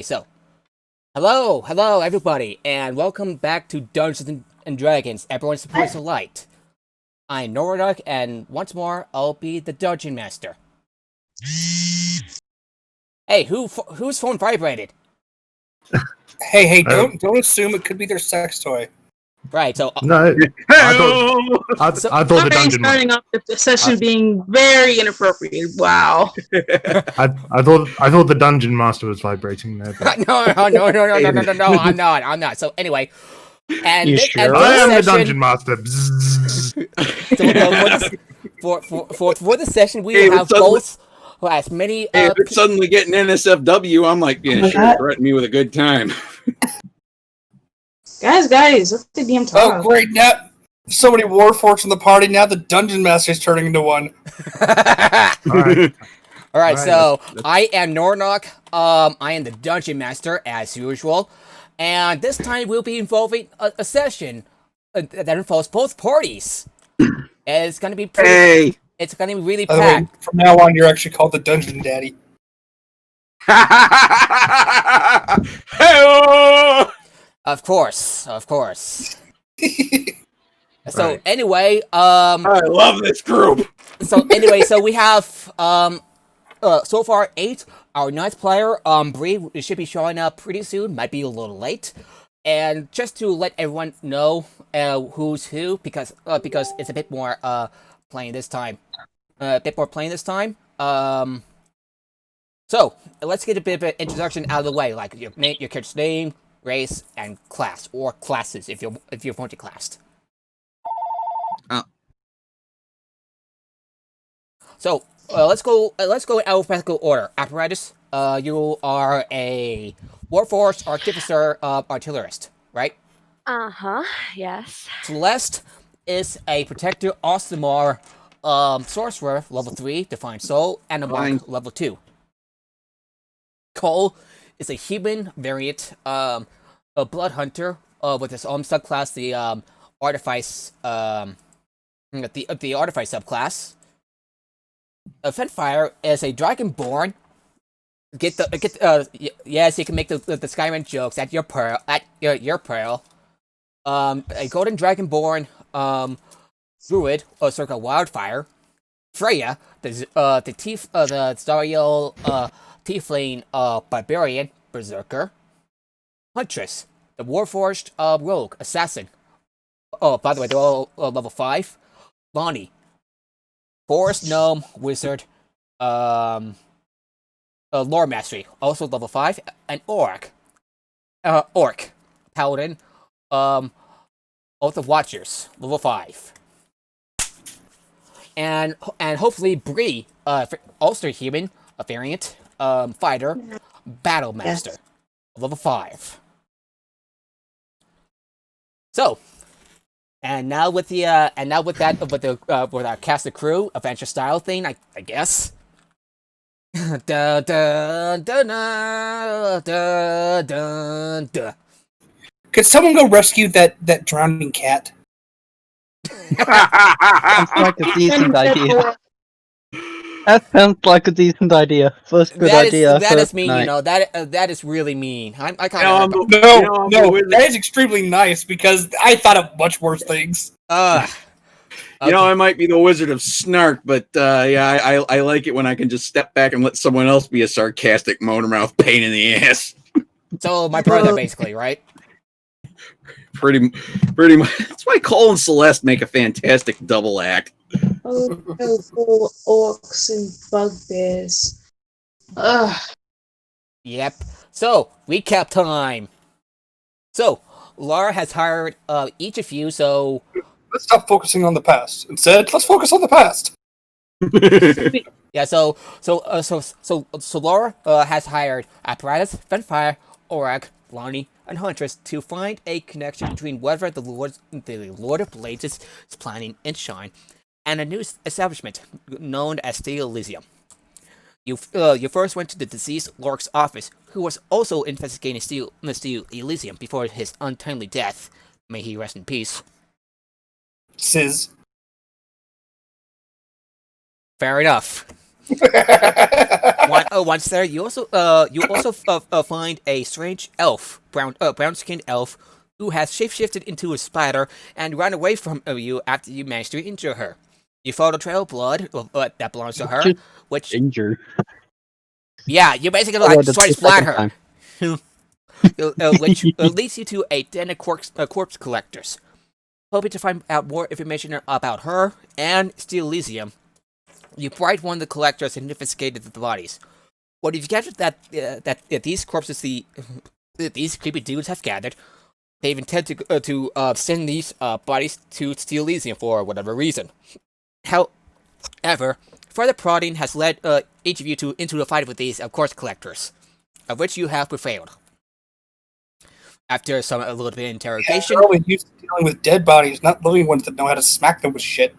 So, hello, everybody, and welcome back to Dungeons and Dragons, everyone's place of light. I'm Nordark, and once more, I'll be the Dungeon Master. Hey, whose phone vibrated? Hey, don't assume it could be their sex toy. Right, so... No, I thought the dungeon. Starting off the session being very inappropriate. Wow. I thought the dungeon master was vibrating there. But... No, I'm not. So anyway, and You this, sure? and I am this the session, dungeon master. for this session, we will have both as many. Hey, if it's suddenly getting NSFW, I'm like, yeah, sure, threaten me with a good time. Guys, let the DM Oh, talk. great! Now, so many warforged in the party. Now the dungeon master is turning into one. All right, so I am Nornock. I am the Dungeon Master, as usual. And this time we'll be involving a session that involves both parties. It's going to be pretty... Hey! It's going to be really By the way, packed. from now on, you're actually called the Dungeon Daddy. Hey-oh! Of course. So Right. anyway, I love this group. so we have so far 8. Our 9th player, Bree, should be showing up pretty soon. Might be a little late. And just to let everyone know who's who, because it's a bit more playing this time. So let's get a bit of an introduction out of the way, like your character's name, race, and class, or classes if you're multi-classed. So let's go in alphabetical order. Apparatus, you are a warforged artificer artillerist, right? Yes. Celeste is a protector Osimar sorcerer, level 3, Divine Soul, and a monk, level 2. Cole is a human variant, a blood hunter, with his own subclass, the artifice, the artifice subclass. Fenfire is a dragonborn. Yes, you can make the Skyrim jokes at your peril. A golden dragonborn, druid, circa wildfire. Freya, the Zariel, tiefling, barbarian, berserker. Huntress, the warforged, rogue, assassin. Oh, by the way, they're all level 5. Bonnie, forest gnome, wizard, lore mastery, also level 5. And orc, paladin, Oath of Watchers, level 5. And hopefully Bree, also human, a variant, fighter, battle master, level 5. So, with our cast of crew, adventure style thing, I guess. Da, da, da, da, da, da, da. Could someone go rescue that drowning cat? Sounds like a decent idea. That sounds like a decent idea. First good idea. That is first mean, night. you know. That is really mean. I kind of. No, that is extremely nice because I thought of much worse things. Okay. You know, I might be the Wizard of Snark, but yeah, I like it when I can just step back and let someone else be a sarcastic motor-mouth pain in the ass. So my brother, basically, right? Pretty much. That's why Cole and Celeste make a fantastic double act. Full orcs and bugbears. Ugh. Yep. So recap time. So Laura has hired each of you. So Let's stop focusing on the past. Instead, let's focus on the past. yeah. So Laura has hired Apparatus, Fenfire, Orag, Lonnie, and Huntress to find a connection between whatever the Lord of Blades is planning in Shine and a new establishment known as the Elysium. You first went to the deceased Lork's office, who was also investigating Steel Elysium before his untimely death. May he rest in peace. Sizz. Fair enough. Once there, you also find a strange elf, brown-skinned elf, who has shapeshifted into a spider and ran away from you after you managed to injure her. You follow the trail of blood that belongs to her, which Injured. yeah, you basically Oh, like that's try to the flat second her, time. which leads you to a den of corpse collectors. Hoping to find out more information about her and steal Elysium, you bribe one of the collectors and confiscated the bodies. What if you gathered that these corpses these creepy dudes have gathered, they've intended to send these bodies to steal Elysium for whatever reason. However, further prodding has led each of you into a fight with these corpse collectors, of which you have prevailed. After a little bit of interrogation, they're always used to dealing with dead bodies, not living ones that know how to smack them with shit.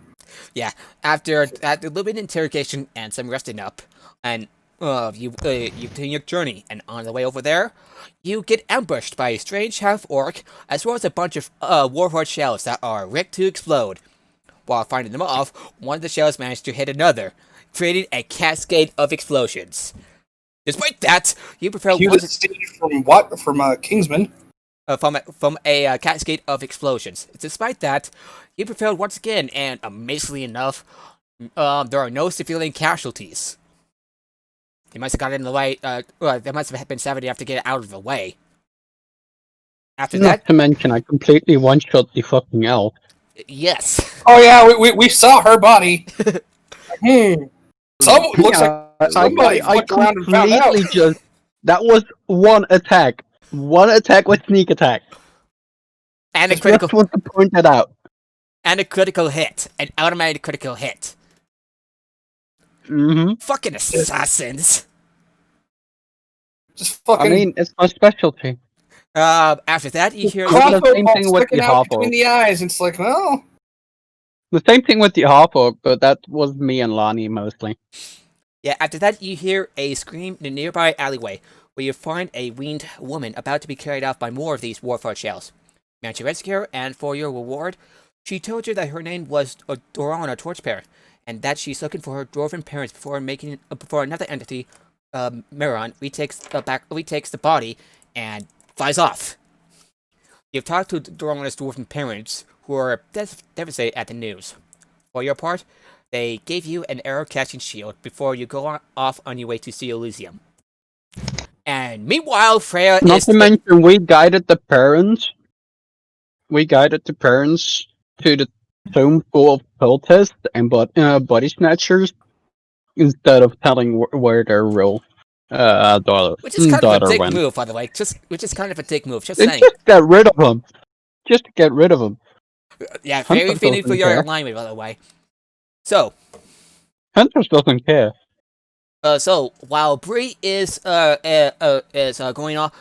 yeah, after a little bit of interrogation and some resting up, and you continue your journey, and on the way over there, you get ambushed by a strange half-orc, as well as a bunch of warhorse shells that are rigged to explode. While fighting them off, one of the shells managed to hit another, creating a cascade of explosions. Despite that, you prevailed from what? From Kingsman. From a cascade of explosions. Despite that, you prevailed once again, and amazingly enough, there are no civilian casualties. They must have gotten in the way. They must have been savage enough to get out of the way. After Not that, to mention, I completely one-shot the fucking elf. yes. Oh yeah, we saw her body. Looks like somebody I fucked around and found out. completely just... That was one attack. One attack with sneak attack. And a Just critical want to point that out. and a critical hit, an automatic critical hit. Mm-hmm. Fucking assassins. Just fucking. I mean, it's my specialty. After that, you hear Cross- crossbow same bolt thing with sticking the out Harpo. between the eyes. It's like, well, The same thing with the Harpo, but that was me and Lonnie mostly. Yeah, after that, you hear a scream in a nearby alleyway, where you find a weaned woman about to be carried off by more of these warfare shells. Managed to rescue her, and for your reward, she told you that her name was Dorana Torchbearer, and that she's looking for her dwarven parents before another entity, Meron, retakes the body and flies off. You've talked to Dorana's dwarven parents, who are devastated at the news. For your part, they gave you an arrow-catching shield before you go off on your way to see Elysium. And meanwhile, Freya Not is... to mention, we guided the parents. We guided the parents to the tomb full of cultists and body snatchers, instead of telling where their real daughter Which is kind of a dick went. move, by the way. Which is kind of a dick move, just They saying. just get rid of them. Just to get rid of them. Yeah, very Hunter fitting for doesn't your care. alignment, by the way. So, Hunters doesn't care. So while Bree is going on,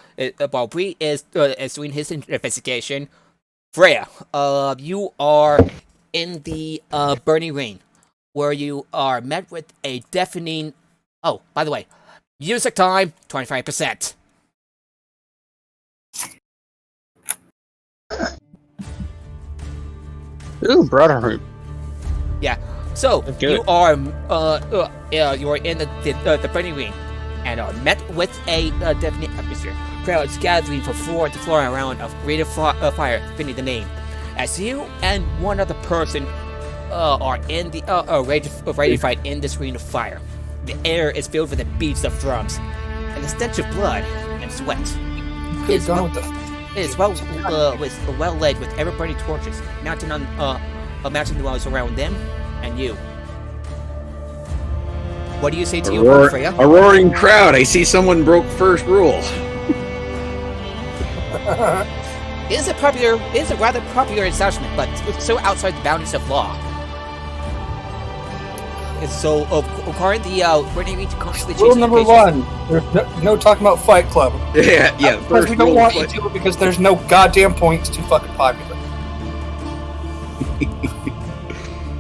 while Bree is doing his investigation, Freya, you are in the Burning Ring, where you are met with a deafening. Oh, by the way, music time, 25%. Ooh, Brotherhood. Yeah. So Good. you are in the Burning Ring, and are met with a deafening atmosphere. Crowds gathering from floor to floor around a rate of fire, fitting the name. As you and one other person are in the ready to fight in this ring of fire. The air is filled with the beats of drums, and the stench of blood and sweat. It's well lit with ever-burning torches mounting the walls around them and you. What do you say to your wife, Freya? A roaring crowd. I see someone broke first rule. It is a rather popular establishment, but it's so outside the boundaries of law. And so, according to the Burning Ring to constantly Rule change number one: there's no talking about Fight Club. Yeah. Because First we don't rule. want you to, because there's no goddamn points too fucking popular.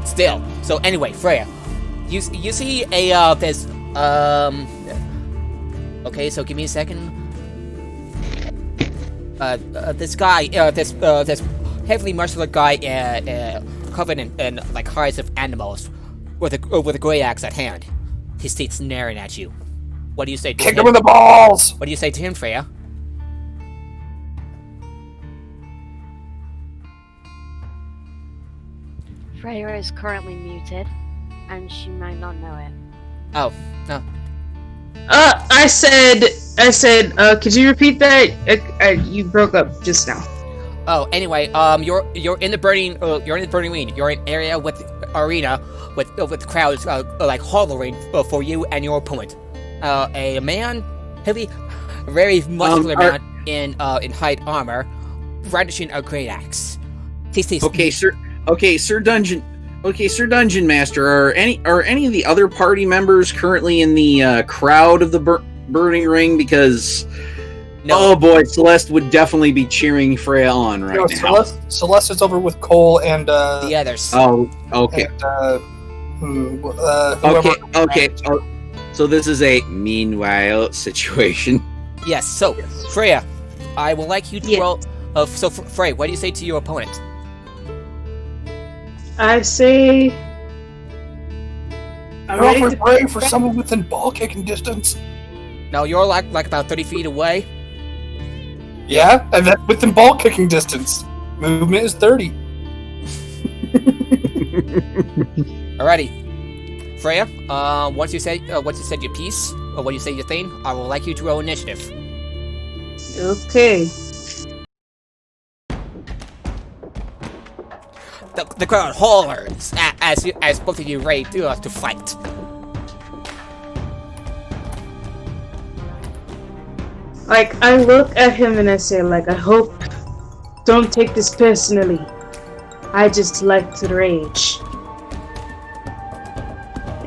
Still. So anyway, Freya, you see a this Okay, so give me a second. This guy, this heavily muscular guy, covered in like hides of animals, with a gray axe at hand. his teeth snaring at you. What do you say to Kick him? him in the balls! What do you say to him, Freya? Freya is currently muted, and she might not know it. Oh, no. I said, could you repeat that? You broke up just now. Oh, anyway, you're in the burning arena. You're in an area with arena with crowds like hollering for you and your opponent. A man, very muscular man in hide armor, brandishing a great axe. Okay, sir. Okay, Sir Dungeon Master. Are any of the other party members currently in the crowd of the burning ring? Because oh boy, Celeste would definitely be cheering Freya on right now. Celeste is over with Cole and the others. Oh, okay. And, Okay. So this is a meanwhile situation. Yes. So, Freya, I would like you to roll. Freya, what do you say to your opponent? I say. I'm praying for someone within ball kicking distance. No, you're like about 30 feet away. Yeah, and that's within ball kicking distance. Movement is 30. Alrighty, Freya. Once you said your piece, or when you say your thing, I would like you to roll initiative. Okay. The crowd hollers as both of you ready to fight. Like, I look at him and I say, like, I hope, don't take this personally. I just like to rage.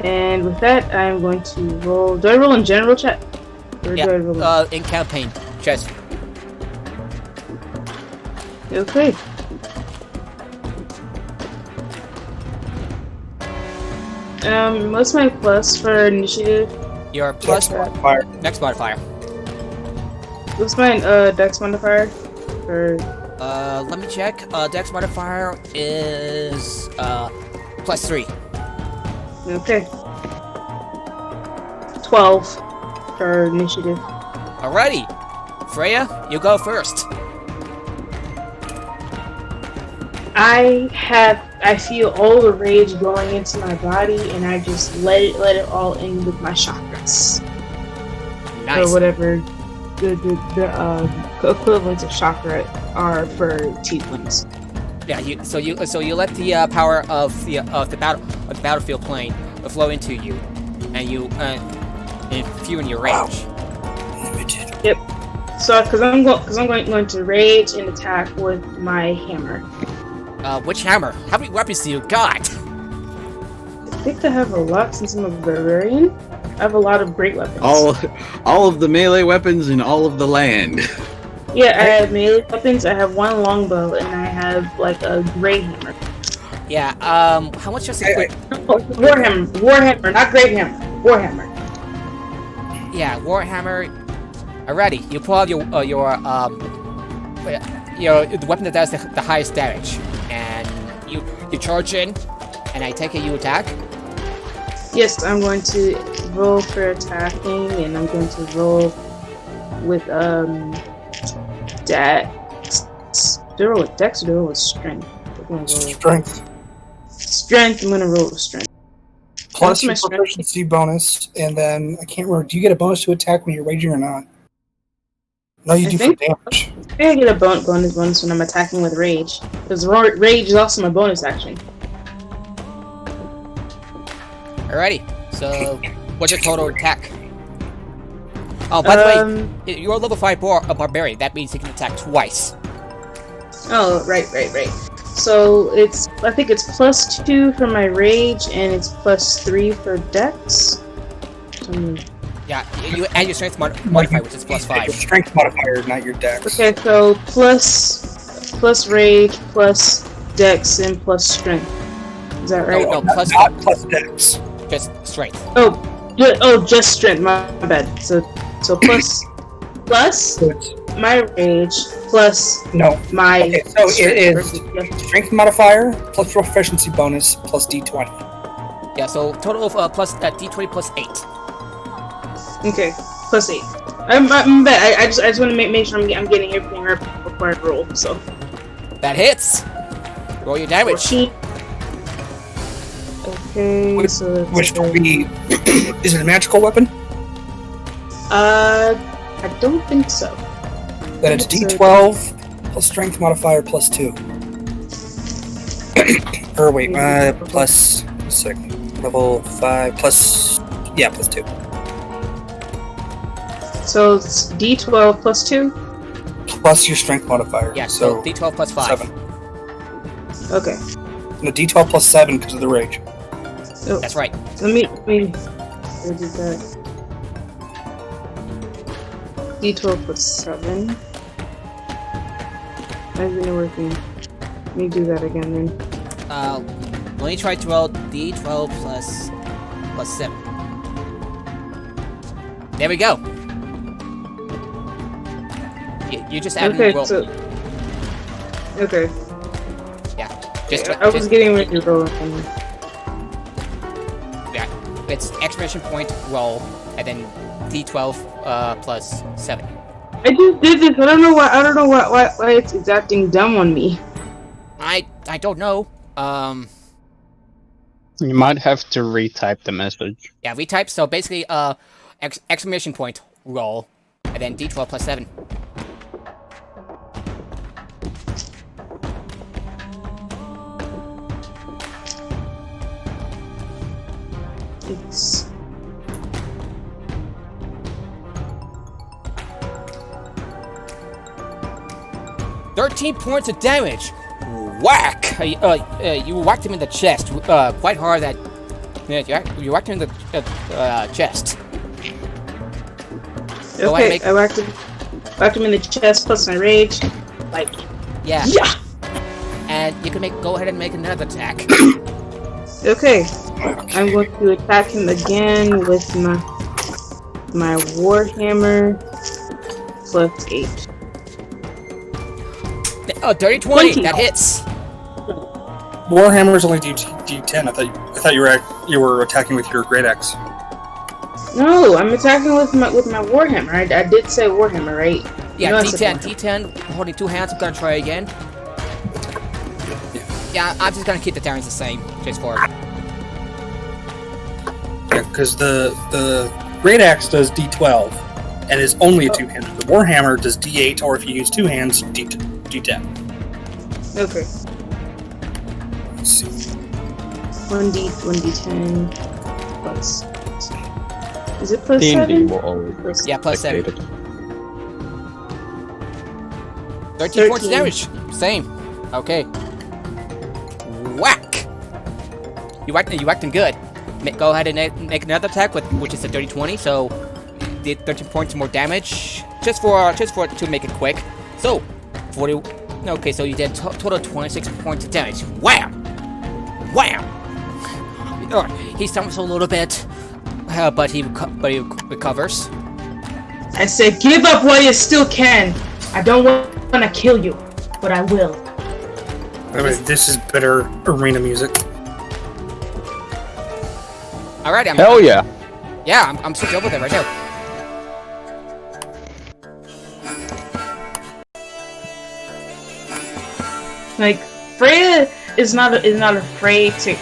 And with that, I'm going to roll. Do I roll in general chat? Or Yeah, do I roll in campaign, chest. Okay. What's my plus for initiative? Your plus modifier. next modifier. What's my dex modifier? Or Let me check. Dex modifier is +3. okay. 12 for initiative. Alrighty, Freya, you go first. I feel all the rage going into my body, and I just let it all in with my chakras. Nice. Or whatever the equivalents of chakra are for tieflings. Yeah, so you let the power of the battlefield plane flow into you, and you infuse your rage. Yep. So, because I'm going to rage and attack with my hammer. Which hammer? How many weapons do you got? I think I have a lot since I'm a barbarian. I have a lot of great weapons. All of the melee weapons in all of the land. Yeah, I have melee weapons. I have one longbow, and I have like a great hammer. Yeah. How much does it? Warhammer, not great hammer. Warhammer. Yeah, Warhammer. Alrighty, you pull out the weapon that does the highest damage, and you charge in, and I take it you attack. Yes, I'm going to roll for attacking, and I'm going to roll with dex. Do I roll with dex or do I roll with strength? Strength. I'm gonna roll with strength. Plus your proficiency bonus, and then I can't remember. Do you get a bonus to attack when you're raging or not? No, you do for damage. I think I get a bonus when I'm attacking with rage, because rage is also my bonus action. Alrighty, so what's your total attack? Oh, by the way, you're a level 5 barbarian. That means you can attack twice. Oh, right. So I think it's +2 for my rage, and it's +3 for dex. Yeah, you add your strength modifier, which is +5. Your strength modifier, not your dex. Okay, so plus rage, plus dex, and plus strength. Is that right? No, Not plus dex. Just strength. Just strength. My bad. So plus my rage plus my. Okay, so it is strength modifier plus proficiency bonus plus d20. Yeah, so total of plus d20 plus 8. Okay, plus 8. I'm bet. I just want to make sure I'm getting everything right before I roll. So That hits. Roll your damage. 14. Okay, so Which will be... Is it a magical weapon? I don't think so. Then it's D12 plus strength modifier plus 2. Or wait, plus... level 5 plus... Yeah, plus 2. So it's D12 plus 2? Plus your strength modifier. Yeah, so d12 plus 5. 7. Okay. No, D12 plus 7 because of the rage. Oh, That's right. let me do that. D12 plus 7. How's it working? Let me do that again then. Let me try to roll d12 plus 7. There we go. You just add Okay, roll. so... Okay. Yeah. Just, I was getting ready to roll. Yeah. It's exclamation point roll, and then d12 plus 7. I just did this. I don't know why it's acting dumb on me. I don't know. You might have to retype the message. Yeah, retype. So basically, exclamation point roll, and then d12 plus 7. It's 13 points of damage. Whack! You whacked him in the chest quite hard. That you whacked him in the chest. Go ahead, okay. I whacked him in the chest plus my rage. Like yeah. yeah. And you can go ahead and make another attack. Okay. I'm going to attack him again with my warhammer plus 8. Oh, dirty 20. That hits. Warhammer's only D10. I thought you were attacking with your great axe. No, I'm attacking with my warhammer. I did say warhammer, right? Yeah, No, I D10. said warhammer. D10. Holding 2 hands. I'm gonna try again. Yeah, I'm just gonna keep the damage the same, just for. Yeah, because the great axe does D12 and is only a 2-handed. The warhammer does D8, or if you use 2 hands, D10. Okay. Let's see. 1d10 plus. Is it plus D&D 7? will always Yeah, plus 7. dictate it. 13 points of damage. Same. Okay. Whack! You whacked him good. Go ahead and make another attack with which is a dirty 20. So did 13 points more damage. Just for to make it quick. So 40. Okay, so you did total 26 points of damage. Wham! Wham! He stumbles a little bit, but he recovers. I said, give up while you still can. I don't want to kill you, but I will. This is better arena music. All right, Hell yeah! Yeah, I'm switching over there right now. Like Freya is not afraid to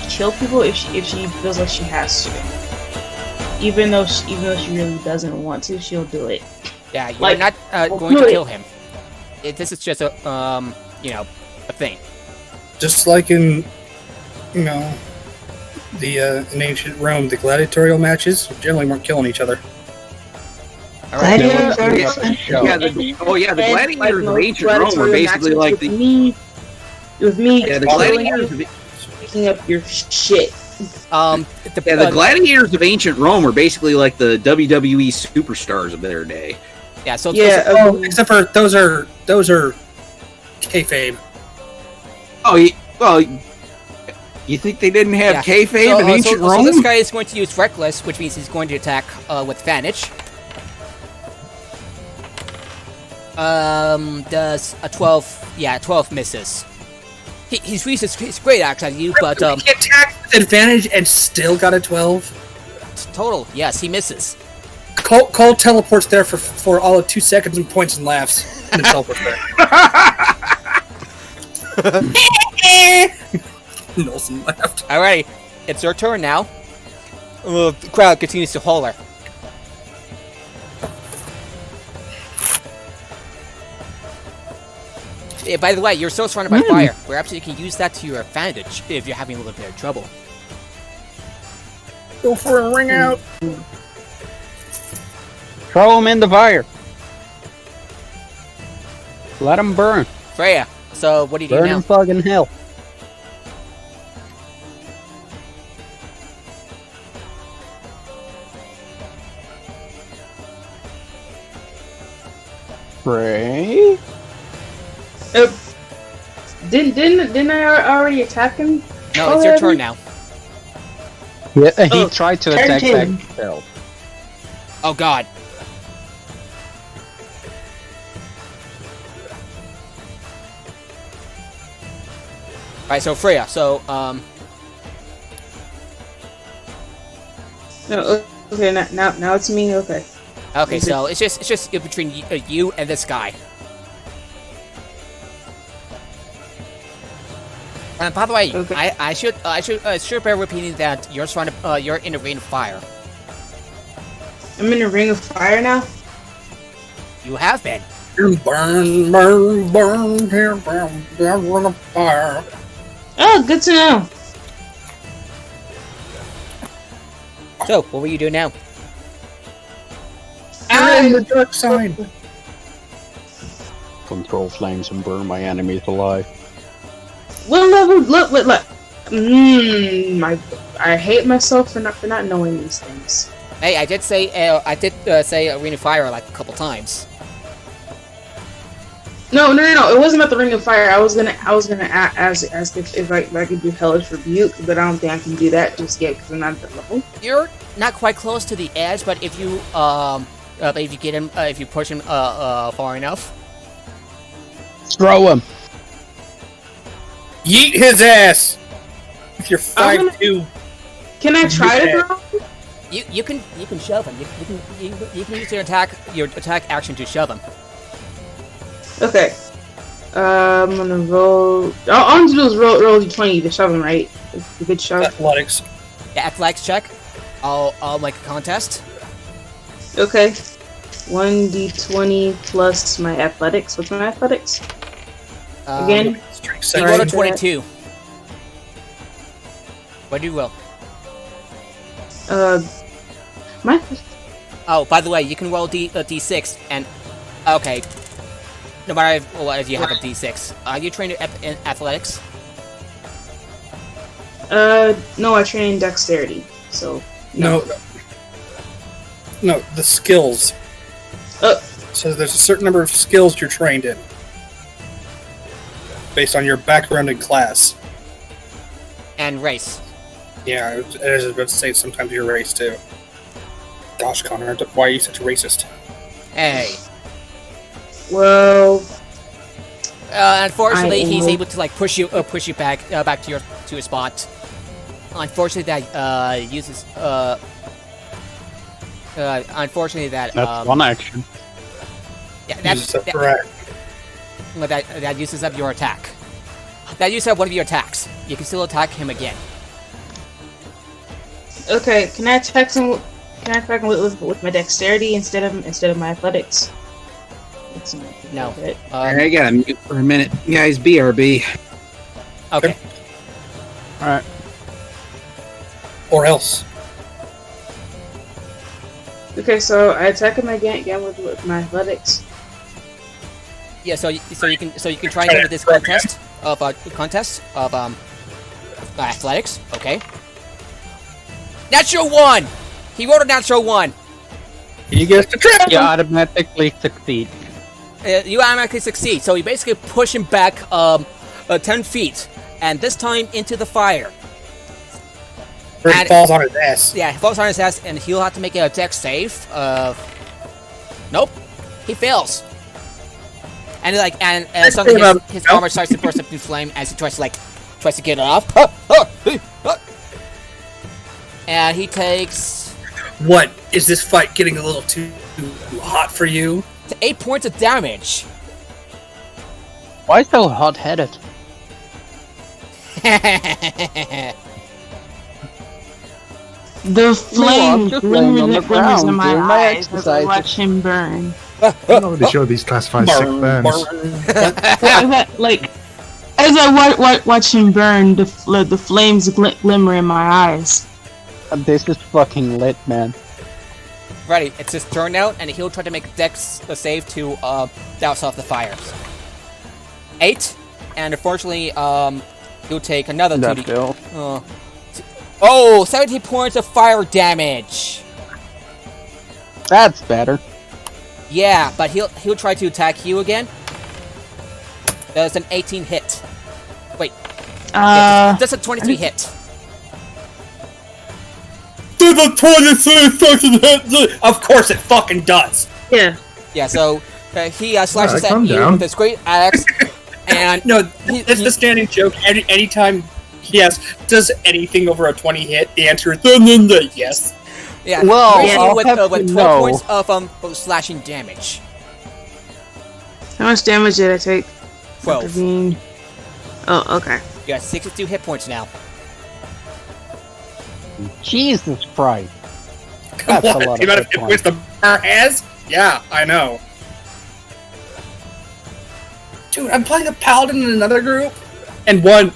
kill people if she feels like she has to. Even though she really doesn't want to, she'll do it. Yeah, you're Like, not going to kill him. This is just a a thing. Just like in, in ancient Rome, the gladiatorial matches generally weren't killing each other. All right. The gladiators of ancient Rome were basically like the. With me. Yeah, the gladiators. Picking up your shit. The gladiators of ancient Rome were basically like the WWE superstars of their day. Yeah. So Except for those are kayfabe. Oh, well, you think they didn't have kayfabe in ancient Rome? So this guy is going to use reckless, which means he's going to attack with advantage. Does a 12? Yeah, 12 misses. He's used his great axe at you, but He attacked with advantage and still got a 12. total, yes, he misses. Cole teleports there for all of 2 seconds and points and laughs. And then teleports back. Nelson laughed. Alrighty, it's your turn now. The crowd continues to holler. Yeah, by the way, you're still surrounded by fire. Perhaps you can use that to your advantage if you're having a little bit of trouble. Go for a ring out. Throw him in the fire. Let him burn. Freya, so what do you do Burn now? in fucking hell. Pray? Didn't I already attack him? No, it's your turn now. Yeah, he tried to attack back turn. himself. Oh god. Alright, so Freya, so, No, okay, now it's me, okay. okay, so it's just between you and this guy. And by the way, Okay. I should bear repeating that you're surrounded, you're in a ring of fire. I'm in a ring of fire now? You have been. Burn, burn, burn, here, burn, burn, fire. Oh, good to know. So, what will you do now? You're in the dark side. Control flames and burn my enemies alive. What level? Look. I hate myself for not knowing these things. Hey, I did say say Arena of Fire like a couple times. No. It wasn't about the ring of fire. I was gonna ask if I could do hellish rebuke, but I don't think I can do that just yet because I'm not at that level. You're not quite close to the edge, but if you get him, if you push him far enough, Throw him! Yeet his ass. If you're 5'2". Can I try to throw? you can shove him. You can use your attack action to shove him. Okay. I'm gonna roll. All I'm gonna do is roll d20 to shove him, right? A good shove. Athletics. Yeah, athletics check. I'll make a contest. Okay. 1d20 plus my athletics. What's my athletics? Again? You rolled a 22. What do you roll? My. Oh, by the way, you can roll d6 and okay. No matter if you have a d6. Are you trained in athletics? No, I train in dexterity. So. No, the skills. So there's a certain number of skills you're trained in. Based on your background in class. And race. Yeah, I was about to say sometimes your race too. Gosh, Connor, why are you such a racist? Hey. Well. Unfortunately, he's able to like push you back to your spot. Unfortunately, that uses unfortunately that That's one action. Yeah, that uses up your attack. That uses up one of your attacks. You can still attack him again. Okay, can I attack him? Can I attack him with my dexterity instead of my athletics? No. I gotta mute for a minute, guys. BRB. Okay. All right. Or else. Okay, so I attack him again with my athletics. Yeah, so you can try and go to this contest of athletics. Okay. Natural 1. He rolled a natural 1. He gets to trap. You automatically succeed. You automatically succeed. So you basically push him back 10 feet, and this time into the fire. He falls on his ass. Yeah, he falls on his ass, and he'll have to make a dex save. Nope, he fails. and suddenly his armor starts to burst up in flame as he tries to get it off. And he takes What? Is this fight getting a little too hot for you? 8 points of damage. Why so hot-headed? The flame just laying on the glimmers ground, in my doing my eyes as I exercises. watch him burn. I don't know they show these classified sick burns. As I watch him burn, the flames glimmer in my eyes. This is fucking lit, man. Ready, it's his turn now, and he'll try to make a dex save to douse off the fires. 8, and unfortunately, he'll take another 2d. 17 points of fire damage. That's better. Yeah, but he'll try to attack you again. That's an 18 hit. Wait, that's a 23 hit. Did the 23 fucking hit? Of course it fucking does. Yeah. Yeah, so he slashes at calm you down. with his great axe, and No, that's the standing joke. Anytime he does anything over a 20 hit, the answer is yes. yeah, Well, he hits you I'll with have to 12 know. points of slashing damage. How much damage did I take? 12. Oh, okay. You got 62 hit points now. Jesus Christ. Come That's a on, lot the of amount of hit hit points the bar has? Yeah, I know. Dude, I'm playing a paladin in another group, and when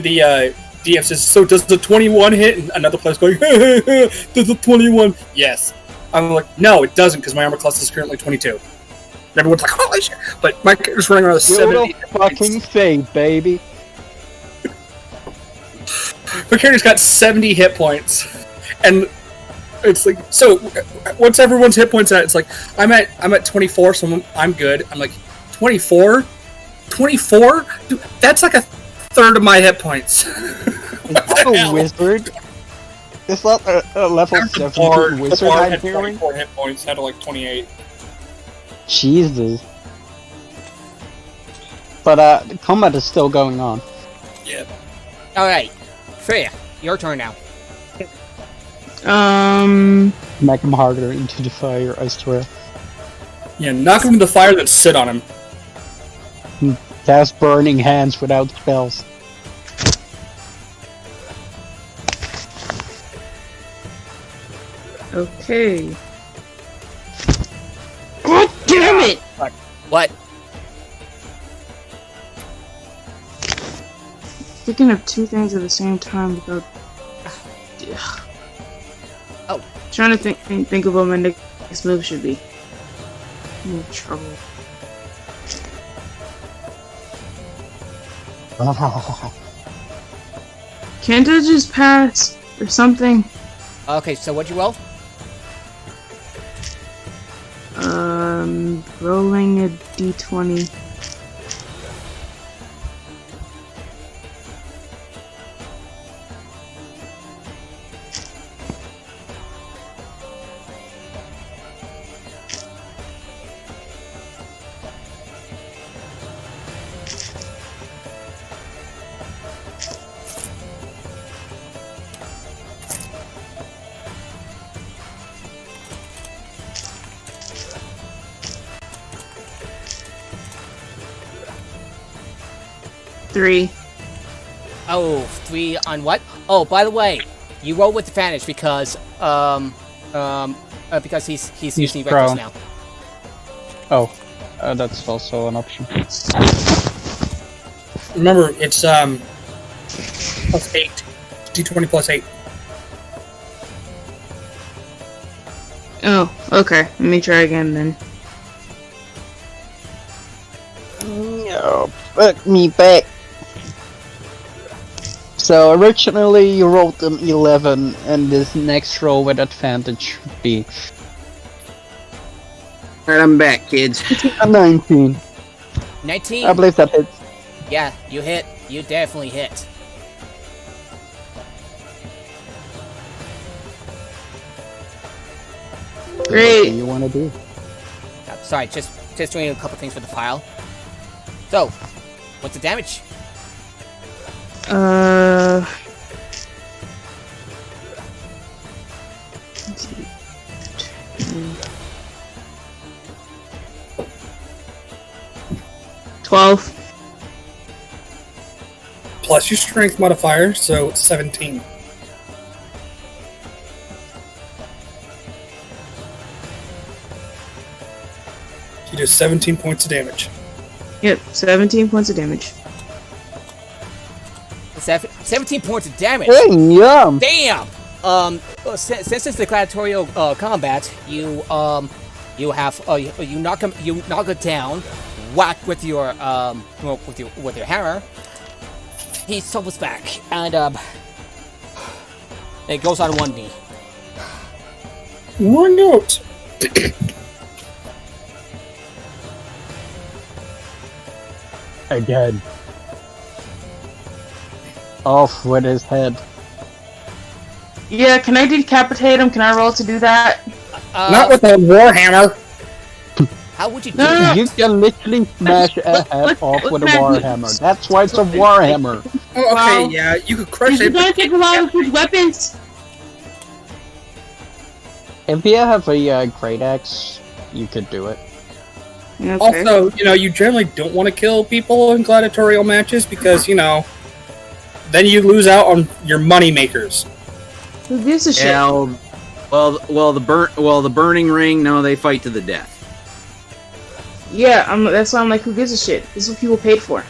the DM says, so does the 21 hit? And another player's going, does the 21? Yes. I'm like, no, it doesn't, because my armor class is currently 22. And everyone's like, holy shit! But my character's running around with 70 hit fucking points. save, baby. My character's got 70 hit points, and it's like, so what's everyone's hit points at? It's like, I'm at 24, so I'm good. I'm like, 24? 24? Dude, that's like a third of my hit points. Is that a wizard? Is that a level 7 wizard I'm had hearing? 24 hit points, had like 28. Jesus. But combat is still going on. Yeah. Alright, Freya, your turn now. Make him harder into the fire, I swear. Yeah, knock him in the fire, then sit on him. Cast burning hands without spells. Okay. God damn it! What? Thinking of two things at the same time without. Oh. Trying to think of what my next move should be. I'm in trouble. Can't I just pass or something? Okay, so what'd you roll? Rolling a d20. Three. Oh, 3 on what? Oh, by the way, you roll with advantage because he's using reckless prone. now. Oh, that's also an option. Remember, it's plus 8. D20 plus 8. Oh, okay. Let me try again then. No, put me back. So originally you rolled an 11, and this next roll with advantage should be Alright, I'm back, kids. a 19. 19? I believe that hits. Yeah, you hit. You definitely hit. What do Great. you want to do? Sorry, just just doing a couple things for the file. So, what's the damage? Let's see. 12. Plus your strength modifier, so 17. You do 17 points of damage. Yep, 17 points of damage. 17 points of damage. Hey, yum! Damn. Since it's the gladiatorial combat, you have you knock it down, whack with your with your hammer. He stumbles back and it goes on one knee. One note. Again. Off with his head. Yeah, can I decapitate him? Can I roll to do that? Not with a warhammer. How would you do No, no, that? You can literally smash a head off with a warhammer. That's why it's a warhammer. Oh, okay, Well, yeah, you could crush You it. don't take a lot of good weapons. If you have a great axe, you could do it. Okay. Also, you generally don't want to kill people in gladiatorial matches because, then you lose out on your money makers. Who gives a shit? Yeah, well, the burning ring. No, they fight to the death. Yeah, that's why I'm like, who gives a shit? This is what people paid for.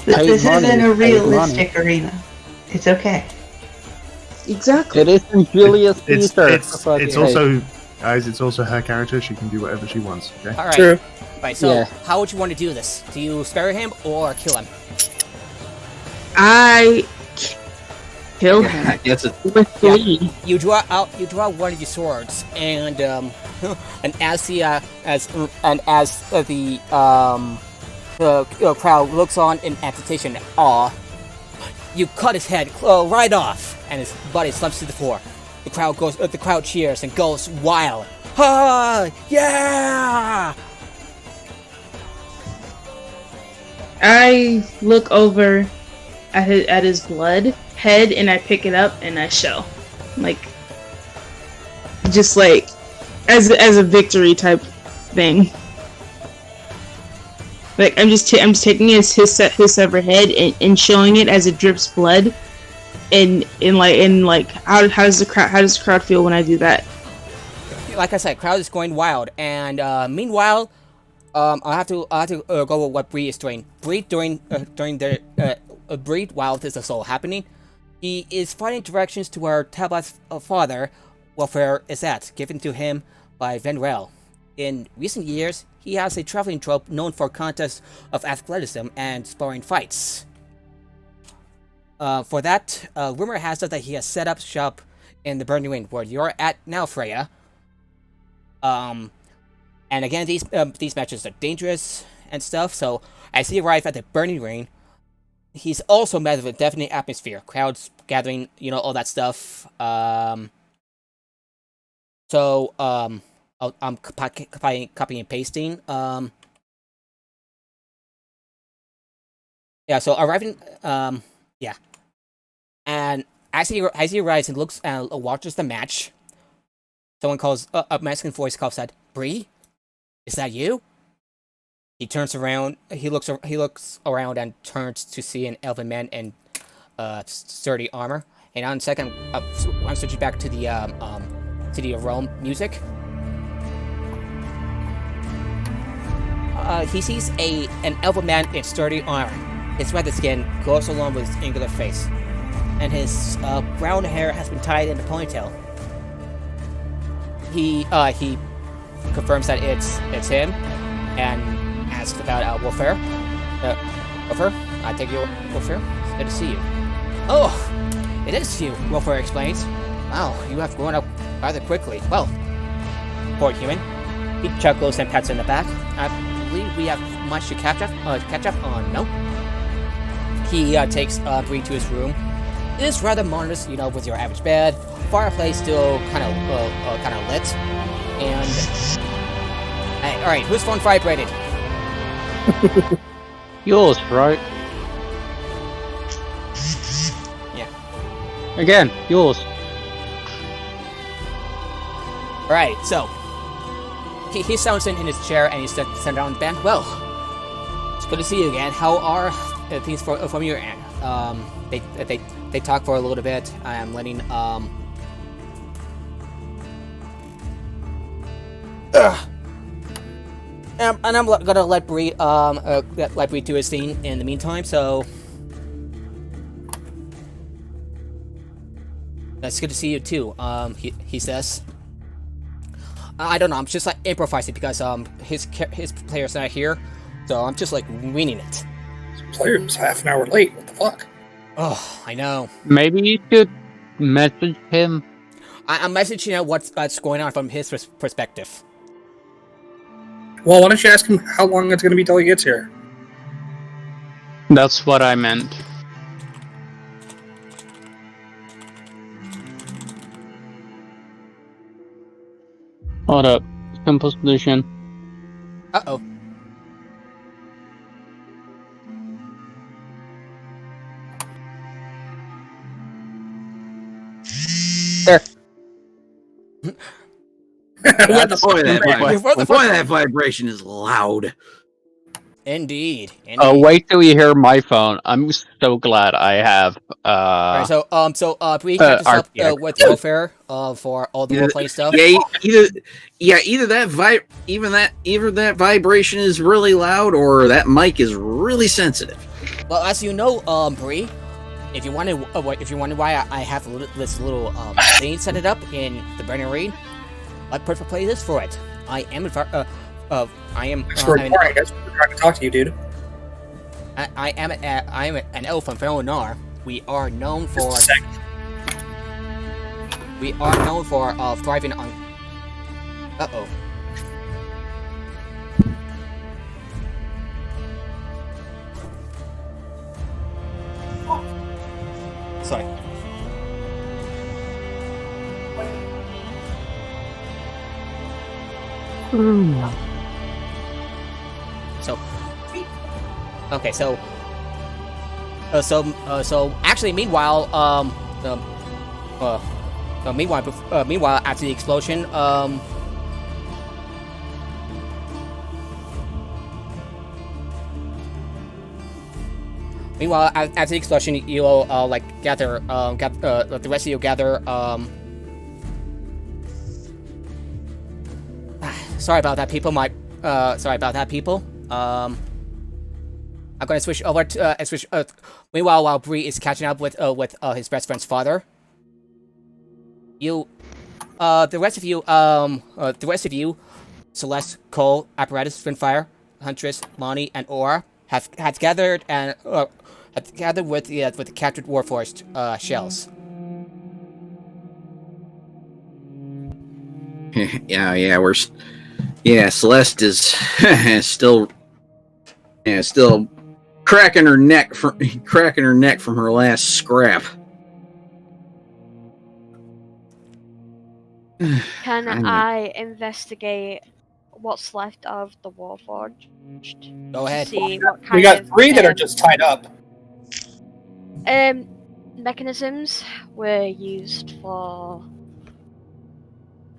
Pay This money, isn't a pay realistic arena. It's okay. Exactly. It isn't Julius It's Caesar. it's for it's fuck's sake. also guys. It's also her character. She can do whatever she wants. Okay. All right. True. Right. So, Yeah. how would you want to do this? Do you spare him or kill him? I kill him That's a with glee. You draw one of your swords, and and as the crowd looks on in expectation and awe, you cut his head right off, and his body slumps to the floor. The crowd cheers and goes wild. Ha! Yeah! I look over at his blood head and I pick it up and I show, just as a victory type thing. Like I'm just taking his severed head and showing it as it drips blood, and how does the crowd feel when I do that? Like I said, crowd is going wild, and meanwhile, I have to go with what Bree is doing. Bree during Bree, while this is all happening, he is finding directions to where Tabla's father welfare is at, given to him by Venrel. In recent years, he has a traveling trope known for contests of athleticism and sparring fights. For that, rumor has it that he has set up shop in the Burning Wind, where you're at now, Freya. And again, these matches are dangerous and stuff. So as he arrives at the Burning Ring, he's also met with a deafening atmosphere, crowds gathering, all that stuff. I'm copying and pasting. Yeah. So arriving. Yeah. And as he arrives and looks and watches the match, someone calls a masculine voice calls out, "Bree, is that you?" He turns around. He looks around and turns to see an elven man in sturdy armor. And on second, I'm switching back to the Rome music. He sees an elven man in sturdy armor. His red skin goes along with his angular face, and his brown hair has been tied in a ponytail. He confirms that it's him, and asks about Wolfare. Wolfare, I take you, Wolfare. It's good to see you. Oh, it is you, Wolfare explains. Wow, you have grown up rather quickly. Well, poor human. He chuckles and pats her in the back. I believe we have much to catch up on. No. He takes Bree to his room. It is rather modest, with your average bed, fireplace still kind of lit. And all right, whose phone vibrated? Yours, right? Yeah. Again, yours. All right, so he sounds in his chair and he sits down on the bench. Well, it's good to see you again. How are things from your end? They talk for a little bit. I'm letting and I'm gonna let Bree do his thing in the meantime. So it's good to see you too. He says. I don't know. I'm just like improvising because his player's not here, so I'm just like winging it. Player's half an hour late. What the fuck? Oh, I know. Maybe you should message him. I'm messaging out what's going on from his perspective. Well, why don't you ask him how long it's going to be till he gets here? That's what I meant. Hold up. Composition. Uh-oh. There. Boy, that vibration is loud. Indeed. Wait till you hear my phone. I'm so glad I have Alright, so Bree catches up with welfare for all the roleplay stuff. Either that vibration is really loud or that mic is really sensitive. Well, as you know, Bree, if you wanted why I have this little thing set it up in the Burning Rain, a perfect playlist for it. I am That's where that's what we're trying to talk to you, dude. I am an elf from Feronar. We are known for thriving on. Uh-oh. Sorry. So, okay, so actually, meanwhile, meanwhile, after the explosion, after the explosion, you'll gather, the rest of you gather. Sorry about that, people. I'm gonna switch over to meanwhile, while Bree is catching up with his best friend's father, the rest of you, Celeste, Cole, Apparatus, Finfire, Huntress, Lonnie, and Aura have gathered with the captured Warforged shells. Celeste is still cracking her neck from her last scrap. Can I investigate what's left of the Warforged? Go ahead. See what kind We got of, 3 that are just tied up. mechanisms were used for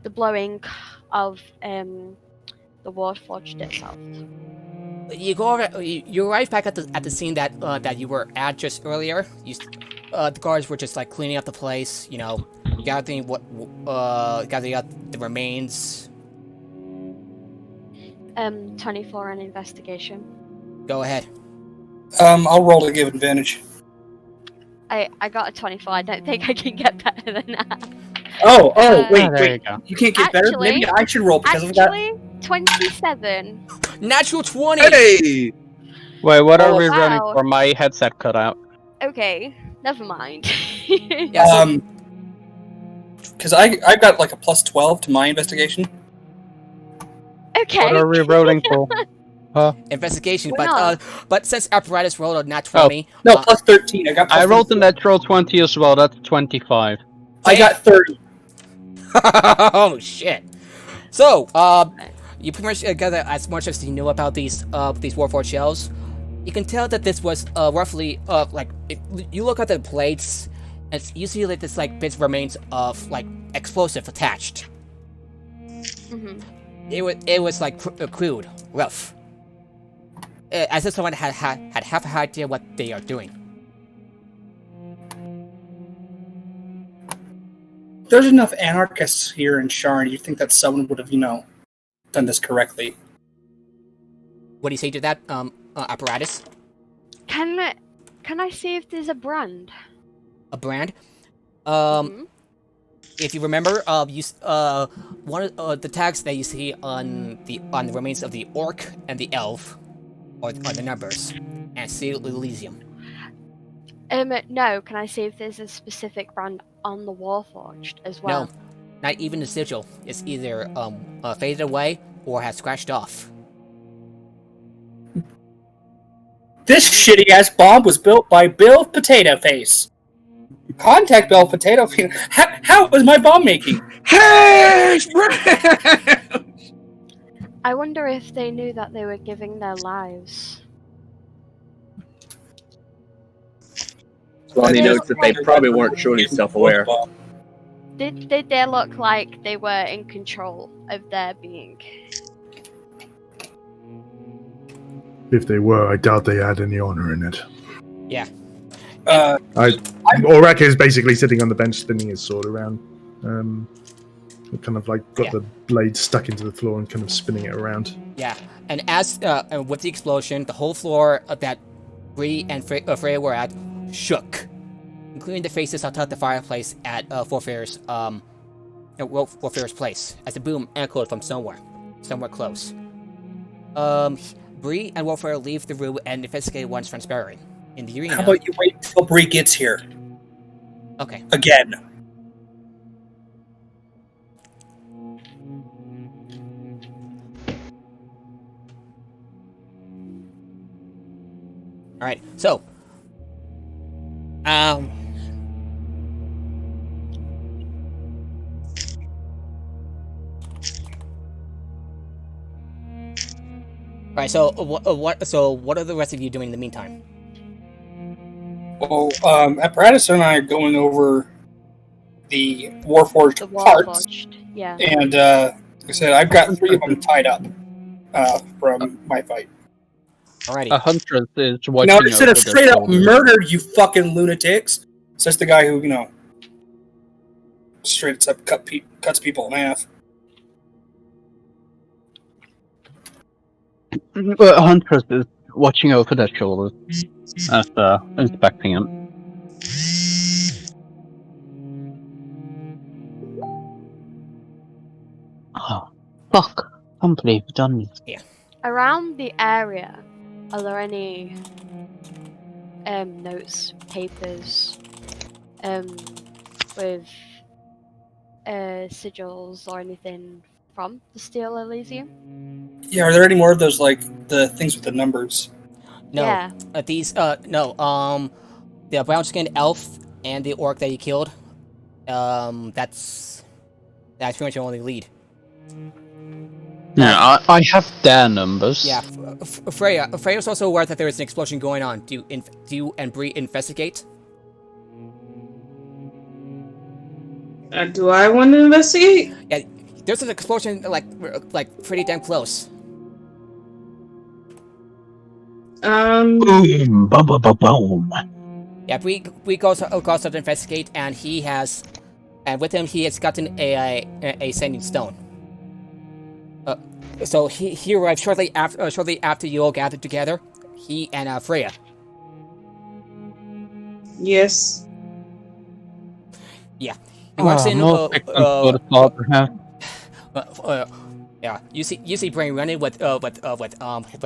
the blowing of the Warforged itself. You go over. You arrive back at the scene that you were at just earlier. The guards were just like cleaning up the place. You know, gathering gathering up the remains. 24 on investigation. Go ahead. I'll roll to give advantage. I got a 24. I don't think I can get better than that. Wait. There you go. You can't get better? Maybe I should roll because of Actually, 27. Natural 20. Hey! Wait, what are Oh, we wow. running for? My headset cut out. Okay, never mind. Yeah, so, because I've got like a plus 12 to my investigation. Okay. What are we rolling for? investigation, We're but since Apparatus rolled a nat 20, No, plus 13. I got. Plus I rolled the 13. natural 20 as well. That's 25. I got 30. oh shit. So, you pretty much gather as much as you know about these Warforged shells. You can tell that this was roughly if you look at the plates, and you see like this like bits remains of like explosive attached. Mm-hmm. It was like crude, rough. As if someone had half an idea what they are doing. There's enough anarchists here in Sharn. You think that someone would have, done this correctly? What do you say to that, apparatus? Can I see if there's a brand? A brand? Mhm. If you remember, one of the tags that you see on the remains of the orc and the elf, are the numbers, and seal Elysium. No. Can I see if there's a specific brand on the Warforged as well? No, not even the sigil. It's either faded away or has scratched off. This shitty ass bomb was built by Bill Potato Face. Contact Bill Potato Face. How was my bomb making? Hash I wonder if they knew that they were giving their lives. Lonnie notes that they probably weren't truly self-aware. Did they look like they were in control of their being? If they were, I doubt they had any honor in it. Yeah. Aurak is basically sitting on the bench, spinning his sword around. Kind of like got the blade stuck into the floor and kind of spinning it around. Yeah, and as with the explosion, the whole floor that Bree and Freya were at shook, including the faces outside the fireplace at Warfare's place, as the boom echoed from somewhere close. Bree and Warfare leave the room and investigate what's transpiring in the arena. How about you wait until Bree gets here? Okay. Again. All right. So, Right. So, what? So, what are the rest of you doing in the meantime? Well, Apparatus and I are going over the Warforged The parts, Warforged, yeah. and like I said, I've got 3 of them tied up from my fight. Alrighty. A huntress is watching. No, instead over of their straight up shoulders. murdered, you fucking lunatics. Says the guy who, straight up cuts people in half. A huntress is watching over their shoulders as inspecting him. Oh, fuck. I can't believe you've done this. Around the area, are there any notes, papers, with sigils or anything from the Steel Elysium? Yeah, are there any more of those, like, the things with the numbers? No. Yeah. No. The brown-skinned elf and the orc that you killed. That's pretty much your only lead. Yeah, I have their numbers. Yeah. Freya's also aware that there is an explosion going on. Do you and Bree investigate? Do I want to investigate? Yeah. There's an explosion like pretty damn close. Boom, boom, boom, boom, boom. Yeah, Bree goes to investigate, and with him he has gotten a sending stone. So he arrived shortly after you all gathered together. He and Freya. Yes. Yeah. He walks in. Yeah. You see Brain running with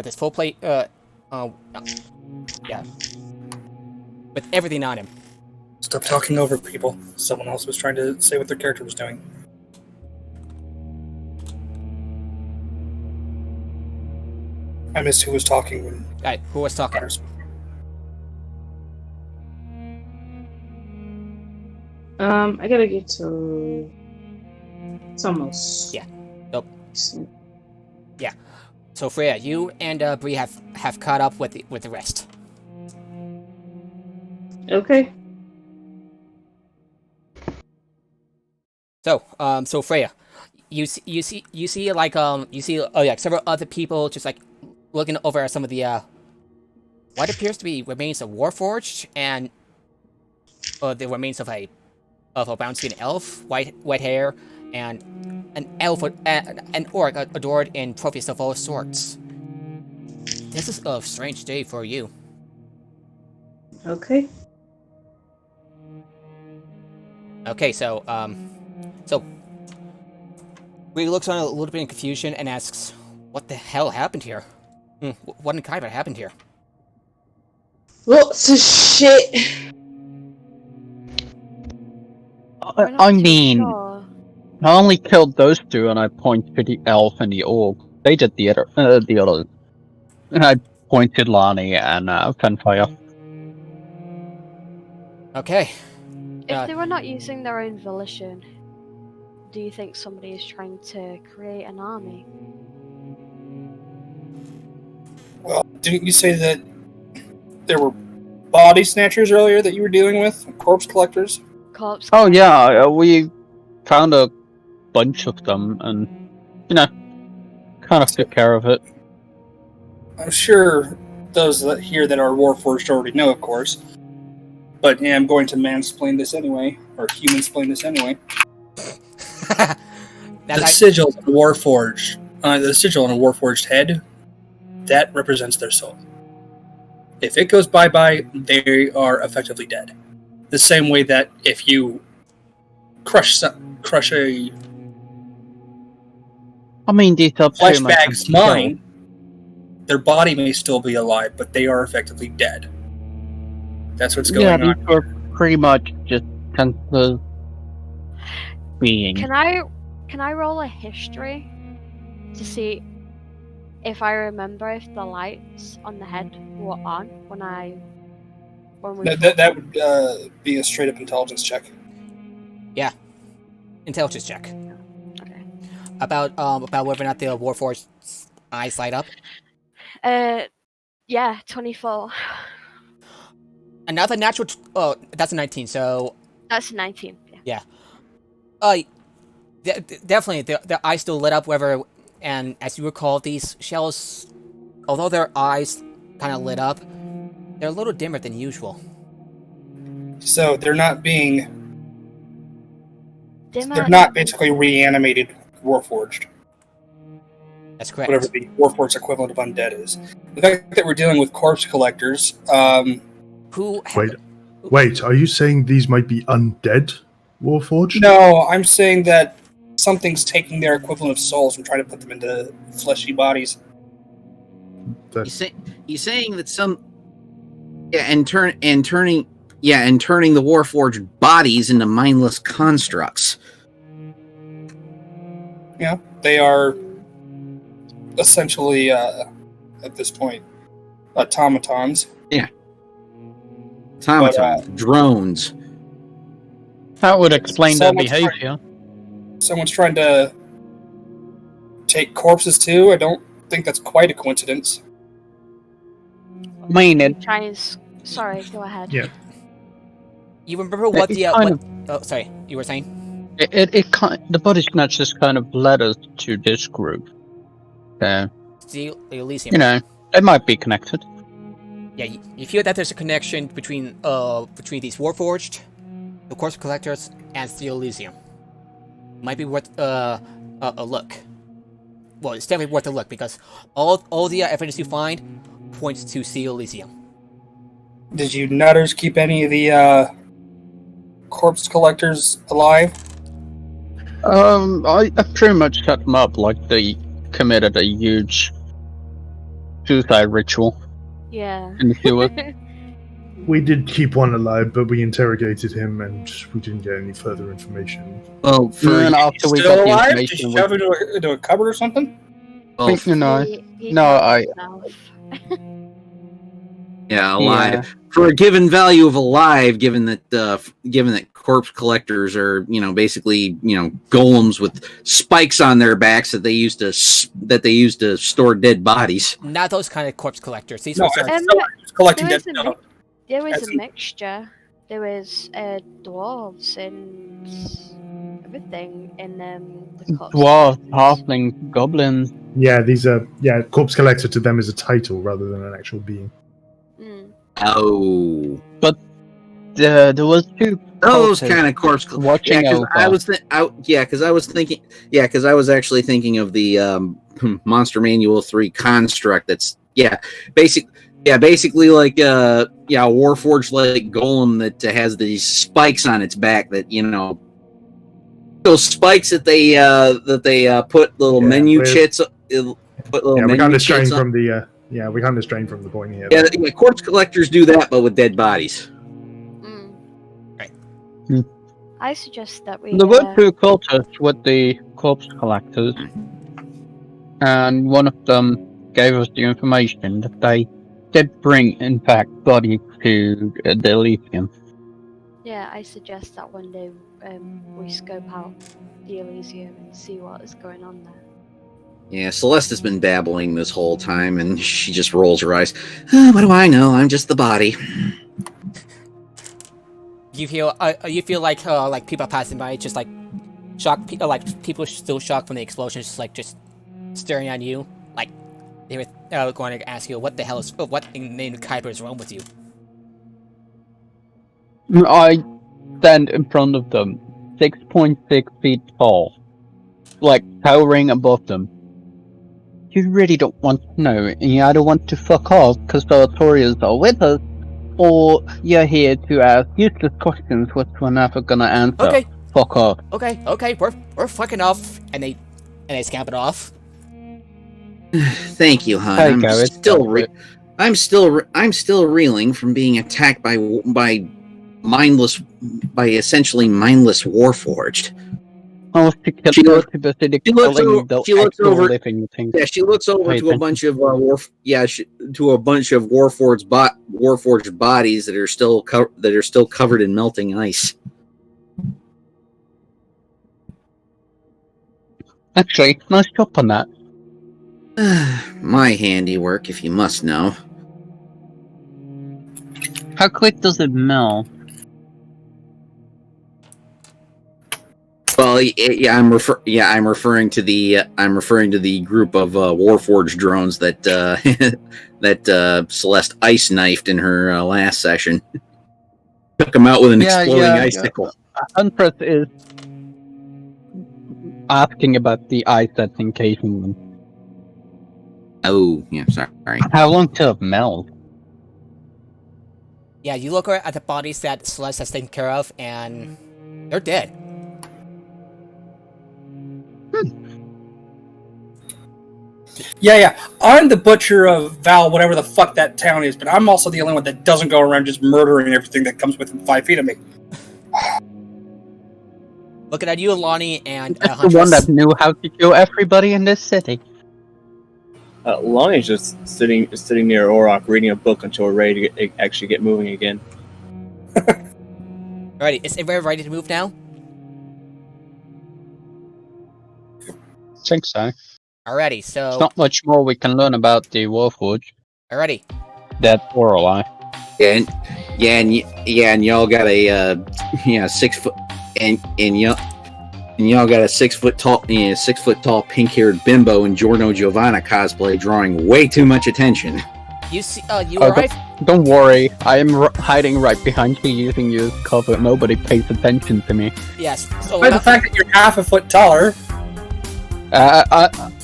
his full plate. Yeah. With everything on him. Stop talking over people. Someone else was trying to say what their character was doing. I missed who was talking when... Right, who was talking? I gotta get to... It's almost... Yeah. Nope. bodies. So Freya, you and Bree have caught up with the rest. Okay. So so Freya, you see like several other people just like looking over at some of the what appears to be remains of Warforged and the remains of a brown-skinned elf, white hair, and an elf, an orc adored in trophies of all sorts. This is a strange day for you. Okay. Okay, so Bree looks on a little bit in confusion and asks, "What the hell happened here? What in Kaiba happened here?" Lots of shit. We're not I too mean, sure. I only killed those two, and I point to the elf and the orc. They did the other. And I pointed Lani and Fenfire. Okay. If they were not using their own volition, do you think somebody is trying to create an army? Well, didn't you say that there were body snatchers earlier that you were dealing with? Corpse collectors? Corpse. Oh yeah, we found a bunch of them, and kind of took care of it. I'm sure those here that are Warforged already know, of course. But yeah, I'm going to mansplain this anyway, or humansplain this anyway. The sigil on a Warforged, the sigil on a Warforged head, that represents their soul. If it goes bye-bye, they are effectively dead. The same way that if you crush a I mean, these are flesh pretty much bag's mind, their body may still be alive, but they are effectively dead. That's what's going these on. were pretty much just senseless beings. Can I roll a history to see if I remember if the lights on the head were on when we That would be a straight-up intelligence check. Yeah. Intelligence check. Okay. About whether or not the Warforged eyes light up. Yeah, 24. Another natural. That's a 19. So. That's 19. Yeah. Definitely, their eyes still lit up. And as you recall, these shells, although their eyes kind of lit up, they're a little dimmer than usual. So they're not being. Dimmer. They're not basically reanimated Warforged. That's correct. Whatever the Warforged equivalent of undead is. The fact that we're dealing with corpse collectors. Wait, are you saying these might be undead Warforged? No, I'm saying that something's taking their equivalent of souls and trying to put them into fleshy bodies. He's saying that some, and turning the Warforged bodies into mindless constructs. Yeah, they are essentially at this point automatons. Yeah, automatons, drones. That would explain their behavior. Someone's trying to take corpses too. I don't think that's quite a coincidence. I mean, Sorry, go ahead. Yeah. You remember what oh, sorry, you were saying? The body snatchers kind of led us to this group. So, The Elysium. they might be connected. Yeah, you feel that there's a connection between these Warforged, the Corpse Collectors, and the Elysium. Might be worth a look. Well, it's definitely worth a look because all the evidence you find points to the Elysium. Did you nutters keep any of the corpse collectors alive? I pretty much set them up like they committed a huge suicide ritual. Yeah. In the sewer. We did keep one alive, but we interrogated him and we didn't get any further information. Well, after we Still got the alive? Did information, you shove into a cupboard or something? Yeah, alive. For a given value of alive, given that corpse collectors are, basically, golems with spikes on their backs that they used to store dead bodies. Not those kind of corpse collectors. These No, ones are collecting there dead. was a No. There was As a in- mixture. There was dwarves and everything in the corpse Dwarves, collectors. halflings, goblins. Yeah, these are corpse collector to them is a title rather than an actual being. Mm. Oh. There was two. Those cultists kind of corpse. watching because over. I was actually thinking of the Monster Manual 3 construct. That's basically like a Warforged like golem that has these spikes on its back that those spikes that they put little menu chits. Put little Yeah, we're menu kind of straying chits on. from the we're kind of straying from the point here. Yeah, corpse collectors do that, but with dead bodies. Mm. Right. I suggest that we. There were two cultists with the corpse collectors, and one of them gave us the information that they did bring, in fact, bodies to the Elysium. Yeah, I suggest that one day we scope out the Elysium and see what is going on there. Yeah, Celeste has been babbling this whole time, and she just rolls her eyes. What do I know? I'm just the body. You feel like people passing by, just like shocked, like people still shocked from the explosion, just staring at you, like they were going to ask you what the hell is what in the Kuiper is wrong with you. I stand in front of them, 6.6 feet tall, like towering above them. You really don't want to know, and you either want to fuck off because the authorities are with us, or you're here to ask useless questions which we're never gonna answer. Okay. Fuck off. Okay, we're fucking off, and they scamper off. Thank you, hon. Hey, I'm Garrett. still reeling from being attacked by essentially mindless Warforged. I was to kill She you looks- to the city she looks killing over- the she looks actual over- living things. Yeah, she looks over Pay to a bunch of Warforged bodies that are still covered in melting ice. Actually, nice job on that. My handiwork, if you must know. How quick does it melt? Well, I'm referring to the group of Warforged drones that that Celeste ice knifed in her last session. Took them out with an exploding icicle. Huntress is asking about the ice that's encasing them. Oh, yeah, sorry. How long till it melts? Yeah, you look at the bodies that Celeste has taken care of, and they're dead. Yeah. I'm the butcher of Val, whatever the fuck that town is, but I'm also the only one that doesn't go around just murdering everything that comes within 5 feet of me. Looking at you, Lonnie, and The Huntress. one that knew how to kill everybody in this city. Lonnie's just sitting near Orok reading a book until we're ready to actually get moving again. Alrighty, is everybody ready to move now? Think so. Alrighty, There's so not much more we can learn about the Warforged. alrighty. Dead or alive. And y'all got a 6 foot and y'all got a 6 foot tall 6 foot tall pink haired bimbo in Giorno Giovanna cosplay drawing way too much attention. You see, you arrive. Don't worry, I am hiding right behind you using you as cover. Nobody pays attention to me. Yes. So By the fact that you're half a foot taller.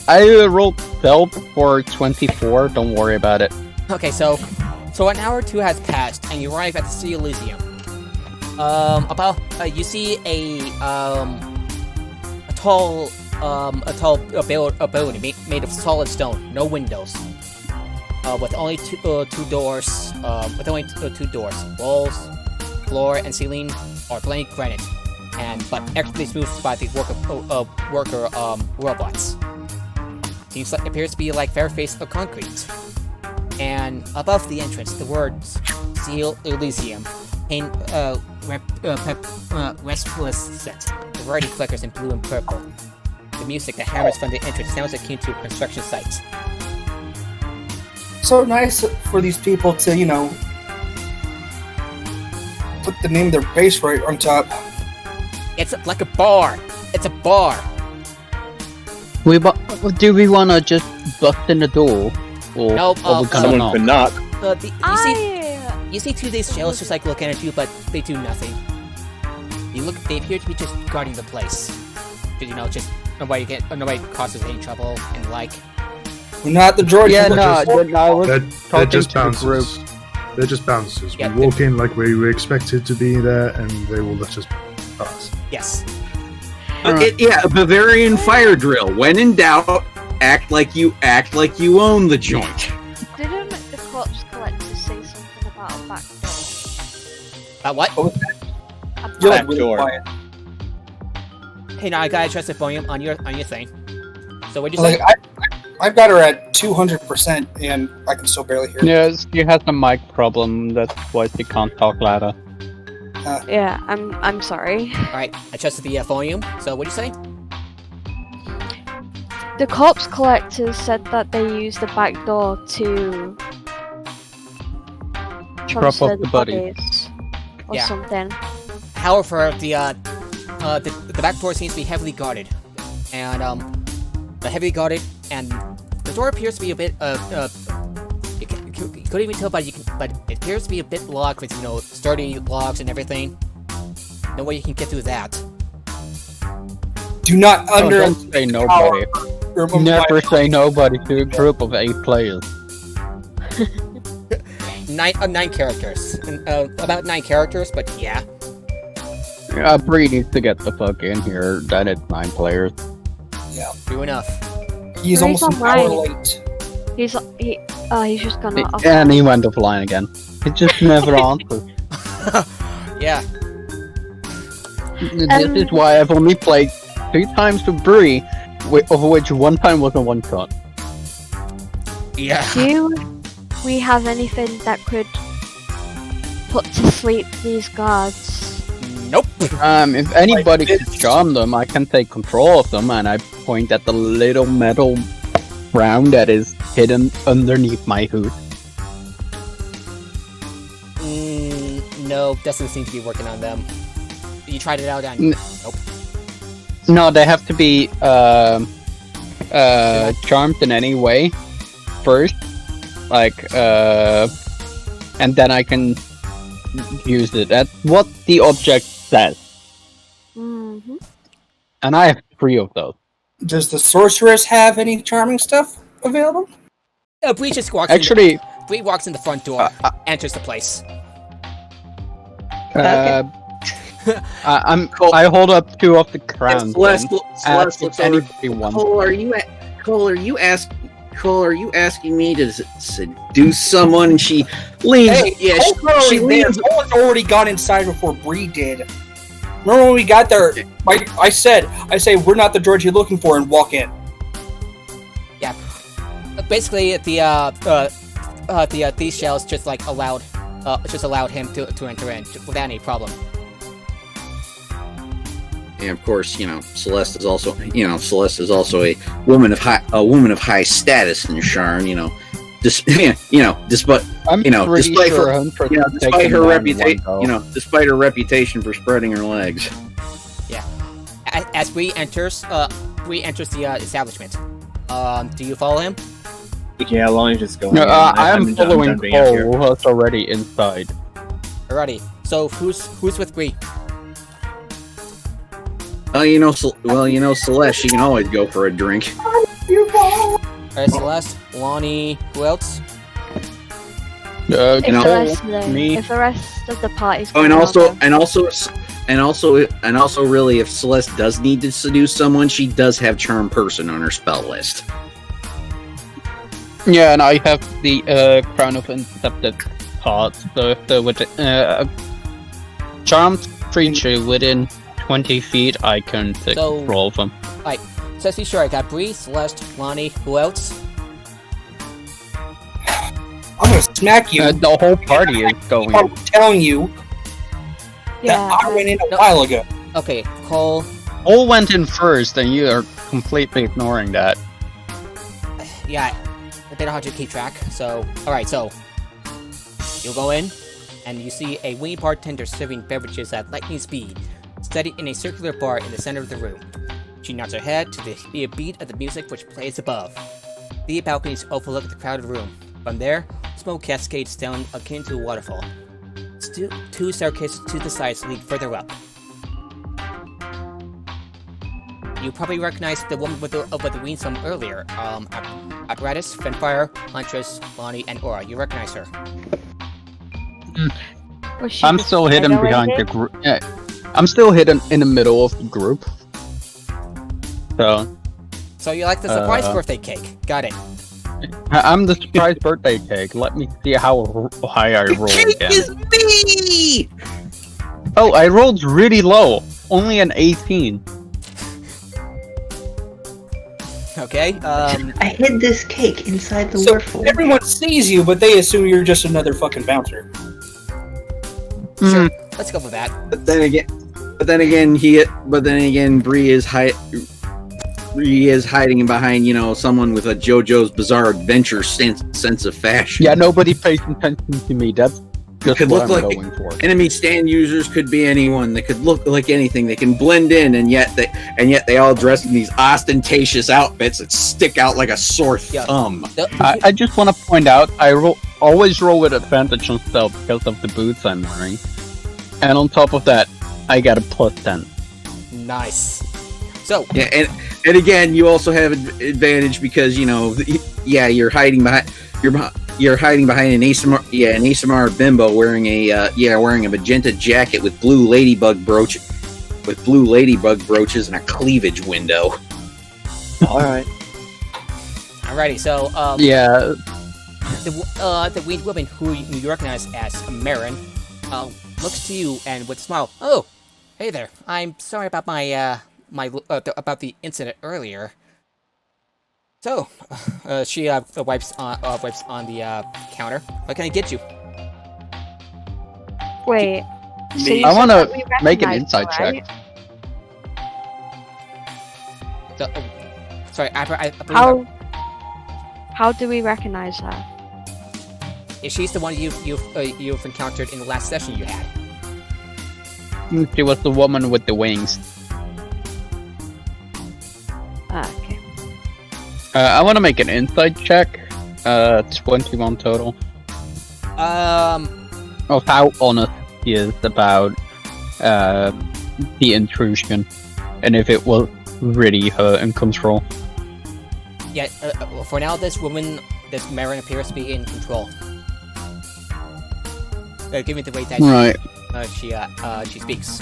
I rolled stealth for 24, don't worry about it. okay, so an hour or two has passed, and you arrive at the City of Elysium. You see a building made of solid stone, no windows, with only two doors. Walls, floor, and ceiling are plain granite, but expertly smoothed by the worker robots. Appears to be like fair-faced concrete. And above the entrance, the words "Seal Elysium," resplendent. The variety flickers in blue and purple. The music that hammers from the entrance sounds akin to a construction site. So nice for these people to, put the name of their base right on top. It's like a bar. It's a bar. Do we wanna just bust in the door, or No, or we gonna Someone knock? could knock. You see two of these shells just like looking at you, but they do nothing. They appear to be just guarding the place. Just nobody causes any trouble and like. We're not the droid. Yeah, you're looking for. I was They're talking just to the group. bouncers. They're just bouncers. Yeah, We walk in like we were expected to be there, and they will let us pass. Yes. A Bavarian fire drill. When in doubt, act like you own the joint. Didn't the corpse collector say something about a back door? What? A You're back like really door. quiet. Hey, now I gotta adjust the volume on your thing. So what'd you say? Like I've got her at 200%, and I can still barely hear. Yes, she has a mic problem. That's why she can't talk louder. Yeah, I'm sorry. All right, adjusted the volume. So what'd you say? The corpse collectors said that they used the back door to transfer off the body. bodies or Yeah. something. However, the back door seems to be heavily guarded, and the door appears to be a bit you couldn't even tell, but it appears to be a bit locked with sturdy locks and everything. No way you can get through that. Do not Don't say nobody. Never say nobody to a group of 8 players. Nine characters, about 9 characters, but yeah. Bree needs to get the fuck in here. Then it's 9 players. True enough. He's No, almost he's an hour online. late. He's just gonna. And he went offline again. He just never answers. Yeah. This is why I've only played 2 times with Bree, of which 1 time was a 1-shot. Yeah. Do we have anything that could put to sleep these guards? Nope. If anybody could charm them, I can take control of them, and I point at the little metal round that is hidden underneath my hood. No, doesn't seem to be working on them. You tried it out on. Nope. No, they have to be charmed in any way first, and then I can use it. That's what the object says. Mm-hmm. And I have 3 of those. Does the sorceress have any charming stuff available? Bree just walks. Actually, Bree walks in the front door, enters the place. I hold up 2 of the crowns. Celeste looks over. Anybody wants. Cole, are you asking me to seduce someone? And she leans. Hey, she leans. Someone's already gone inside before Bree did. Remember when we got there? I say we're not the droid you're looking for, and walk in. Yeah. Basically, these shells just allowed him to enter in without any problem. And of course, Celeste is also a woman of high status in Sharn. Despite I'm pretty despite sure her, Huntress despite taken her down reputation, one, though. despite her reputation for spreading her legs. Yeah. As Bree enters the establishment. Do you follow him? Yeah, as long as it's going. No, in. I am I'm done following being out here. Cole, who's already inside. Alrighty. So who's with Bree? Celeste, she can always go for a drink. Alright, Celeste, Lonnie, who else? If You know, the rest of me. if the rest of the party's Oh, and going also, really, if Celeste does need to seduce someone, she does have charm person on her spell list. Yeah, and I have the Crown of Incepted parts, so if there would charmed creature within 20 feet, I can take So- control of them. So let's be sure. I got Bree, Celeste, Lonnie, who else? I'm gonna smack you. The whole party is going. I'm telling you. Yeah. that I went in a while ago. Okay, Cole. All went in first, and you are completely ignoring that. Yeah, they don't have to keep track. So, all right. So you'll go in, and you see a winged bartender serving beverages at lightning speed, steady in a circular bar in the center of the room. She nods her head to the beat of the music which plays above. The balconies overlook the crowded room. From there, smoke cascades down akin to a waterfall. Two staircases to the sides lead further up. You probably recognize the woman with the wings from earlier. Apparatus, Finfire, Huntress, Lonnie, and Aura. You recognize her. I'm still hidden behind the group. Yeah, I'm still hidden in the middle of the group. So you like the surprise birthday cake? Got it. I'm the surprise birthday cake. Let me see how high I roll Cake again. is me! Oh, I rolled really low. Only an 18. Okay. I hid this cake inside the So warful. everyone sees you, but they assume you're just another fucking bouncer. Sure. Let's go for that. But then again, Bree is hiding behind, someone with a JoJo's Bizarre Adventure sense of fashion. Yeah, nobody pays attention to me. That's just Could what look I'm like going for. enemy stand users could be anyone. They could look like anything. They can blend in, and yet they all dress in these ostentatious outfits that stick out like a sore thumb. I just want to point out, I always roll with advantage on stealth because of the boots I'm wearing. And on top of that, I got a +10. Nice. So yeah, and again, you also have advantage because you're hiding behind an ASMR bimbo wearing a magenta jacket with blue ladybug brooches and a cleavage window. All right. Alrighty. So Yeah, the weed woman who you recognize as Marin looks to you and with a smile. Oh, hey there. I'm sorry about about the incident earlier. So, she wipes on the counter. What can I get you? Wait. So you I said want that we to make an recognize inside her, check. right? Sorry, I believe How do we recognize her? she's the one you've encountered in the last session you had. She was the woman with the wings. Okay. I want to make an inside check. 21 total. Of how honest he is about the intrusion, and if it was really her in control. Yeah. For now, this Marin appears to be in control. Give me the way that Right. she speaks.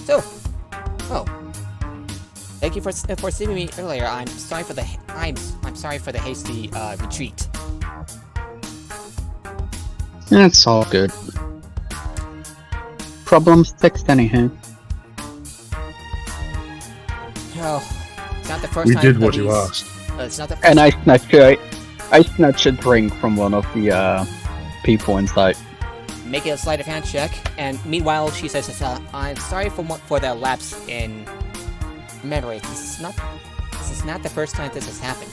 So, thank you for seeing me earlier. I'm sorry for the hasty retreat. It's all good. Problems fixed anyhow. Oh, it's not the first We time. did what these- you asked. It's not the first And I snatched a drink from one of the people inside. Make a sleight of hand check, and meanwhile she says, "I'm sorry for the lapse in memory. This is not the first time this has happened."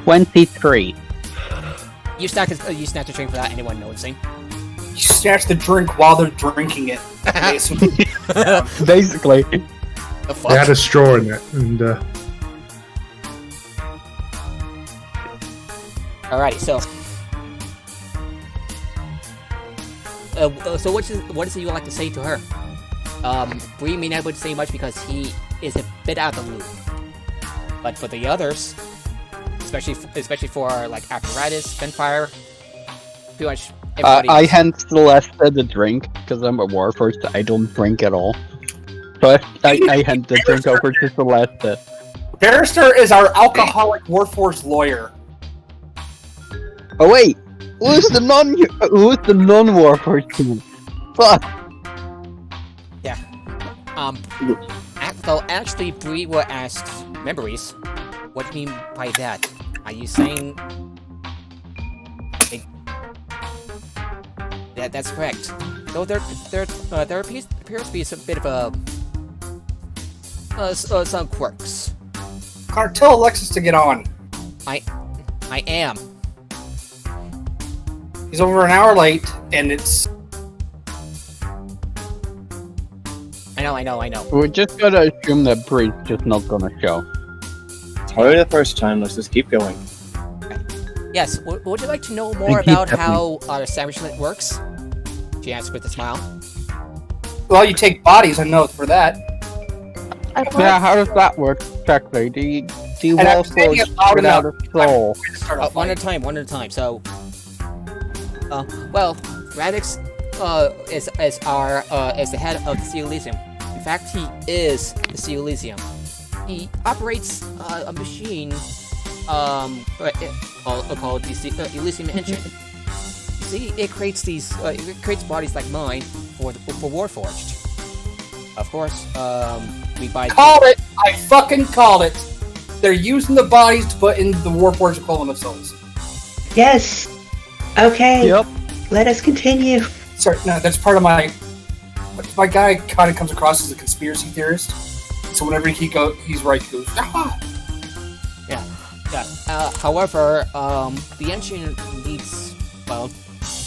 23. You snatch a drink without anyone noticing. You snatch the drink while they're drinking it. Basically. Basically. The fuck? They had a straw in it, and Alrighty, so. So what is it you would like to say to her? Bree may not be able to say much because he is a bit out of the loop. But for the others, especially for like Apparatus, Finfire, pretty much everybody. I hand Celeste the drink because I'm a warforged. I don't drink at all. So I hand the drink over to Celeste. Barrister is our alcoholic Warforged lawyer. Oh wait, who's the non-warforged team? Fuck. Yeah. So actually, Bree will ask memories. What do you mean by that? Are you saying That's correct. Though there appears to be some bit of some quirks. Connor, tell Alexis to get on. I am. He's over an hour late, and it's... I know. We're just gonna assume that Bree's just not gonna show. It's already the first time. Let's just keep going. Yes, would you like to know more about how our establishment works? She asked with a smile. Well, you take bodies, I know for that. Yeah, how does that work exactly? Do you And I'm saying it loud without a enough. soul? One at a time. So, well, Radix is the head of the Elysium. In fact, he is the Elysium. He operates a machine called the Elysium engine. See, it creates bodies like mine for Warforged. Of course, we buy. Call it! I fucking called it! They're using the bodies to put in the Warforged equivalent of souls. Yes. Okay. Yep. Let us continue. Sorry, no, that's part of my... My guy kind of comes across as a conspiracy theorist. So whenever he's right, he goes, ah! Yeah. However, the engine needs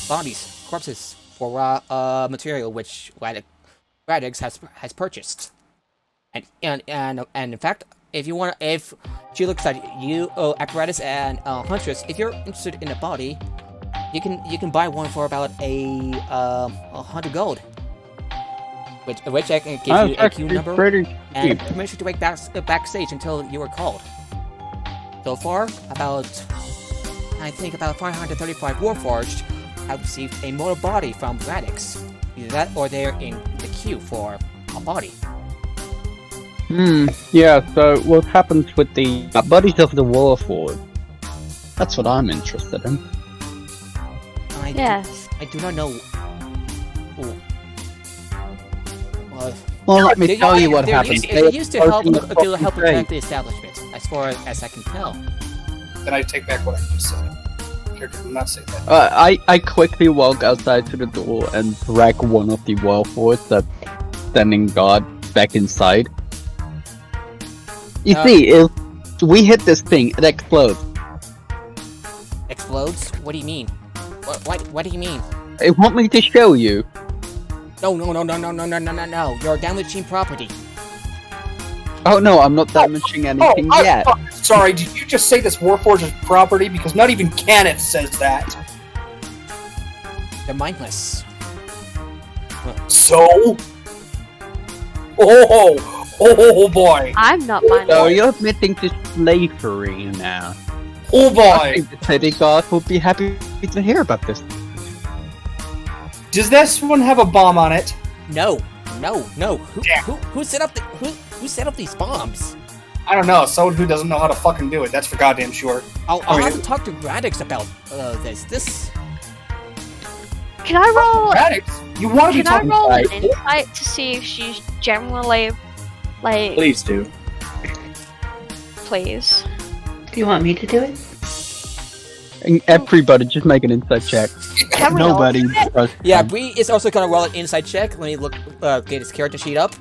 bodies, corpses for material which Radix has purchased, and in fact, if she looks at you, Apparatus and Huntress, if you're interested in a body, you can buy one for about 100 gold. Which I can give you a queue number and permission to wait backstage until you are called. So far, about 535 Warforged have received a mortal body from Radix. Either that or they're in the queue for a body. Yeah, so what happens with the bodies of the Warforged? That's what I'm interested in. Yes. I do not know. Well, let me tell you what happens. They used to help protect the establishment, as far as I can tell. Then I take back what I just said. Here, do not say that. I quickly walk outside to the door and drag one of the Warforged that's standing guard back inside. You see, if we hit this thing, it explodes. Explodes? What do you mean? What do you mean? You want me to show you? No. You're damaging property. Oh no, I'm not damaging anything yet. Sorry, did you just say this Warforged is property? Because not even Kenneth says that. They're mindless. So? Oh boy. I'm not mindless. So you're admitting to slavery now. Oh I boy. think the city guard will be happy to hear about this. Does this one have a bomb on it? No. Who set up these bombs? I don't know. Someone who doesn't know how to fucking do it. That's for goddamn sure. I'll have to talk to Radix about this. Can I roll? Radix, you want to be Can I talking roll an about insight to see if she's generally like? Please do. Please. Do you want me to do it? And everybody just make an inside check. Can we roll? Nobody. Yeah, Bree is also gonna roll an inside check. Let me look, get his character sheet up.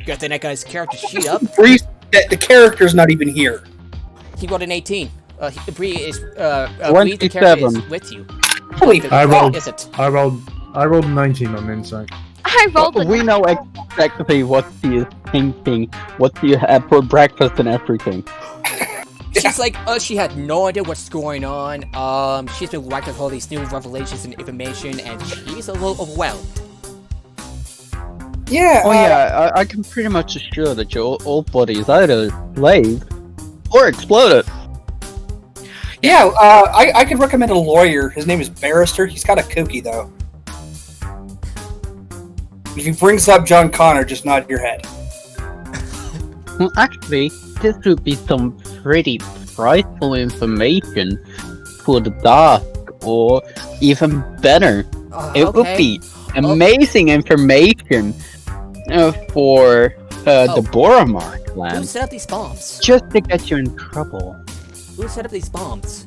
Good thing I got his character sheet up. the character's not even here. He rolled an 18. Bree is Bree, 27. the character is with you. Holy What I rolled. is it? I rolled 19 on insight. I rolled a We know exactly what she is thinking, what she had for breakfast and everything. She's like, she had no idea what's going on. She's been whacked with all these new revelations and information, and she's a little overwhelmed. Yeah. Oh yeah, I can pretty much assure that your old body is either slaved or exploded. Yeah, I could recommend a lawyer. His name is Barrister. He's kind of kooky, though. If he brings up John Connor, just nod your head. Well, actually, this would be some pretty prideful information for the dark, or even better, it would be amazing information for the Boromar Who clan, set up these bombs? just to get you in trouble. Who set up these bombs?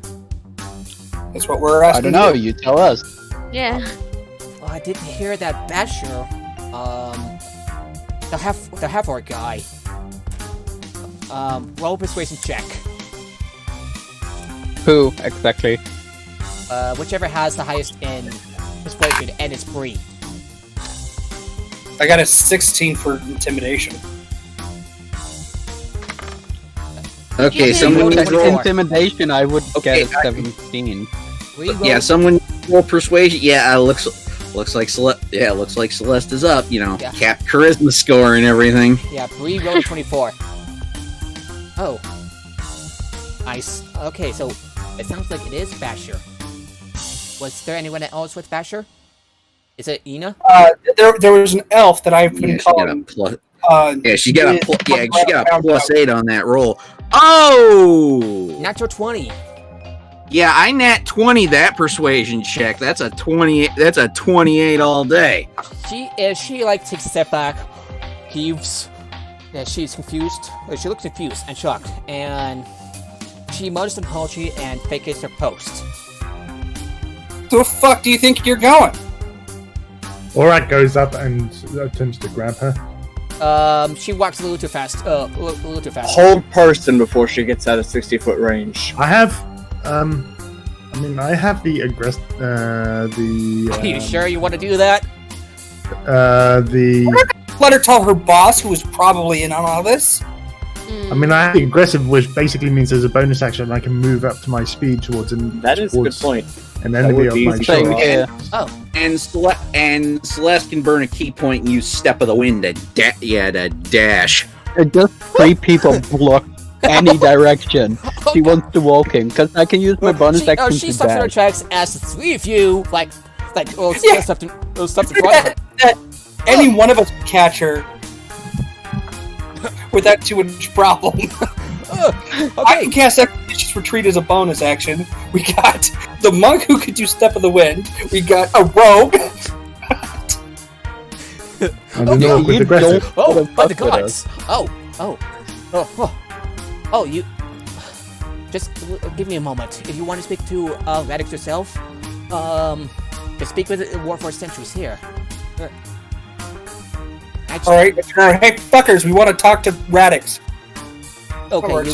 That's what we're asking. I don't know, you tell us. yeah. I did hear that Basher, the half-orc guy, roll persuasion check. Who exactly? Whichever has the highest in persuasion, and it's free. I got a 16 for intimidation. Okay, Yeah, someone roll needs to roll. Intimidation, I would Okay, get a 17. Yeah, someone roll persuasion. Yeah, looks like Celeste. Yeah, looks like Celeste is up. You know, Yeah. cap charisma score and everything. Yeah, Bree rolled a 24. Oh. Okay, so it sounds like it is Basher. Was there anyone else with Basher? Is it Ina? There was an elf that I've been Yeah, she got a calling. plus. Yeah, She got a +8 on that roll. Oh, Natural 20. yeah, I nat 20 that persuasion check. That's a 20. That's a 28 all day. She like takes a step back, heaves. Yeah, she's confused. She looks confused and shocked, and she mutters an apology and vacates her post. The fuck do you think you're going? Aurak goes up and attempts to grab her. She walks a little too fast. A little too fast. Hold person before she gets out of 60-foot range. I have, I have the aggressive, Are you sure you want to do that? Let her tell her boss, who was probably in on all this. I have the aggressive, which basically means there's a bonus action I can move up to my speed towards an. That is a good point. An enemy of my Same choice. here. Oh. And Celeste can burn a key point and use Step of the Wind to dash. Just 3 people block any direction she wants to walk in, because I can use my bonus action She to stops in her dash. tracks as the 3 of you, stuff to front of her. That any one of us could catch her without too much problem. I Okay. can cast Expeditious Retreat as a bonus action. We got the monk who could do Step of the Wind. We got a rogue. And an orc with you aggressive. don't- Oh, by the fuck with gods! Oh, you. Just give me a moment. If you want to speak to Radix yourself, just speak with the Warforged sentries here. Actually, Alright, hey fuckers, we want to talk to Radix. okay.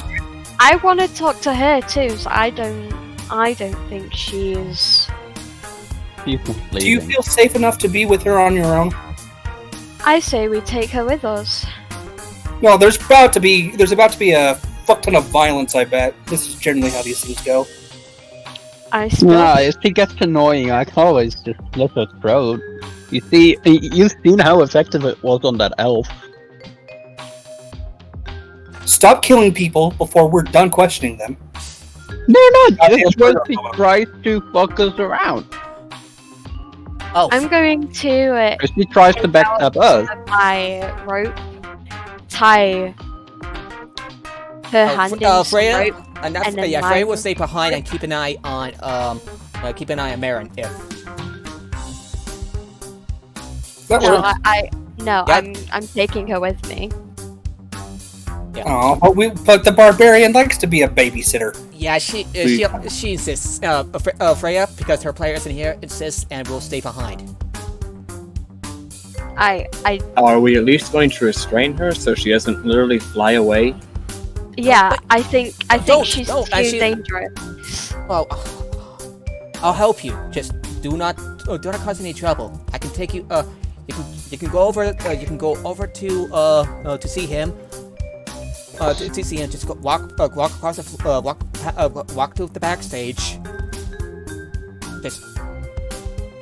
I want to talk to her too. So I don't think she's. She's not Do you leaving. feel safe enough to be with her on your own? I say we take her with us. No, there's about to be a fuck ton of violence, I bet. This is generally how these things go. I suppose. Nah, if she gets annoying, I can always just slit her throat. You see, you've seen how effective it was on that elf. Stop killing people before we're done questioning them. They're not I just think- when she tries to fuck us around. Oh, I'm going to If she tries to backstab us, my rope, tie her hand in some Freya, rope. and that's and then yeah. Freya will mine. stay behind and keep an eye on Marin. If That No, works. no, Yeah. I'm taking her with me. Aw, but the barbarian likes to be a babysitter. yeah, she insists. Freya, because her player isn't here, insists and will stay behind. Are we at least going to restrain her so she doesn't literally fly away? Yeah, I think Don't, she's don't, too actually- dangerous. Well, I'll help you. Just do not cause any trouble. I can take you. You can go over. You can go over to see him. To see him. Just go walk across the walk to the backstage. Just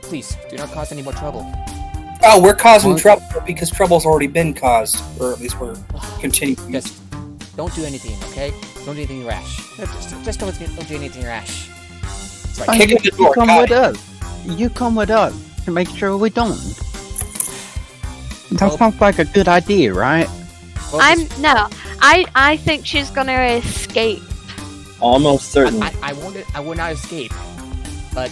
please do not cause any more trouble. Oh, we're causing trouble because trouble's already been caused, or at least we're continuing. Just don't do anything, okay? Don't do anything rash. Just don't do anything rash. That's right. Kick in the door, come got with it. us. You come with us to make sure we don't. That sounds like a good idea, right? Well, I think she's gonna escape. Almost certain. I will not escape. But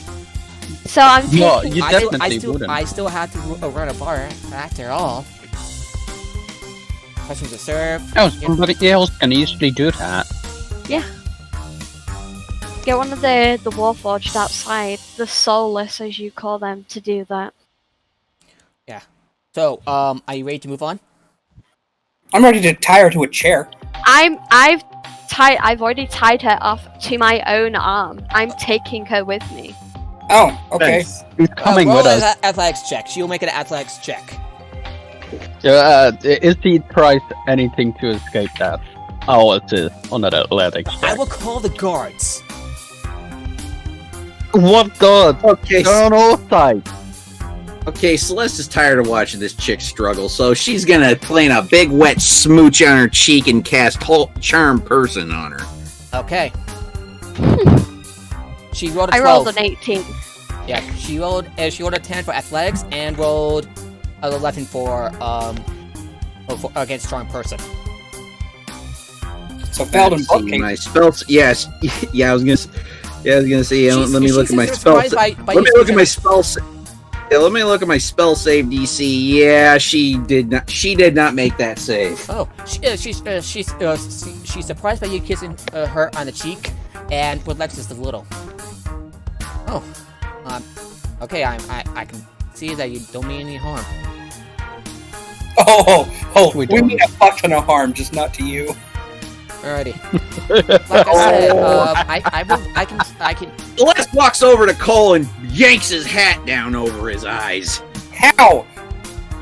So I'm No, taking. you definitely wouldn't. I still have to run a bar after all. Questions to serve. Oh, somebody else can easily do that. Get one of the Warforged outside, the soulless as you call them, to do that. So, are you ready to move on? I'm ready to tie her to a chair. I've already tied her off to my own arm. I'm taking her with me. Oh, okay. He's coming roll with an us. athletics check. She will make an athletics check. If he tries anything to escape that, I'll assist on that athletics I check. will call the guards. What god? Okay, They're on all sides. okay. Celeste is tired of watching this chick struggle, so she's gonna plant a big wet smooch on her cheek and cast Charm Person on her. Okay. She rolled a 12. I rolled an 18. Yeah, she rolled a 10 for athletics and rolled an 11 for against Charm Person. So Paladin Let's see, Bucking. my spells. Yes, yeah. I was gonna say. Let me look at my spell. surprised by Let me you look at my spell. Yeah, let me look at my spell save DC. Yeah, she did not. She did not make that save. Oh, she's surprised by you kissing her on the cheek and relaxes a little. Oh, okay. I can see that you don't mean any harm. We mean a fuck ton of harm, just not to you. Alrighty. Like I said, I can. Celeste walks over to Cole and yanks his hat down over his eyes. How?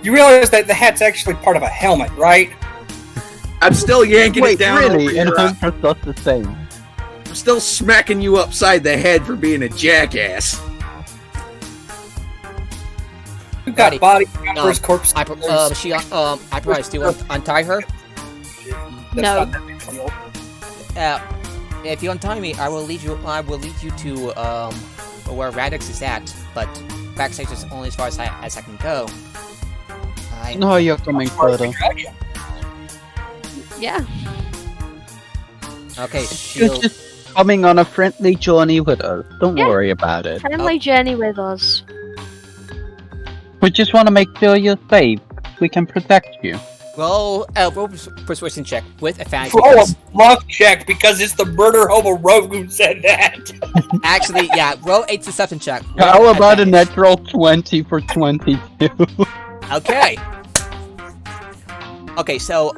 You realize that the hat's actually part of a helmet, right? I'm still yanking Wait, it down really? over And your eye. him just the same. I'm still smacking you upside the head for being a jackass. You got Buddy, body campers, corpse. I probably still untie her. No. If you untie me, I will lead you to where Radix is at. But backstage is only as far as I can go. No, you're coming further. Yeah. Okay. You're She'll, just coming on a friendly journey with us. Don't Yeah. worry about it. Friendly journey with us. We just want to make sure you're safe. We can protect you. roll persuasion check with advantage. Roll a because- bluff check because it's the murder hobo rogue who said that. Actually, yeah. Roll a deception check. with How about a advantage. natural 20 for 22? Okay. Okay, so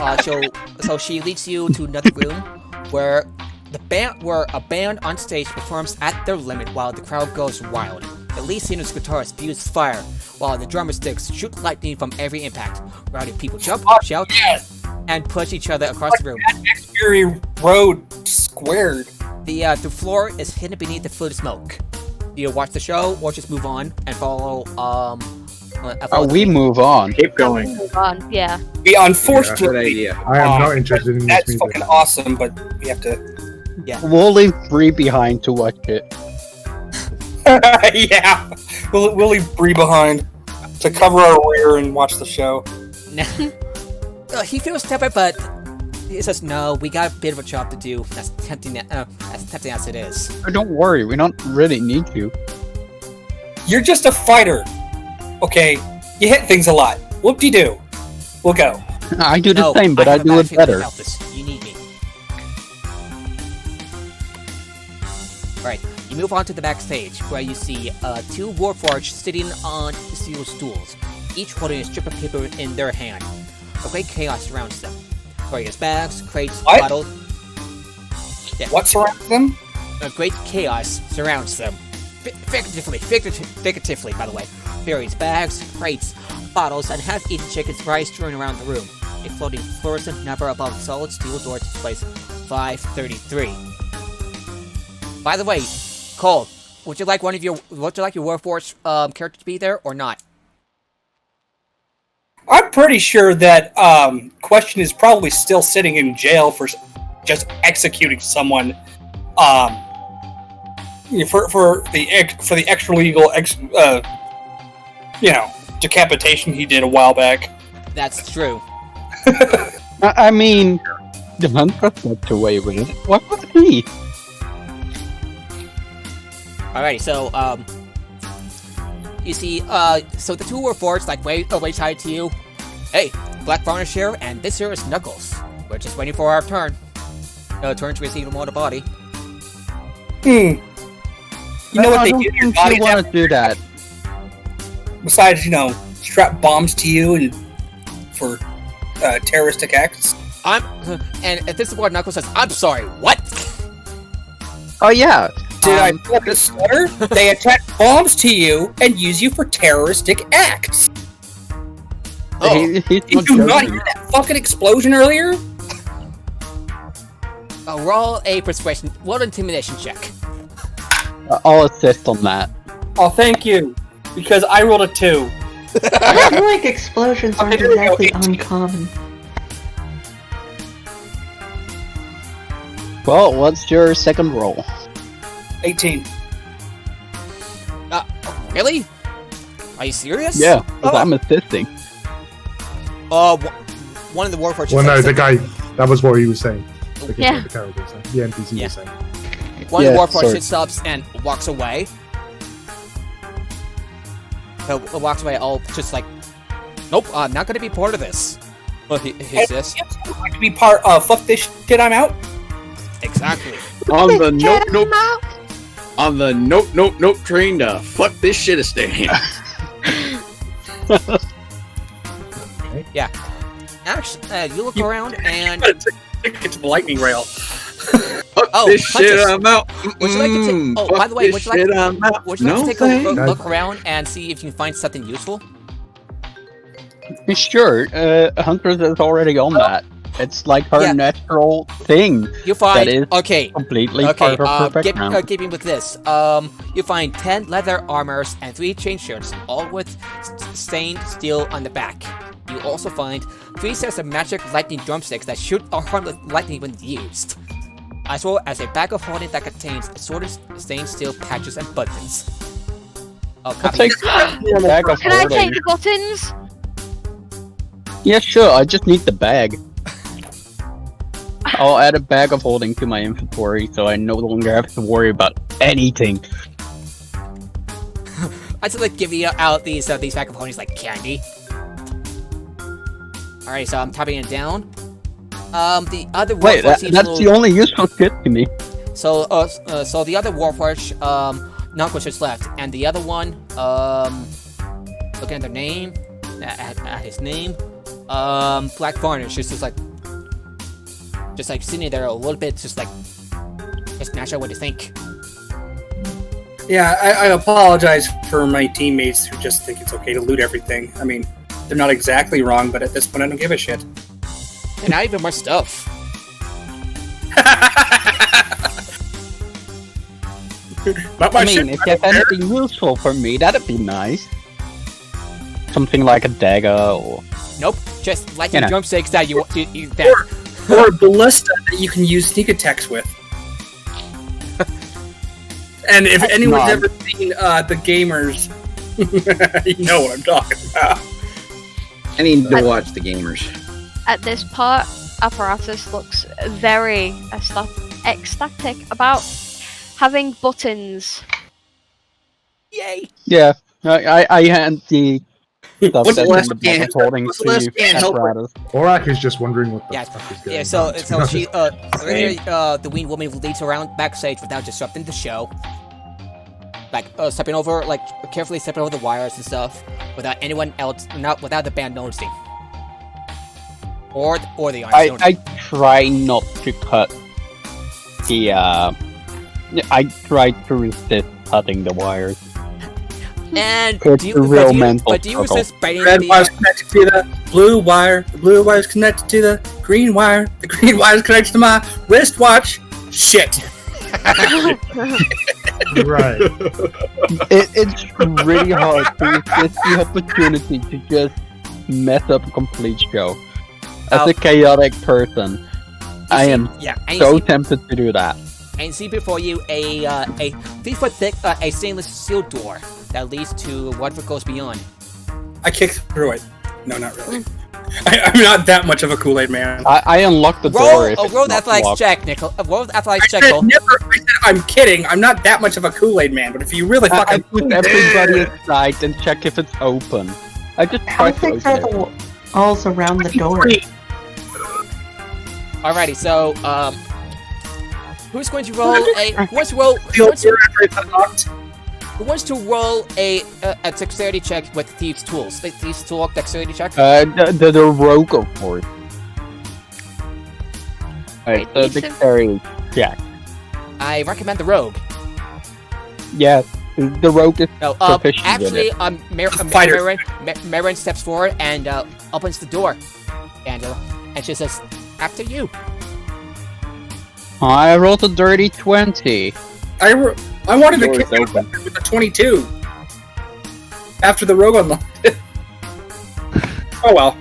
she leads you to another room where a band on stage performs at their limit while the crowd goes wild. Elysium's guitar spews fire, while the drummer sticks shoot lightning from every impact. Rowdy people jump, shout, and push each other across the room. Fury Road squared. The floor is hidden beneath the fluid smoke. Do you watch the show or just move on and follow We move on. Keep going. Move on. Yeah. We Good unfortunately, idea. I am not interested in this that's music. fucking awesome, but we have to. We'll leave Bree behind to watch it. Yeah, we'll leave Bree behind to cover our rear and watch the show. He feels tempered, but he says, "No, we got a bit of a job to do." As tempting as it is. Don't worry, we don't really need you. You're just a fighter, okay? You hit things a lot. Whoop-de-doo. We'll go. I do the No, same, but I have a do bad it feeling better. about this. You need me. Right. You move on to the backstage, where you see two Warforged sitting on steel stools, each holding a strip of paper in their hand. A great chaos surrounds them. Various bags, crates, What? bottles. Yeah. What surrounds them? A great chaos surrounds them. Figuratively, by the way. Various bags, crates, bottles, and half-eaten chicken fries strewn around the room. A floating fluorescent number above the solid steel door displays 533. By the way, Cole, would you like your Warforged character to be there or not? I'm pretty sure that Question is probably still sitting in jail for just executing someone. For the extra legal decapitation he did a while back. That's true. I mean, the Hunter got away with it. What was he? Alrighty, so you see, so the two Warforged way tied to you. Hey, Black Varnish here, and this here is Knuckles. We're just waiting for our turn. Turn to receive him on the body. You know what I they don't do to your think body you want to do that. besides, strap bombs to you and for terroristic acts? And at this point, Knuckles says, "I'm sorry, what?" Oh yeah. Did I fucking stutter? They attach bombs to you and use you for terroristic acts. Oh, He's Did you not hear that fucking explosion earlier? roll a persuasion, roll an intimidation check. I'll assist on that. Oh, thank you. Because I rolled a 2. I feel like explosions aren't here we go, exactly 18. uncommon. Well, what's your second roll? 18. Really? Are you serious? Yeah, because Oh. I'm assisting. One of the Warforges. Well, no, the guy. That was what he was saying. Yeah. The character was saying. The NPC was saying. One Yeah, of the sorry. Warforges stops and walks away. So walks away, all just like, nope, I'm not gonna be part of this. Well, he's this. I'd like to be part of fuck this shit, I'm out. Exactly. On the nope train to fuck this shit is staying. Yeah. Actually, you look around and Get to the lightning rail. Fuck Oh, this shit, Huntress. I'm out. Would you like to take? Oh, Fuck by the way, this would you like? shit, I'm out. Would you like No to take a thanks. look around and see if you can find something useful? Sure, Huntress is already on that. It's like her Yeah. natural thing. You find That is okay. Completely Okay, part of her background. keeping with this, you find 10 leather armors and 3 chain shirts, all with stained steel on the back. You also find 3 sets of magic lightning drumsticks that shoot or harm lightning when used, as well as a bag of holding that contains assorted stained steel patches and buttons. Oh, I'll copy. take the bag of Can I holding. take the buttons? Yeah, sure, I just need the bag. I'll add a bag of holding to my inventory so I no longer have to worry about anything. I just like giving out these bag of holdings like candy. Alright, so I'm typing it down. The other Wait, Warforged seems a that's little- the only useful shit to me. So the other Warforged, Knuckles just left, and the other one, looking at their name, at his name, Black Varnish, just like sitting there a little bit, just not sure what to think. Yeah, I apologize for my teammates who just think it's okay to loot everything. I mean, they're not exactly wrong, but at this point I don't give a shit. And now even more stuff. Not my I mean, shit. if you have anything useful for me, that'd be nice. Something like a dagger or... Nope, just lightning You know. drumsticks that you that. Or a ballista that you can use sneak attacks with. And if That's anyone's not- ever seen The Gamers, you know what I'm talking about. I need to watch the gamers. At this part, Apparatus looks very ecstatic about having buttons. Yay! Yeah, I hand the stuff What's that's the in last the bag of holding what's the last to can't help her? apparatus. Orak is just wondering what the Yeah, fuck is going Yeah, so on. so she the Ween woman leads around backstage without disrupting the show. Like stepping over, like carefully stepping over the wires and stuff, without anyone else, without the band noticing, or the audience noticing. I try not to cut the I try to resist cutting the wires. And It's do a you, real but mental do you struggle. resist biting Red the? wire's connected to the blue wire. The blue wire's connected to the green wire. The green wire's connected to my wristwatch. Shit. Right. It's really hard to resist the opportunity to just mess up a complete show. As a chaotic person, I am Yeah, and so you see, tempted to do that. and you see before you a 3-foot thick a stainless steel door that leads to whatever goes beyond. I kicked through it. No, not really. I'm not that much of a Kool-Aid man. I unlock the door if it's Roll the not athletics locked. check, Nickel. Roll the athletics I check, said Cole. never. I said I'm kidding. I'm not that much of a Kool-Aid man. But if you really I fucking put everybody aside and check if it's open. I just How try to thick are open it. the walls around the door? Alrighty, so who's going to roll a? Who wants to roll? The old door after it's unlocked. Who wants to roll a dexterity check with thieves' tools? The thieves' tool dexterity check. The rogue, of course. Alright, so Wait, dexterity check. I recommend the rogue. Yeah, the rogue is No, proficient actually, in Fighter. Marin steps forward and opens the door, and she says, "After you." I rolled a dirty 20. I wanted to Door is kick open. it with a 22. After the rogue unlocked it. Oh well.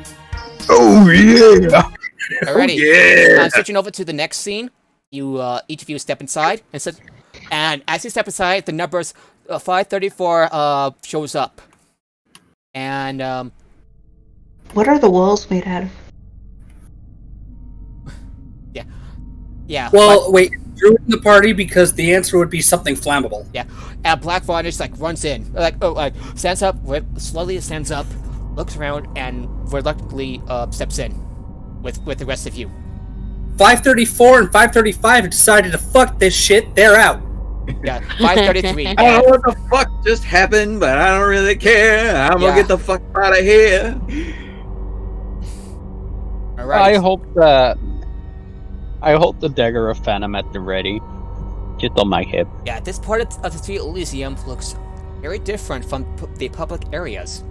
Oh yeah! Alrighty. Yeah. Switching over to the next scene, you each of you step inside, and as you step inside, the numbers 534 shows up, and What are the walls made out of? yeah. Well, wait. You're in the party because the answer would be something flammable. And Black Varnish stands up, slowly stands up, looks around, and reluctantly steps in with the rest of you. 534 and 535 have decided to fuck this shit. They're out. Yeah, 533. I don't know what the fuck just happened, but I don't really care. I'm Yeah. gonna get the fuck out of here. All right. I hope the dagger of Phantom at the ready. Just on my hip. Yeah, this part of the street Elysium looks very different from the public areas.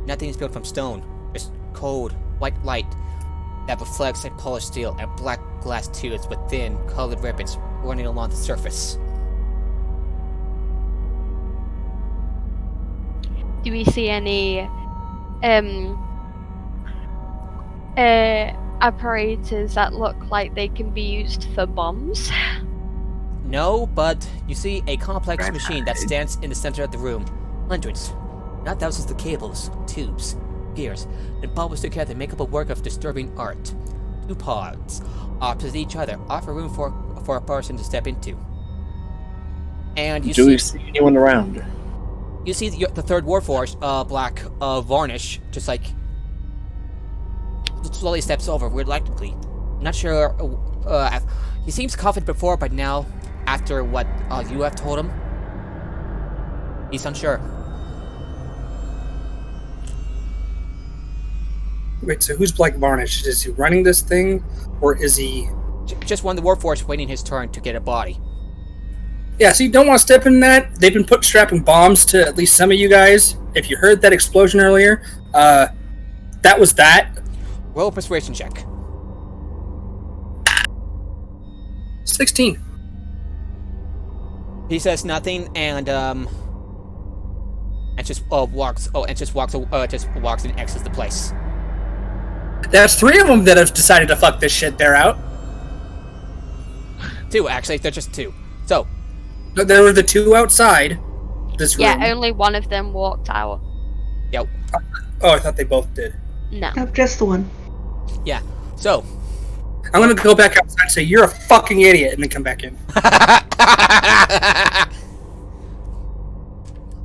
Nothing is built from stone. Just cold, white light that reflects like polished steel, and black glass tubes with thin, colored ribbons running along the surface. Do we see any apparatus that look like they can be used for bombs? No, but you see a complex machine that stands in the center of the room. Hundreds, not thousands of cables, tubes, gears, and bubbles together make up a work of disturbing art. Two pods, opposite each other, offer room for a person to step into. And Do we see anyone around? You see the third Warforged, Black Varnish, just like slowly steps over reluctantly. Not sure. He seems confident before, but now, after what you have told him, he's unsure. Wait, so who's Black Varnish? Is he running this thing, or is he? Just one of the Warforged waiting his turn to get a body. Yeah, so you don't want to step in that. They've been strapping bombs to at least some of you guys. If you heard that explosion earlier, that was that. Roll a persuasion check. 16. He says nothing and just walks and exits the place. There's 3 of them that have decided to fuck this shit. They're out. 2, actually. They're just 2. So. There were the 2 outside this room. Yeah, only one of them walked out. Yep. Oh, I thought they both did. No. No, just the one. Yeah. So. I'm gonna go back outside and say, you're a fucking idiot, and then come back in.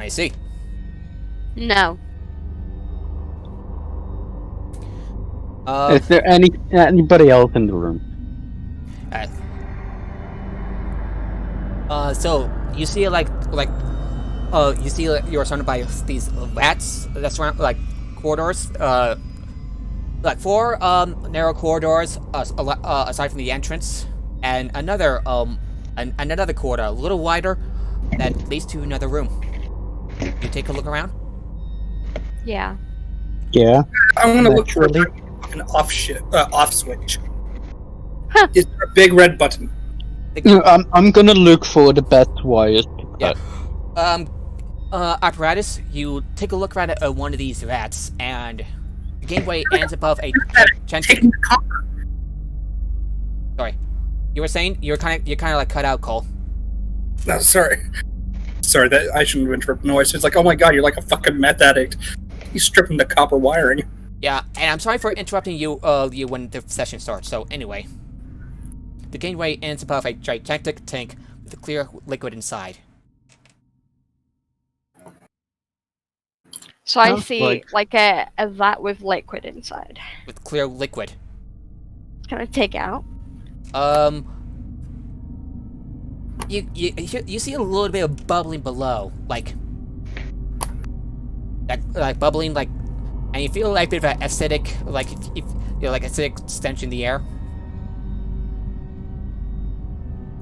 I see. No. Is there anybody else in the room? So you see you're surrounded by these rats that surround corridors, 4 narrow corridors aside from the entrance, and another corridor a little wider that leads to another room. You take a look around. Yeah. Yeah. I want to look for an off switch. Huh. Is there a big red button? I'm gonna look for the best wires. Yeah. Apparatus, you take a look around at one of these rats, and the gateway ends above a Taking the copper. Sorry, you were saying you're kind of like cut out, Cole. No, sorry. Sorry, that I shouldn't have interrupted noise. It's like, oh my god, you're like a fucking meth addict. He's stripping the copper wiring. Yeah, and I'm sorry for interrupting you when the session starts. So anyway, the gateway ends above a gigantic tank with a clear liquid inside. So I see like a vat with liquid inside. With clear liquid. Can I take it out? You see a little bit of bubbling below, like like bubbling, like, and you feel like a bit of an acidic, like like acidic stench in the air.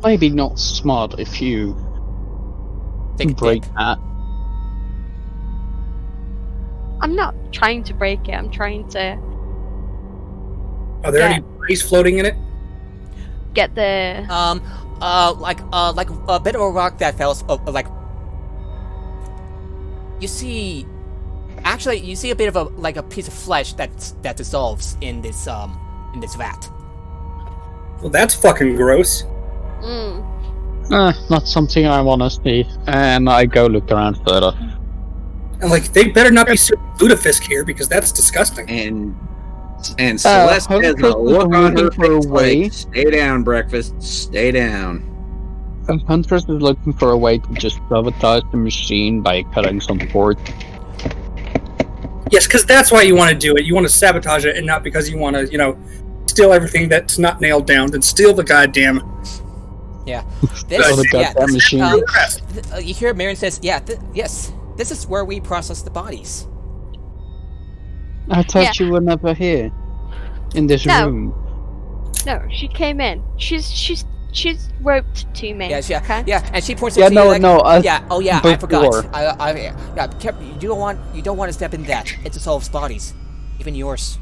Maybe not smart if you Take a break dip. that. I'm not trying to break it. I'm trying to Are there any bodies floating in it? get the. Like a bit of a rock that fell, like. You see a bit of a piece of flesh that dissolves in this vat. Well, that's fucking gross. Not something I want to see. And I go look around further. And like, they better not be serving lutefisk here because that's disgusting. And Celeste has a look on her for a face way. like, stay down, breakfast, stay down. Huntress is looking for a way to just sabotage the machine by cutting some ports. Yes, because that's why you want to do it. You want to sabotage it, and not because you want to, steal everything that's not nailed down. Then steal the goddamn. Yeah. That machine. You hear Marion says, yes, this is where we process the bodies. I thought you were never here. In this room. No, she came in. She's roped to me. Yeah, yeah, and she points Yeah, to you like, no. I forgot. before. You don't want to step in that. It dissolves bodies, even yours.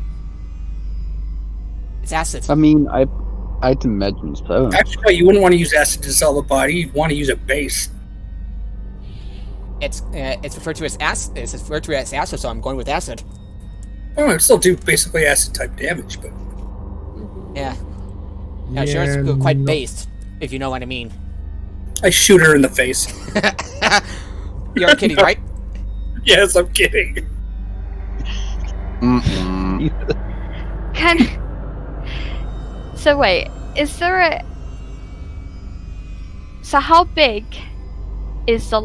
It's acid. I mean, I'd imagine so. Actually, you wouldn't want to use acid to dissolve a body. You'd want to use a base. It's referred to as acid. It's referred to as acid, so I'm going with acid. Oh, it still do basically acid type damage, but Yeah. Yeah, sure, it's quite based, if you know what I mean. I shoot her in the face. You're kidding, right? Yes, I'm kidding. So wait, is there a? So how big is the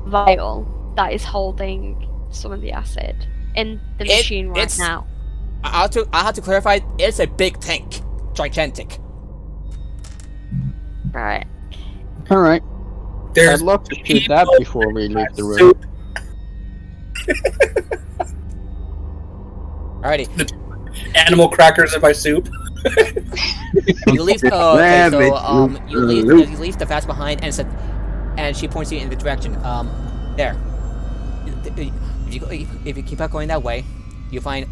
vial that is holding some of the acid in the machine right now? I have to clarify. It's a big tank, gigantic. Right. All right. There's I'd love to shoot that before we leave the room. Alrighty. Animal crackers in my soup. You leave. You leave the vats behind, and she points you in the direction. There. If you keep on going that way, you find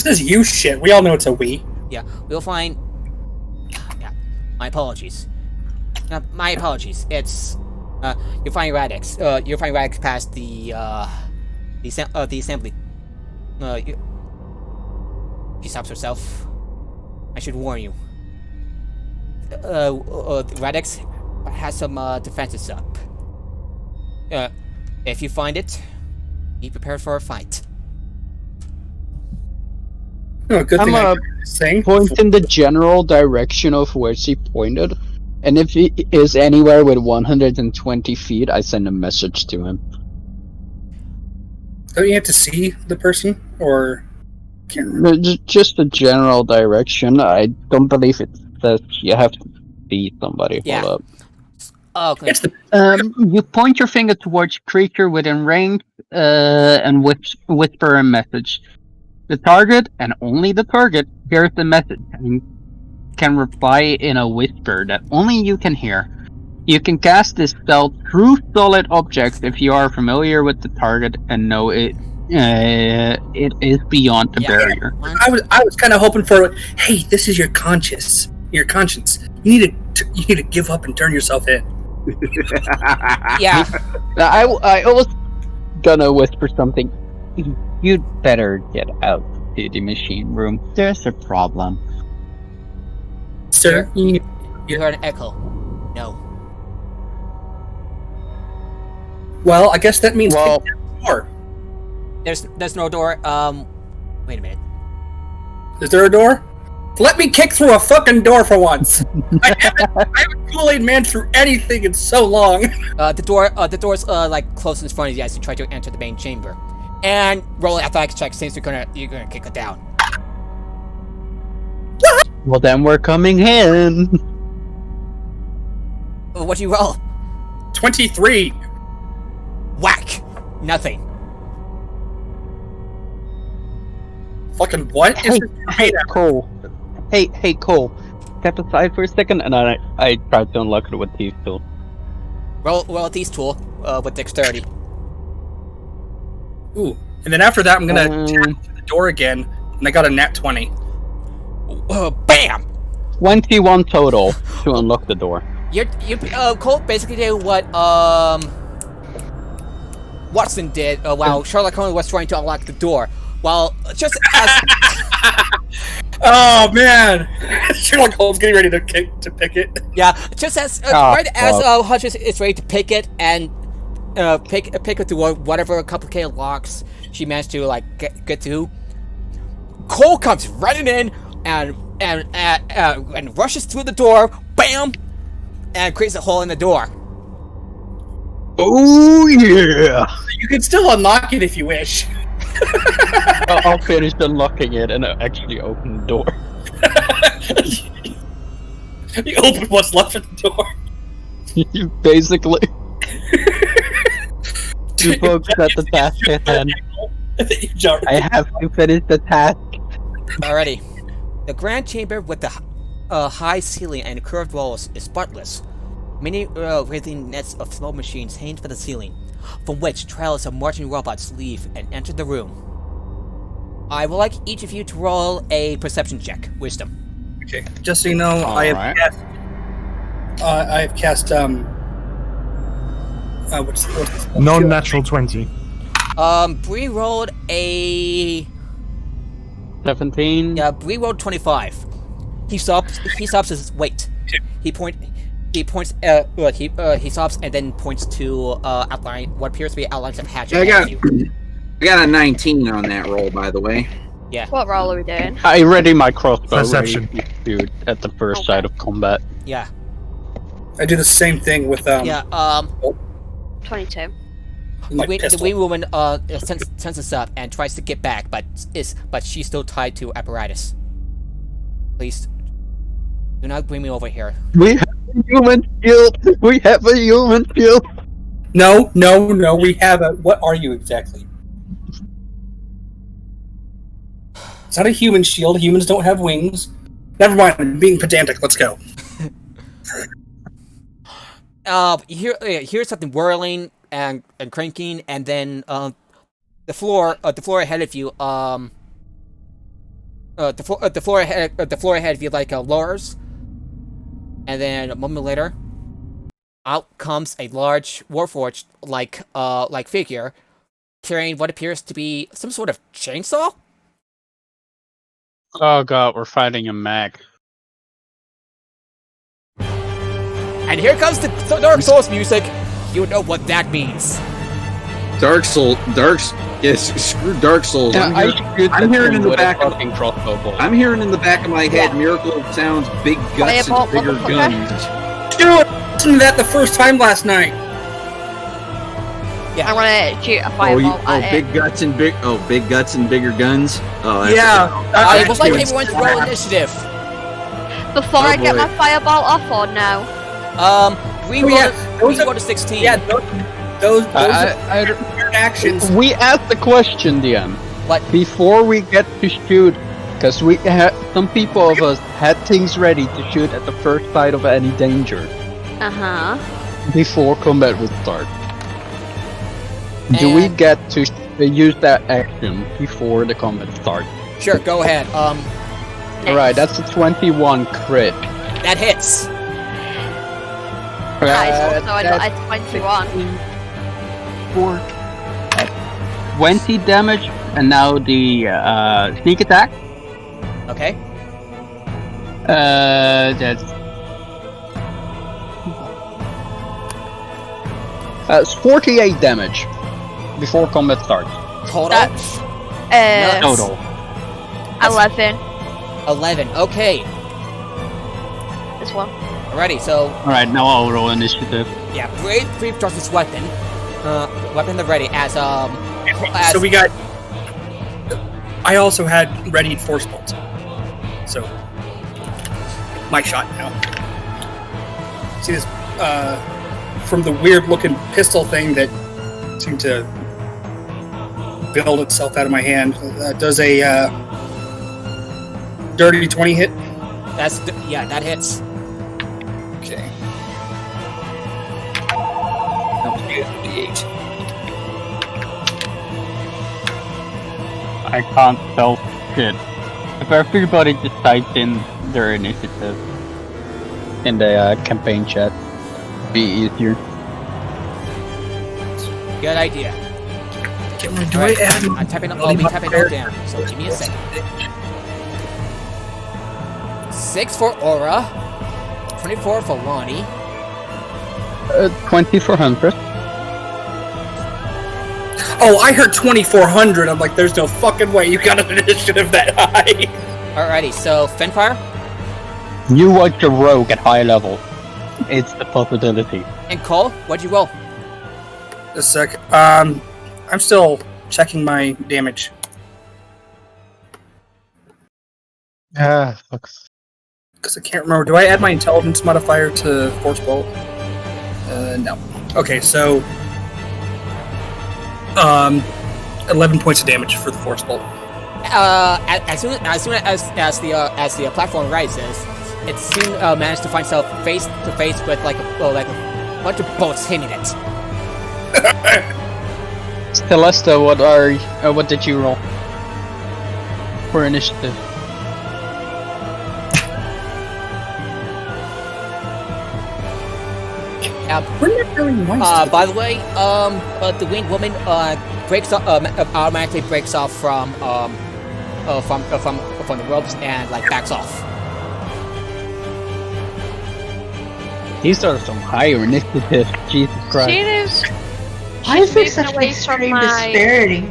This is you shit. We all know it's a we. Yeah, we'll find. Yeah, my apologies. My apologies. It's you'll find Radix. You'll find Radix past the assembly. She stops herself. I should warn you. Radix has some defenses up. If you find it, be prepared for a fight. Oh, good thing I sing. Point in the general direction of where she pointed, and if he is anywhere with 120 feet, I send a message to him. Don't you have to see the person, or can't remember? No, just the general direction. I don't believe it says you have to see somebody. Yeah. Hold up. Okay. You point your finger towards creature within range, and whisper a message. The target, and only the target, hears the message and can reply in a whisper that only you can hear. You can cast this spell through solid objects if you are familiar with the target and know it is beyond the barrier. I was kind of hoping for, hey, this is your conscience. Your conscience. You need to give up and turn yourself in. Yeah. I was gonna whisper something. You'd better get out to the machine room. There's a problem. Sir, You heard an echo. No. Well, I guess that means Well- kick down the door. There's no door. Wait a minute. Is there a door? Let me kick through a fucking door for once. I haven't Kool-Aid Man through anything in so long. The door's like close in front of you as you try to enter the main chamber. And roll an athletics check since you're gonna kick it down. Well, then we're coming in. What do you roll? 23. Whack! Nothing. Fucking what? Hey, hey, Cole. Hey, Cole. Step aside for a second, and I tried to unlock it with these tools. Roll these tool with dexterity. Ooh. And then after that, I'm gonna tap the door again, and I got a nat 20. Bam! 21 total to unlock the door. Cole basically did what Watson did while Sherlock Holmes was trying to unlock the door. While just as oh man, Sherlock Holmes getting ready to pick it. Yeah, just as right as Hutchins is ready to pick it and pick it through whatever complicated locks she managed to like get to. Cole comes running in and rushes through the door. Bam! And creates a hole in the door. Oh yeah! You can still unlock it if you wish. I'll finish unlocking it and actually open the door. You open what's left of the door. Basically. You folks got the task at hand. I have to finish the task. Alrighty. The grand chamber with the high ceiling and curved walls is spotless. Many writhing nets of smoke machines hang from the ceiling, from which trails of marching robots leave and enter the room. I would like each of you to roll a perception check, wisdom. Okay, just so you know, I have cast what's Non-natural 20. Bree rolled a 17. Yeah, Bree rolled 25. He stops his wait. He stops and then points to outline what appears to be outlines of hatchet. I got a 19 on that roll, by the way. Yeah. What roll are we doing? I ready my crossbow Perception. ready to shoot at the first side of combat. Yeah. I do the same thing with 22. The wing woman senses up and tries to get back, but she's still tied to apparatus. Please do not bring me over here. We have a human shield. We have a human shield. No. We have a. What are you exactly? It's not a human shield. Humans don't have wings. Never mind. I'm being pedantic. Let's go. Here's something whirling and cranking, and then the floor ahead of you the floor ahead of you like lowers, and then a moment later, out comes a large warforged like figure carrying what appears to be some sort of chainsaw. Oh god, we're fighting a mech. And here comes the Dark Souls music. You know what that means. Screw Dark Souls. Yeah, I'm hearing in the back of my head, Miracle sounds, big guts and bigger guns. Dude, I listened to that the first time last night. Yeah. I want to shoot a fireball at big guts and bigger guns. Oh, that's it was like everyone's roll initiative. Before I get my fireball off, or no? We rolled a 16. Yeah, those are actions. We asked the question, DM. What? Before we get to shoot, because we some people of us had things ready to shoot at the first sight of any danger. Before combat would start. Do we get to use that action before the combat starts? Sure, go ahead. Alright, that's a 21 crit. That hits. Nice, also I got a 21. 20 damage, and now the sneak attack. Okay. That's 48 damage before combat starts. Total? Total. 11. 11, okay. This one. Alrighty, so... Alright, now I'll roll initiative. Yeah, Brave draws his weapon. Weapon ready as So we got... I also had readied force bolts. So... My shot now. See this, from the weird looking pistol thing that seemed to build itself out of my hand. Does a dirty 20 hit? Yeah, that hits. Okay. That was D8. I can't tell shit. If everybody just types in their initiative in the campaign chat, it'd be easier. Good idea. Do I add? I'll be typing it all down. So give me a second. 6 for Aura, 24 for Lonnie. 2400. Oh, I heard 2400. I'm like, there's no fucking way you got an initiative that high. Alrighty, so Finfire You watch a rogue at high level. It's a possibility. and Cole, what'd you roll? A sec. I'm still checking my damage. Fucks. Because I can't remember. Do I add my intelligence modifier to Force Bolt? No. Okay, so 11 points of damage for the Force Bolt. As soon as the platform rises, it soon managed to find itself face to face with like a bunch of bolts hitting it. Celesta, what did you roll for initiative? By the way, the winged woman breaks off, automatically breaks off from the ropes and like backs off. These are some higher initiative. Jesus Christ. See, there's Why is there moving such an away from extreme my- disparity?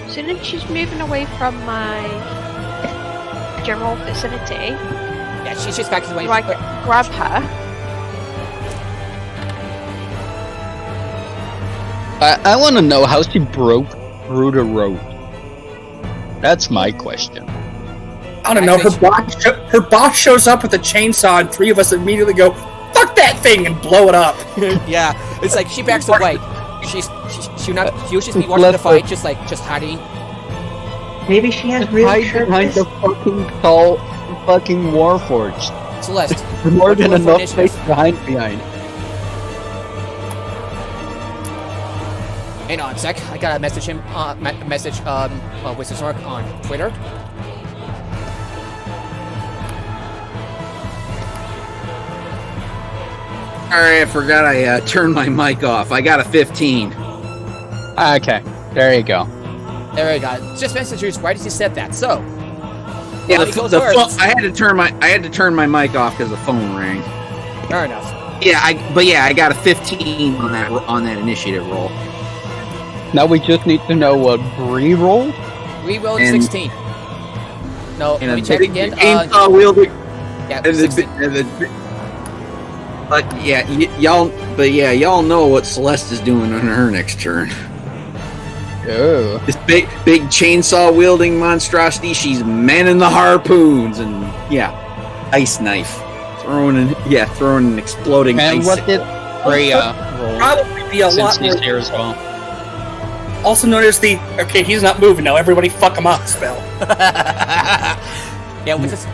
So then she's moving away from my general vicinity. Yeah, she's just back away. Do I grab her? I want to know how she broke through the road. That's my question. I don't know. Her boss shows up with a chainsaw, and three of us immediately go, "Fuck that thing!" and blow it up. Yeah, it's like she backs away. She usually be watching the fight, just hiding. Maybe she has real Hide behind sharpness. the fucking tall fucking Warforged. Celeste, More what do than you want for enough initiative? space behind. Hang on a sec. I gotta message him. Wizard Snark on Twitter. Alright, I forgot I turned my mic off. I got a 15. Okay, there you go. There we go. Just message you right as you said that. So, Yeah, Lonnie goes first. I had to turn my mic off because the phone rang. Fair enough. Yeah, I got a 15 on that initiative roll. Now we just need to know what Bree rolled. We rolled And- 16. No, And let me a check big again. chainsaw wielding. Yeah, And 16. Y'all know what Celeste is doing on her next turn. Oh. This big chainsaw wielding monstrosity. She's manning the harpoons and ice knife, throwing an exploding And ice. what did Freya roll? Probably be a Since lot more. he's here as well. Also notice he's not moving now. Everybody fuck him up spell. Yeah, which is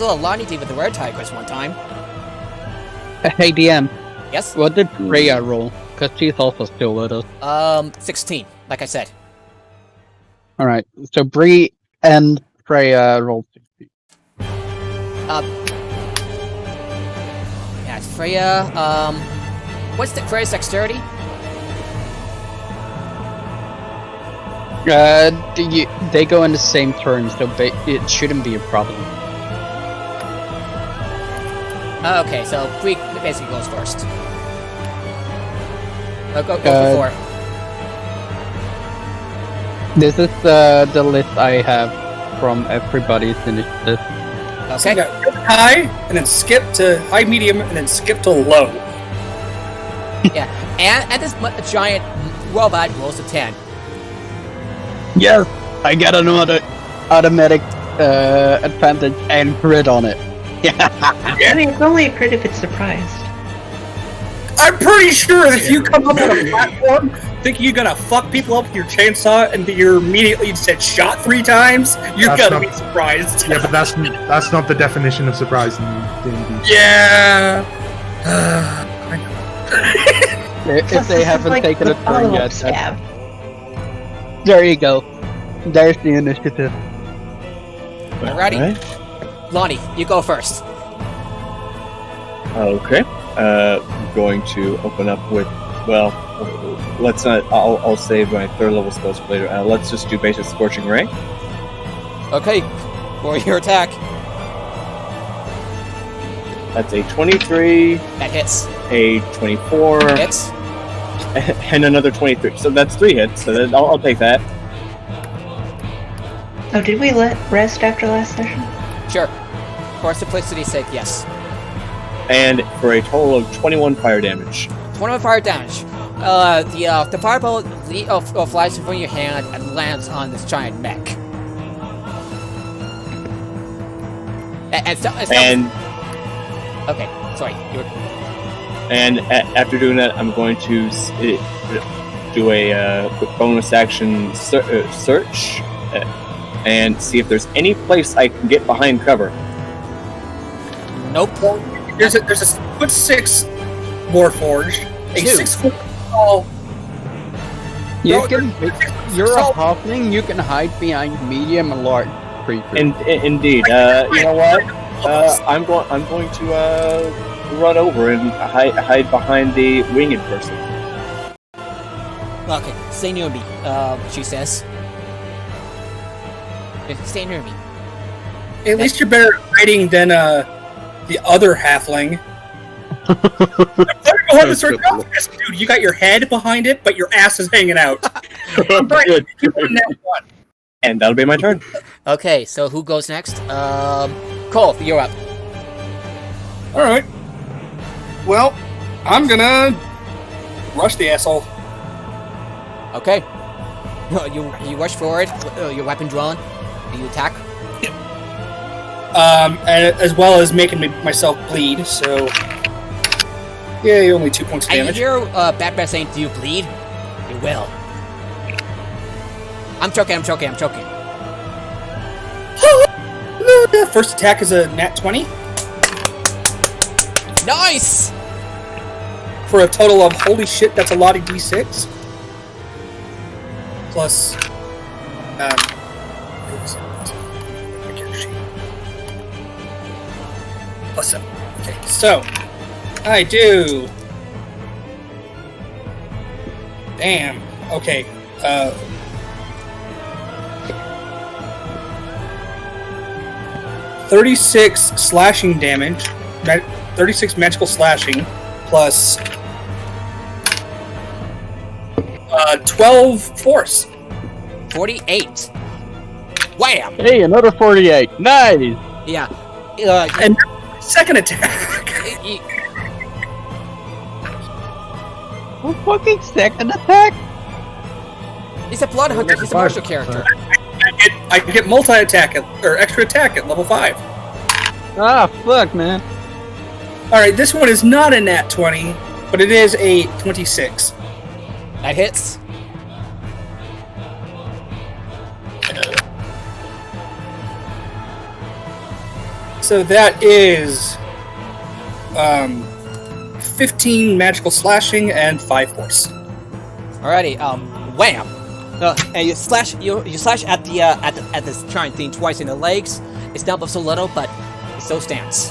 what Lonnie did with the Rare Tigers one time. Hey DM, Yes? what did Freya roll? Because she's also still with us. 16, like I said. Alright, so Bree and Freya rolled 16. Yeah, it's Freya. What's Freya's dexterity? They go in the same turn, so it shouldn't be a problem. Okay, so Bree basically goes first. Go for 4. This is the list I have from everybody's initiative. So you Okay. got high, and then skip to high, medium, and then skip to low. Yeah, and this giant robot rolls a 10. Yes! I got another automatic advantage and crit on it. I mean, it's only a crit if it's surprised. I'm pretty sure that if you come up on a platform thinking you're gonna fuck people up with your chainsaw and you're immediately said shot 3 times, you're That's gonna not- be surprised. Yeah, but that's not the definition of surprise in D&D. Yeah. I know. If they haven't like taken the a turn follow-up yet, stab. there you go. There's the initiative. Alrighty. Alright. Lonnie, you go first. Okay. I'm going to open up with, well, let's not, I'll save my 3rd level spells for later. Let's just do basic Scorching Ray. Okay. Roll your attack. That's a 23, That hits. a 24, Hits. and another 23. So that's 3 hits, so then I'll take that. Oh, did we let rest after last session? Sure. For simplicity's sake, yes. And for a total of 21 fire damage. 21 fire damage. The fireball flies in front of your hand and lands on this giant mech. And Okay, sorry. after doing that, I'm going to do a quick bonus action search and see if there's any place I can get behind cover. Nope. There's a 6' Warforged, a 2. 6' tall. You're a Salt. halfling, you can hide behind medium and large creatures. Indeed. You know what? I'm going to run over and hide behind the winged person. Okay, stay near me, she says. Stay near me. At least you're better at hiding than the other halfling. Dude, you got your head behind it, but your ass is hanging out. Good. Keep doing that one. And that'll be my turn. Okay, so who goes next? Cole, you're up. Alright. Well, I'm gonna rush the asshole. Okay. You rush forward, your weapon drawn, and you attack. As well as making myself bleed, so... Yay, only 2 points of And you damage. hear Bad Breath saying, "Do you bleed? You will." I'm choking. First attack is a nat 20, Nice! for a total of, holy shit, that's a lot of d6. Plus... plus 7. Okay, so... I do... Damn. Okay. 36 slashing damage. 36 magical slashing plus 12 force. 48. Wham! Hey, another 48. Nice! Yeah. And second attack. A fucking second attack? He's a blood hunter. He's a martial character. I get multi-attack or extra attack at level 5. Ah, fuck, man. Alright, this one is not a nat 20, but it is a 26. That hits. So that is 15 magical slashing and 5 force. Alrighty. Wham! And you slash. You slash at this giant thing twice in the legs. It's down just a little, but it still stands.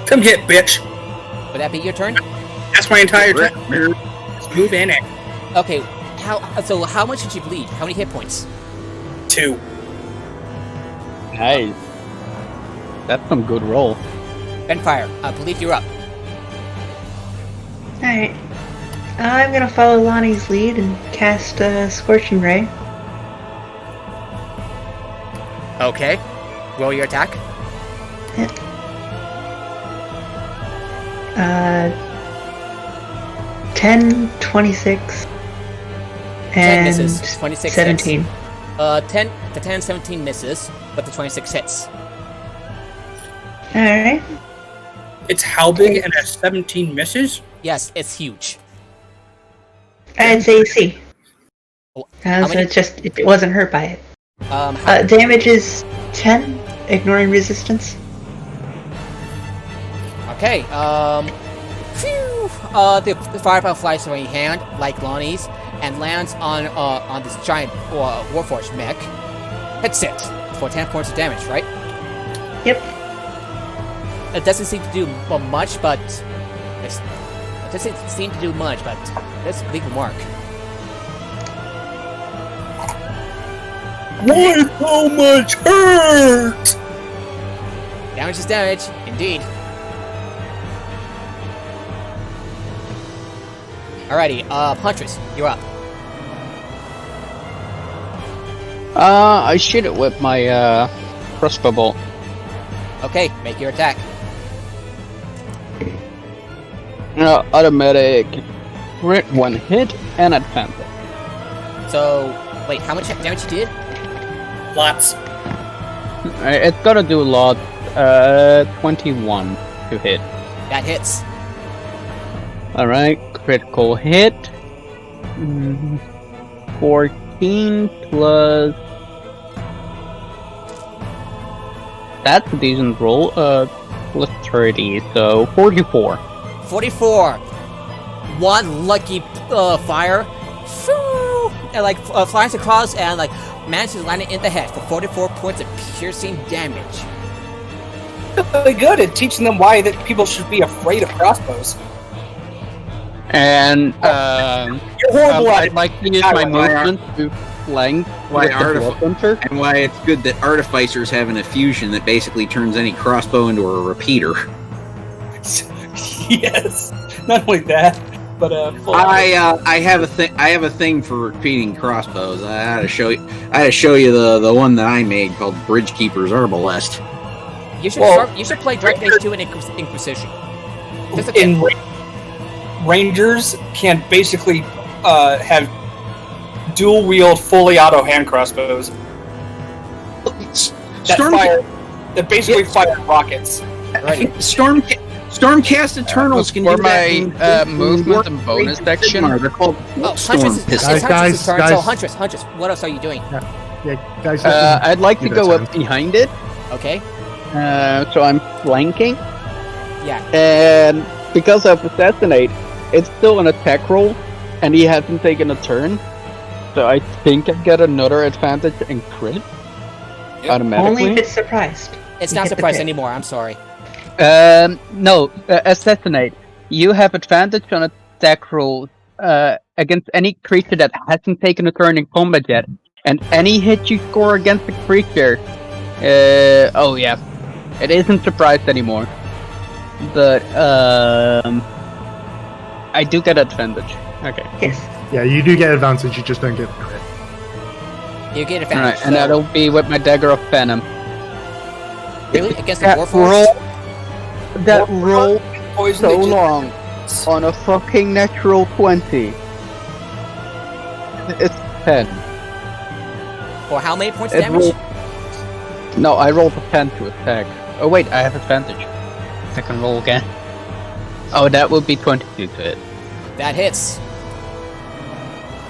Come get, bitch. Would that be your turn? That's my entire turn. Just move in it. Okay. How much did you bleed? How many hit points? 2. Nice. That's some good roll. Benfire, I believe you're up. Alright. I'm gonna follow Lonnie's lead and cast Scorching Ray. Okay. Roll your attack. 10, 26, 10 and misses. 26 17. hits. The 10, 17 misses, but the 26 hits. Alright. It's how big and has 17 misses? Yes, it's huge. And it's AC. Oh, So how many- it wasn't hurt by it. Damage is 10, ignoring resistance. Okay, phew, the fireball flies from your hand, like Lonnie's, and lands on this giant Warforged mech. Hits it for 10 points of damage, right? Yep. It doesn't seem to do much, but it doesn't seem to do much, but let's leave a mark. Why so much hurt? Damage is damage, indeed. Alrighty, Huntress, you're up. I shoot it with my crossbow bolt. Okay, make your attack. Automatic crit 1 hit and advantage. So, wait, how much damage you did? Lots. It's gotta do a lot. 21 to hit. That hits. Alright, critical hit. 14 plus. That's a decent roll. Plus 30, so 44. 44. One lucky fire, and flies across and manages to land it in the head for 44 points of piercing damage. Really good at teaching them why that people should be afraid of crossbows. And You're horrible at I'd it. like to use my movement to flank with the Blood Hunter. And why it's good that artificers have an effusion that basically turns any crossbow into a repeater. Yes. Not only that, but I have a thing for repeating crossbows. I had to show you the one that I made called Bridgekeeper's Arbalest. You should play Dragon Age 2 in Inquisition. Rangers can basically have dual wield, fully auto hand crossbows that basically fire rockets. Right. Stormcast Eternals can for do my that. movement and bonus section. They're called Huntress, it's Huntress's turn. So Huntress, what else are you doing? Yeah, guys. I'd like to give it go time. up behind it. Okay. So I'm flanking. Yeah. And because of Assassinate, it's still an attack roll, and he hasn't taken a turn. So I think I get another advantage and crit automatically. Only if it's surprised. It's You not get the surprise crit. anymore. I'm sorry. No, Assassinate. You have advantage on attack rolls against any creature that hasn't taken a turn in combat yet, and any hit you score against the creature. Oh yeah, it isn't surprised anymore. But I do get advantage. Okay. Yes. Yeah, you do get advantage. You just don't get the crit. You get All advantage. right, and that'll be with my dagger of venom. Really? Against the That Warforged? roll Poison so they just- long on a fucking natural 20. It's 10. For how many points of It damage? rolled- No, I rolled a 10 to attack. Oh wait, I have advantage. I can roll again. Oh, that would be 22 to hit. That hits.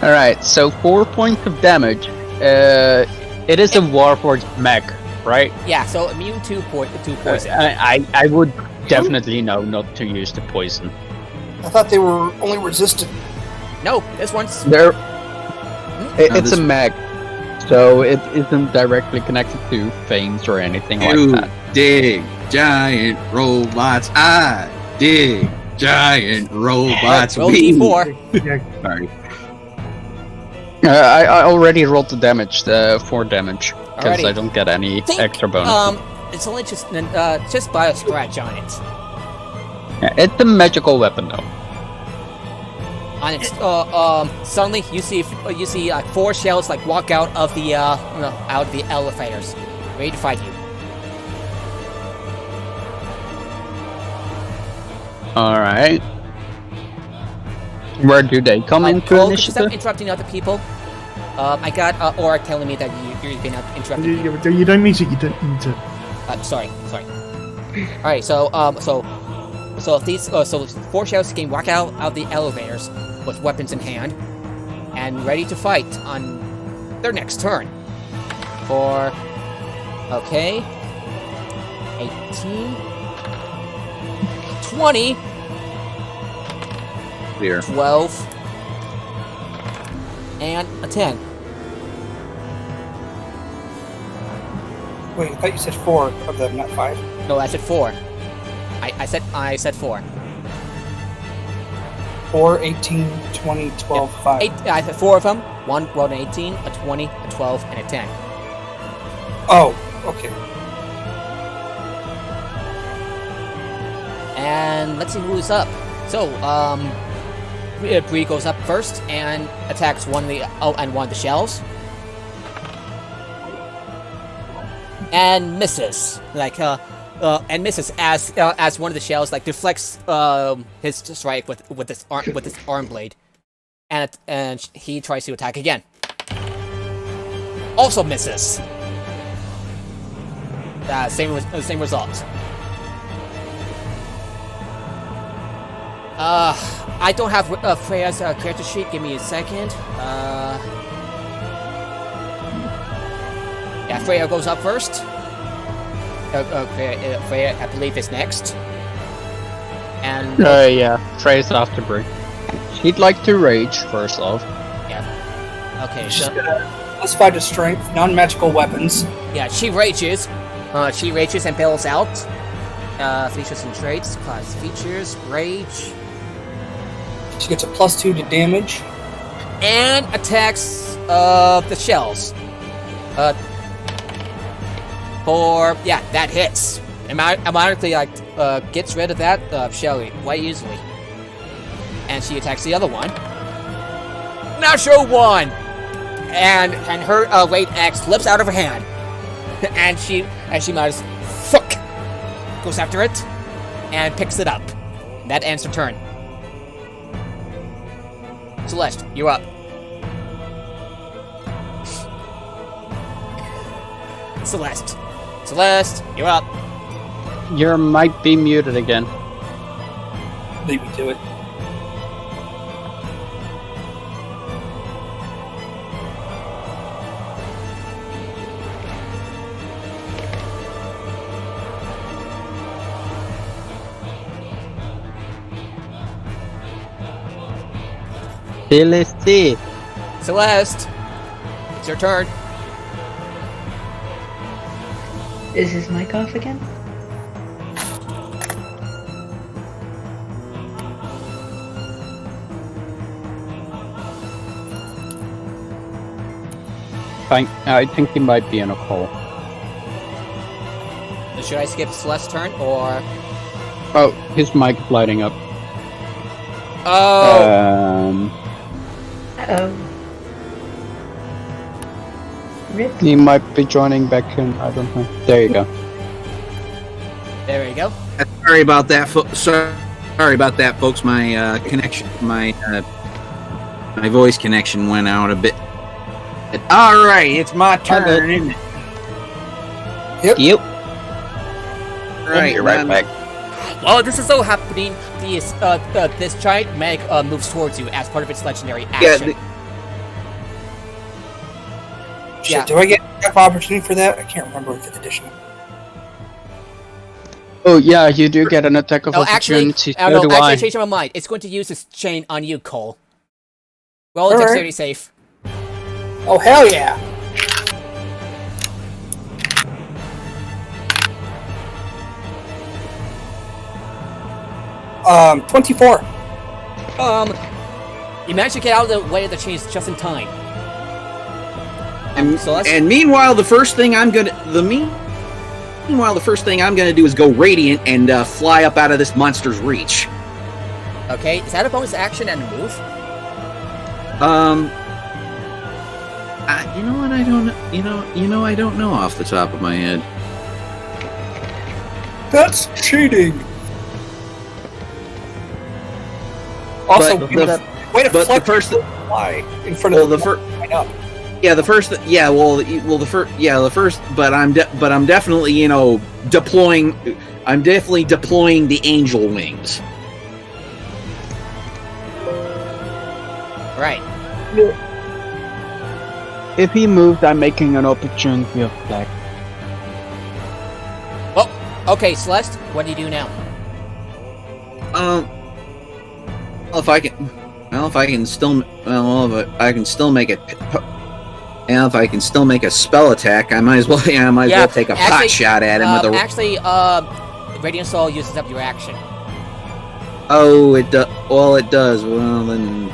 Alright, so 4 points of damage. It is a Warforged mech, right? Yeah, so immune to poison. I would definitely know not to use the poison. I thought they were only resistant. No, this one's... There, it's this- a mech, so it isn't directly connected to veins or anything You like that. dig giant robots. I dig giant robots. Roll We- D4. Yeah, Sorry. I already rolled the damage, 4 damage, because Alrighty. I don't get any Think, extra bonus. it's only just by a scratch on it. Yeah, it's a magical weapon though. On its suddenly you see 4 shells walk out of the elevators, ready to fight you. Alright. Where do they come into Cole, could you stop initiative? interrupting other people? I got Aura telling me that you've been interrupting me. you don't need to. You don't need to. Sorry. Alright, so So these, so 4 shadows can walk out of the elevators with weapons in hand and ready to fight on their next turn. For, okay, 18, 20, Clear. 12, and a 10. Wait, I thought you said 4 of them, not 5. No, I said 4. I said 4. 4, 18, 20, 12, 5. I said 4 of them. One rolled an 18, a 20, a 12, and a 10. Oh, okay. And let's see who's up. So, Bree goes up first and attacks one of the shells. And misses. And misses as one of the shells deflects his strike with his arm blade, and he tries to attack again. Also misses. Same result. I don't have Freya's character sheet. Give me a second. Yeah, Freya goes up first. Freya, I believe, is next. And yeah, Freya's after Bree. She'd like to rage first off. yeah. Okay, She's so gonna plus 5 to strength, non-magical weapons. yeah, she rages. She rages and bails out. Features and traits, class features, rage, She gets a plus 2 to damage. and attacks the shells. That hits. Automatically gets rid of that shell quite easily. And she attacks the other one. Natural 1! And her late axe slips out of her hand. and she mutters, "Fuck!" Goes after it and picks it up. That ends her turn. Celeste, you're up. Celeste, you're up. You might be muted again. Leave me to it. Celeste. Celeste, it's your turn. Is his mic off again? I think he might be in a call. Should I skip Celeste's turn or? Oh, his mic is lighting up. Oh. Uh-oh. Rip. He might be joining back in. I don't know. There you go. There we go. Sorry about that, sorry about that, folks. My connection, my voice connection went out a bit. All right, it's my turn, isn't it? Yep. Right, You're right back. Well, this is so happening. This giant meg moves towards you as part of its legendary action. Shit, do I get an opportunity for that? I can't remember in 5th edition. Oh yeah, you do get an attack of opportunity. Actually, I changed my mind. It's going to use its chain on you, Cole. Roll a dexterity save. Oh, hell yeah! Um, 24. You managed to get out of the way of the chains just in time. And meanwhile, the first thing I'm gonna do is go radiant and fly up out of this monster's reach. Okay, is that a bonus action and a move? You know what? I don't know. I don't know off the top of my head. That's cheating. Also, way to flex fly in front of the first. Yeah, the first. But I'm definitely, deploying. I'm definitely deploying the angel wings. Right. If he moved, I'm making an opportunity attack. Oh, okay, Celeste, what do you do now? If I can still make it. And if I can still make a spell attack, I might as well. Yeah, I might as well take a pot shot at him with a. Actually, Radiant Soul uses up your action. Oh, it does. Well, it does. Well, then.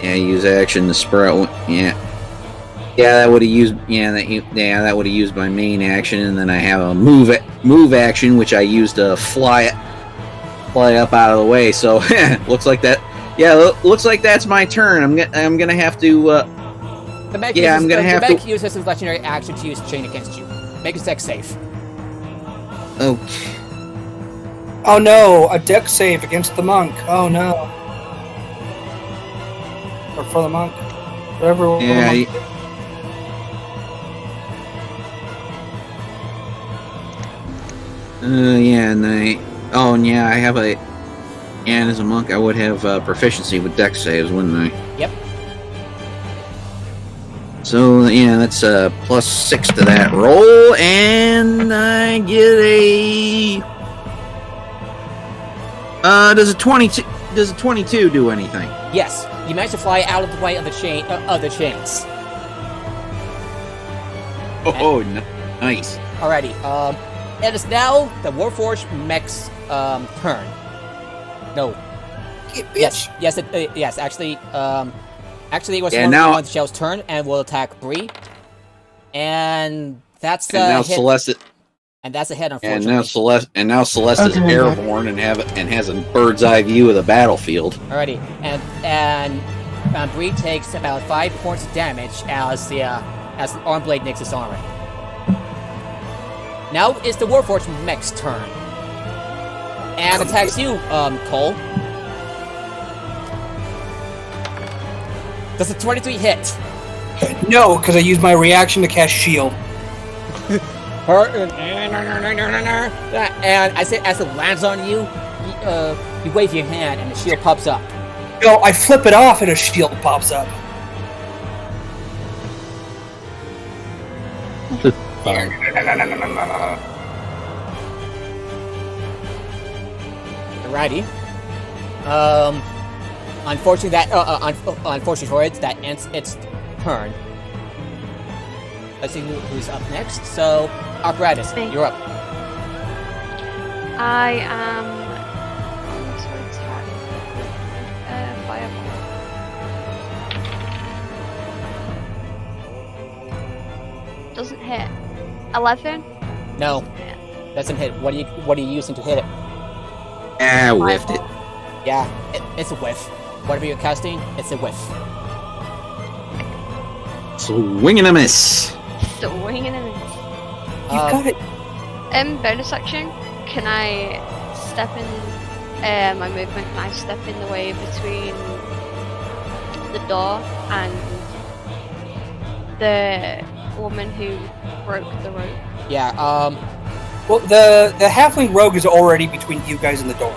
Yeah, use action to sprout. Yeah, that would have used. That would have used my main action, and then I have a move action, which I use to fly up out of the way. So looks like that. Yeah, looks like that's my turn. I'm gonna have to. I'm gonna have to use his legendary action to use chain against you. Make his deck safe. Okay. Oh no, a deck save against the monk. Oh no. Or for the monk. Whatever. Yeah. I have a. And as a monk, I would have proficiency with dex saves, wouldn't I? Yep. So yeah, that's +6 to that roll, and I get a. Does a 22 do anything? Yes, you managed to fly out of the way of the chains. Nice. Alrighty. It is now the Warforged mech's turn. No. Yes. Actually, it was one of the shell's turn, and will attack Bree. And that's now hit. Celeste. And that's a hit, unfortunately. And now Celeste is airborne and has a bird's eye view of the battlefield. Alrighty, and Bree takes about 5 points of damage as the arm blade nicks his armor. Now it's the Warforged mech's turn, and attacks you, Cole. Does a 23 hit? No, because I used my reaction to cast shield. And as it lands on you, you wave your hand and the shield pops up. No, I flip it off and a shield pops up. Alrighty. Unfortunately for it, that ends its turn. Let's see who's up next. So, Apparatus, you're up. I am going to attack Fireball. Doesn't hit. 11? No, doesn't hit. What are you using to hit it? Whiffed it. Yeah, it's a whiff. Whatever you're casting, it's a whiff. Swing and a miss. Swing and a miss. You got it. Bonus action. Can I step in my movement? Can I step in the way between the door and the woman who broke the rope? Yeah. Well, the halfling rogue is already between you guys and the door.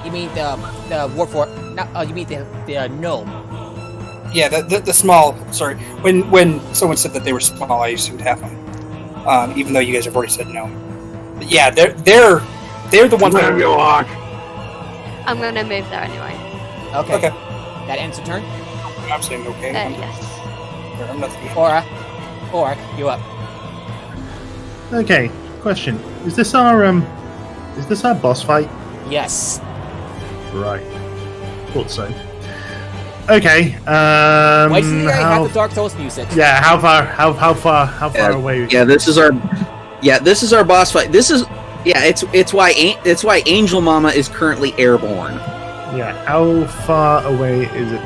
You mean the Warforged? You mean the gnome? Yeah, the small. Sorry, when someone said that they were small, I assumed halfling. Even though you guys have already said no. But yeah, they're the ones that you walk. I'm gonna move there anyway. Okay. That ends the turn. I'm saying okay. Yes. I'm not Aura, you up. Okay, question: Is this our boss fight? Yes. Right. Thought so. Okay. Wait till you have the Dark Souls music. Yeah. How far away? Yeah, this is our boss fight. This is It's why Angel Mama is currently airborne. Yeah. How far away is it?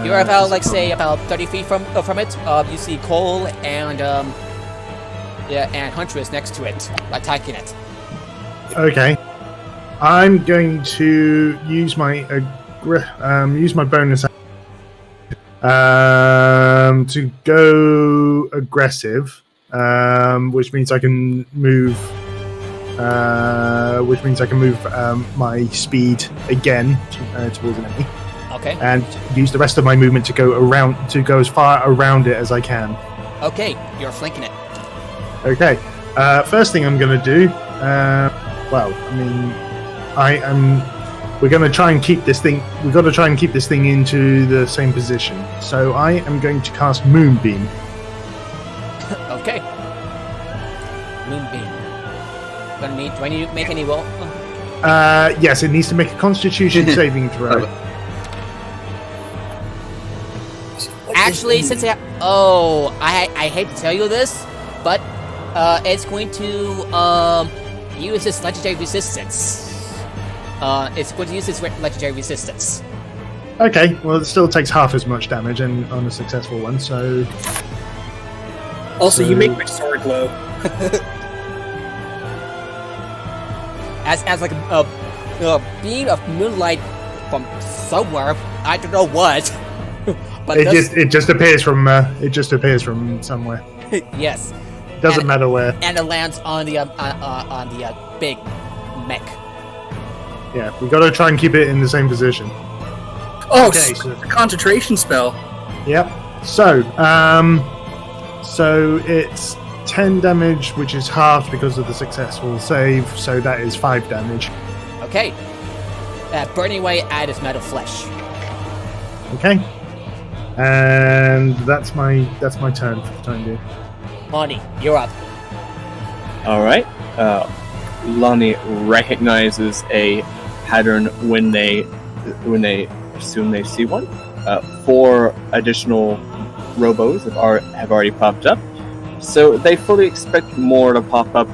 You're about about 30 feet from it. You see Cole and Huntress next to it, attacking it. Okay. I'm going to use my bonus To go aggressive, which means I can move. My speed again towards an enemy. Okay. And use the rest of my movement to go as far around it as I can. Okay, you're flanking it. Okay. First thing I'm going to do. We're going to try and keep this thing. We've got to try and keep this thing into the same position. So I am going to cast Moonbeam. Okay. Moonbeam. Do I need to make any roll? Yes, it needs to make a Constitution saving throw. Actually, since I hate to tell you this, but it's going to use its legendary resistance. It's going to use its legendary resistance. Okay, well, it still takes half as much damage on a successful one, so... Also, you make my sword glow. as like a beam of moonlight from somewhere, I don't know what. But it just appears from somewhere. Yes. Doesn't matter where. And it lands on the big mech. Yeah, we got to try and keep it in the same position. Oh, okay, so concentration spell. Yep. So it's 10 damage, which is halved because of the successful save. So that is 5 damage. Okay. Burning away at his metal flesh. Okay. And that's my turn for the time being. Lonnie, you're up. All right. Lonnie recognizes a pattern when they assume they see one. 4 additional robos have already popped up, so they fully expect more to pop up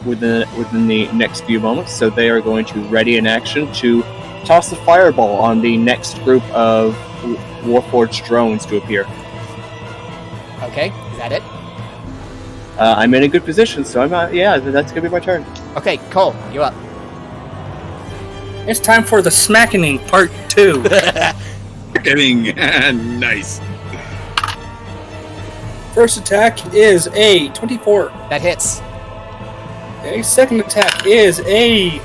within the next few moments. So they are going to ready in action to toss a fireball on the next group of Warforged drones to appear. Okay, is that it? I'm in a good position, so I'm not. Yeah, that's gonna be my turn. Okay, Cole, you're up. It's time for the smackening part 2. Getting nice. First attack is a 24. That hits. Okay, second attack is a...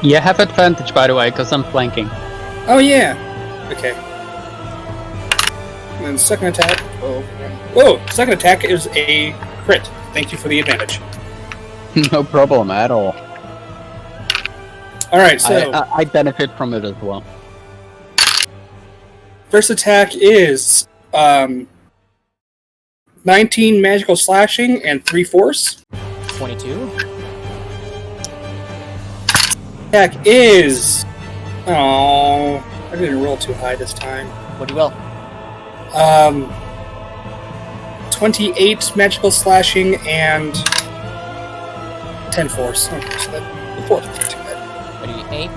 You have advantage, by the way, because I'm flanking. Oh, yeah. Okay. And then second attack... second attack is a crit. Thank you for the advantage. No problem at all. Alright, so... I benefit from it as well. First attack is 19 magical slashing and 3 force. 22. Attack is... Oh, I didn't roll too high this time. What do you will? 28 magical slashing and 10 force. Okay, so that 4 too bad. 28.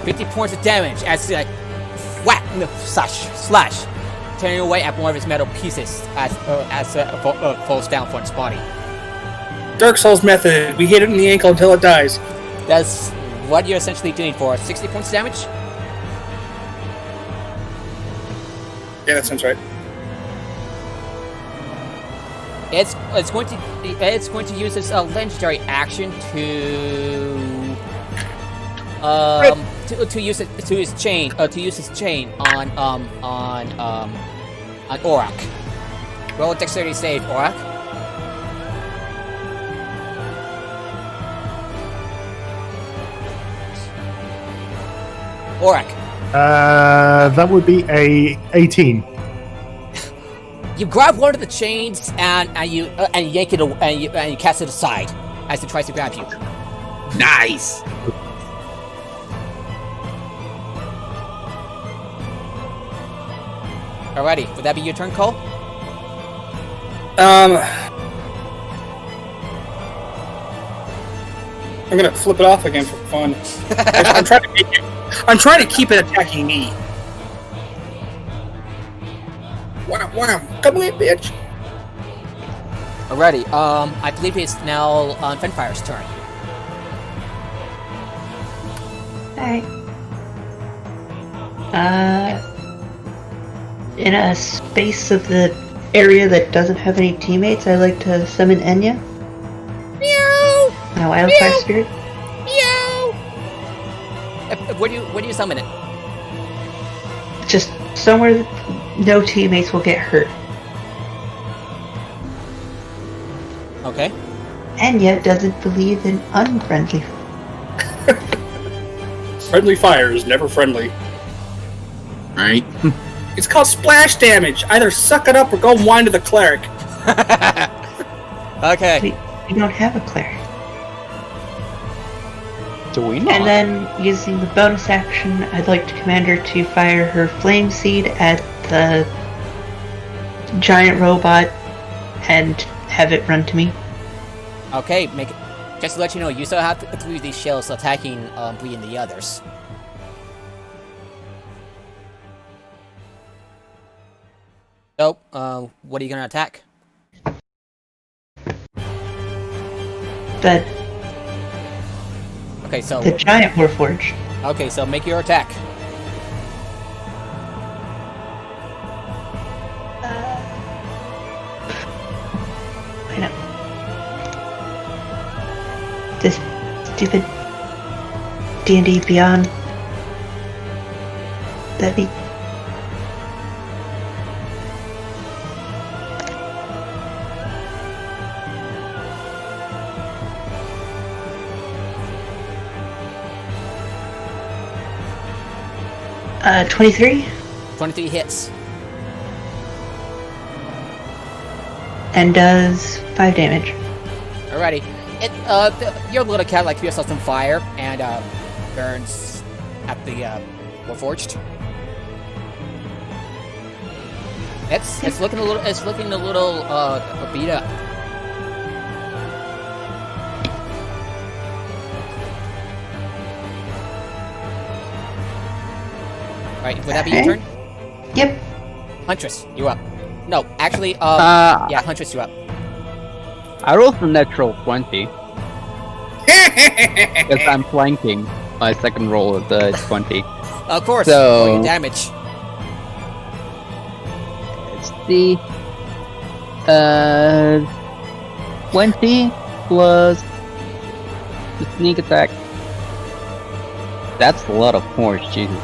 50 points of damage as like whack, slash, tearing away at one of his metal pieces as falls down from its body. Dark Souls method. We hit it in the ankle until it dies. That's what you're essentially doing for 60 points of damage. Yeah, that sounds right. It's going to use its legendary action to use its chain on Aurak. Roll a dexterity save, Aurak. Aurak. That would be a 18. You grab one of the chains and you yank it and you cast it aside as it tries to grab you. Nice. Alrighty, would that be your turn, Cole? I'm gonna flip it off again for fun. I'm trying to keep it attacking me. Wow, come here, bitch. Alrighty, I believe it's now on Fenfire's turn. Alright. In a space of the area that doesn't have any teammates, I like to summon Enya. Meow! My wildfire spirit. Meow! Where do you summon it? Just somewhere that no teammates will get hurt. Okay. Enya doesn't believe in unfriendly. Friendly fire is never friendly. Right? It's called splash damage. Either suck it up or go whine to the cleric. Okay. We don't have a cleric. Do we not? And then, using the bonus action, I'd like to command her to fire her flame seed at the giant robot and have it run to me. Okay, just to let you know, you still have 3 of these shells attacking Bree and the others. So, what are you gonna attack? Okay, so The giant Warforged. okay, so make your attack. Wait up. This stupid D&D Beyond. That'd be... Uh, 23? 23 hits. And does 5 damage. Alrighty. Your little cat like yourself on fire and burns at the Warforged. It's looking a little beat up. Alright, would that be your turn? Yep. Huntress, you're up. No, actually, yeah, Huntress, you're up. I rolled a natural 20. Because I'm flanking my second roll of the 20. Of course, So- for your damage. Let's see. 20 plus the sneak attack. That's a lot of force, Jesus.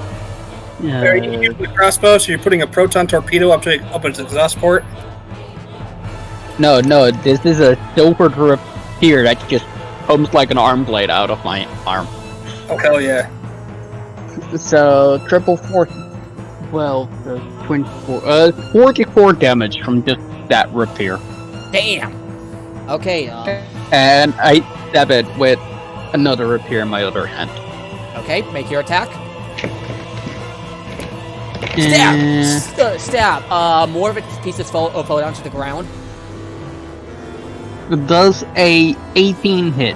Are you using the crossbow, so you're putting a proton torpedo up its exhaust port? No, this is a silver drip here that just comes like an arm blade out of my arm. Oh, hell yeah. So, triple 4, well, 24, 44 damage from just that repair. Damn! Okay, And I stab it with another repair in my other hand. okay, make your attack. Stab! Stab! More of its pieces fall down to the ground. It does a 18 hit.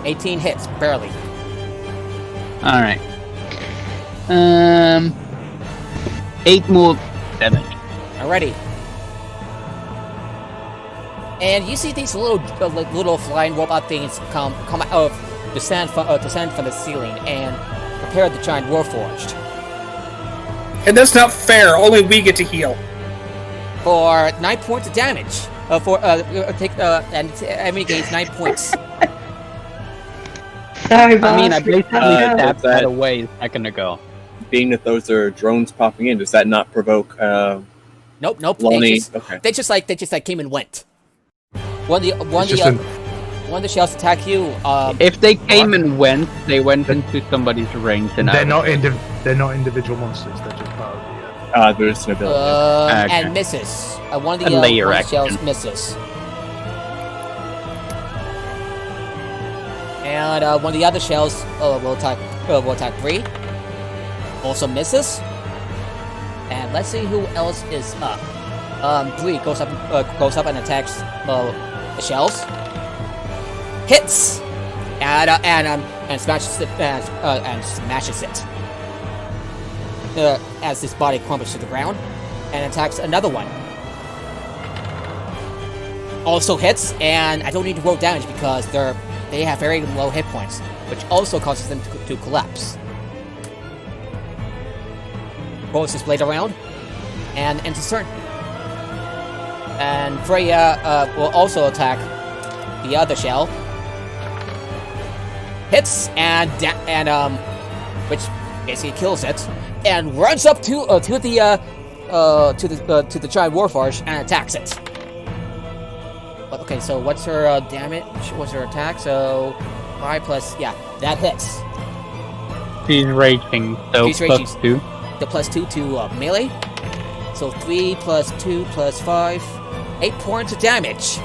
18 hits, barely. Alright. 8 more damage. Alrighty. And you see these little flying robot things come out of descend from the ceiling and prepare the giant Warforged. And that's not fair. Only we get to heal. For 9 points of damage. And enemy gains 9 points. Sorry, boss. I mean, I basically stabbed that- that away a second ago. Being that those are drones popping in, does that not provoke Nope. Lonnie? They just came and went. One of the shells attack you. If they came and went, they went into somebody's range, and They're not individual monsters. They're just part of the. There's an ability. Okay. And misses. One of A layer the action. shells misses. And one of the other shells will attack Bree. Also misses. And let's see who else is up. Bree goes up and attacks the shells. Hits. And smashes it and smashes it. As his body crumbles to the ground, and attacks another one. Also hits, and I don't need to roll damage because they have very low hit points, which also causes them to collapse. Rolls his blade around, and ends his turn. And Freya will also attack the other shell. Hits and which basically kills it, and runs up to the giant warforged and attacks it. Okay, so what's her damage? What's her attack? So 5 plus, yeah, that hits. She's raging, so She's plus raging. 2. The plus 2 to melee. So 3 plus 2 plus 5, 8 points of damage.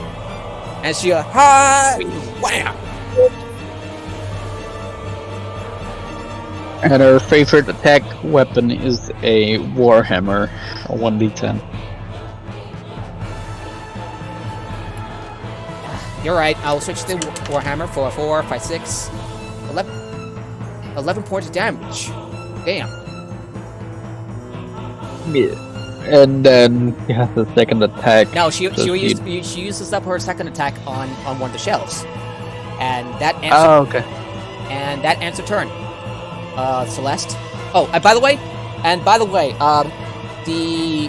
And she wham! And her favorite attack weapon is a Warhammer, a 1d10. You're right. I'll switch to Warhammer for 4, 5, 6, 11 points of damage. Damn. Yeah. And then she has a second attack. No, she so uses up her second attack on one of the shells, and that ends. Oh, okay. And that ends her turn. Celeste. Oh, and by the way, the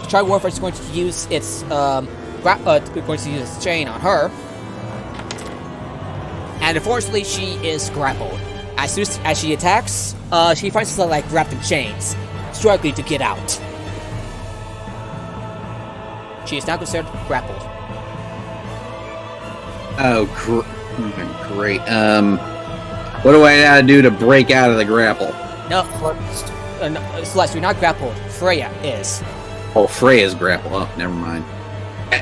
Giant Warfare is going to use its going to use its chain on her, and unfortunately, she is grappled. As soon as she attacks, she finds herself like wrapped in chains, struggling to get out. She is now considered grappled. Oh, great. What do I gotta do to break out of the grapple? No, Celeste, you're not grappled. Freya is. Oh, Freya's grapple. Oh, never mind.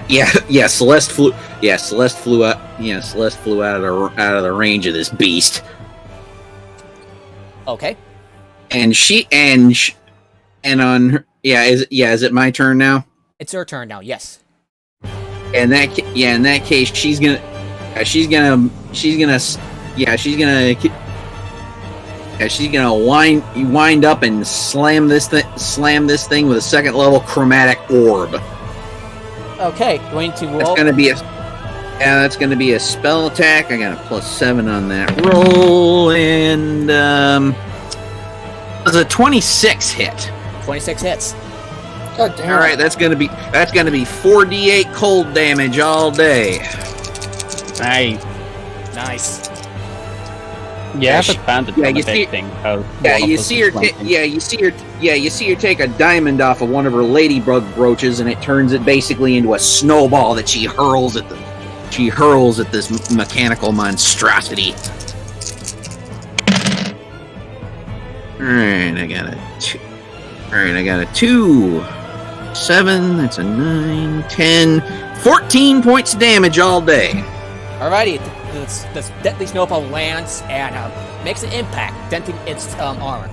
Yeah. Celeste flew. Yeah, Celeste flew out. Yeah, Celeste flew out of the range of this beast. Okay. And on her, is it my turn now? It's her turn now. Yes. In that case, she's gonna wind up and slam this thing with a second level chromatic orb. Okay, going to roll. That's gonna be a spell attack. I got a +7 on that roll, and does a 26 hit. 26 hits. God damn. All right, that's gonna be 4d8 cold damage all day. Nice. Nice. Yeah, I have advantage on the big thing. You see her take a diamond off of one of her ladybug brooches, and it turns it basically into a snowball that she hurls at this mechanical monstrosity. Alright, I got a 2, 7, that's a 9, 10, 14 points of damage all day. Alrighty, this deadly snowball lands and makes an impact, denting its armor.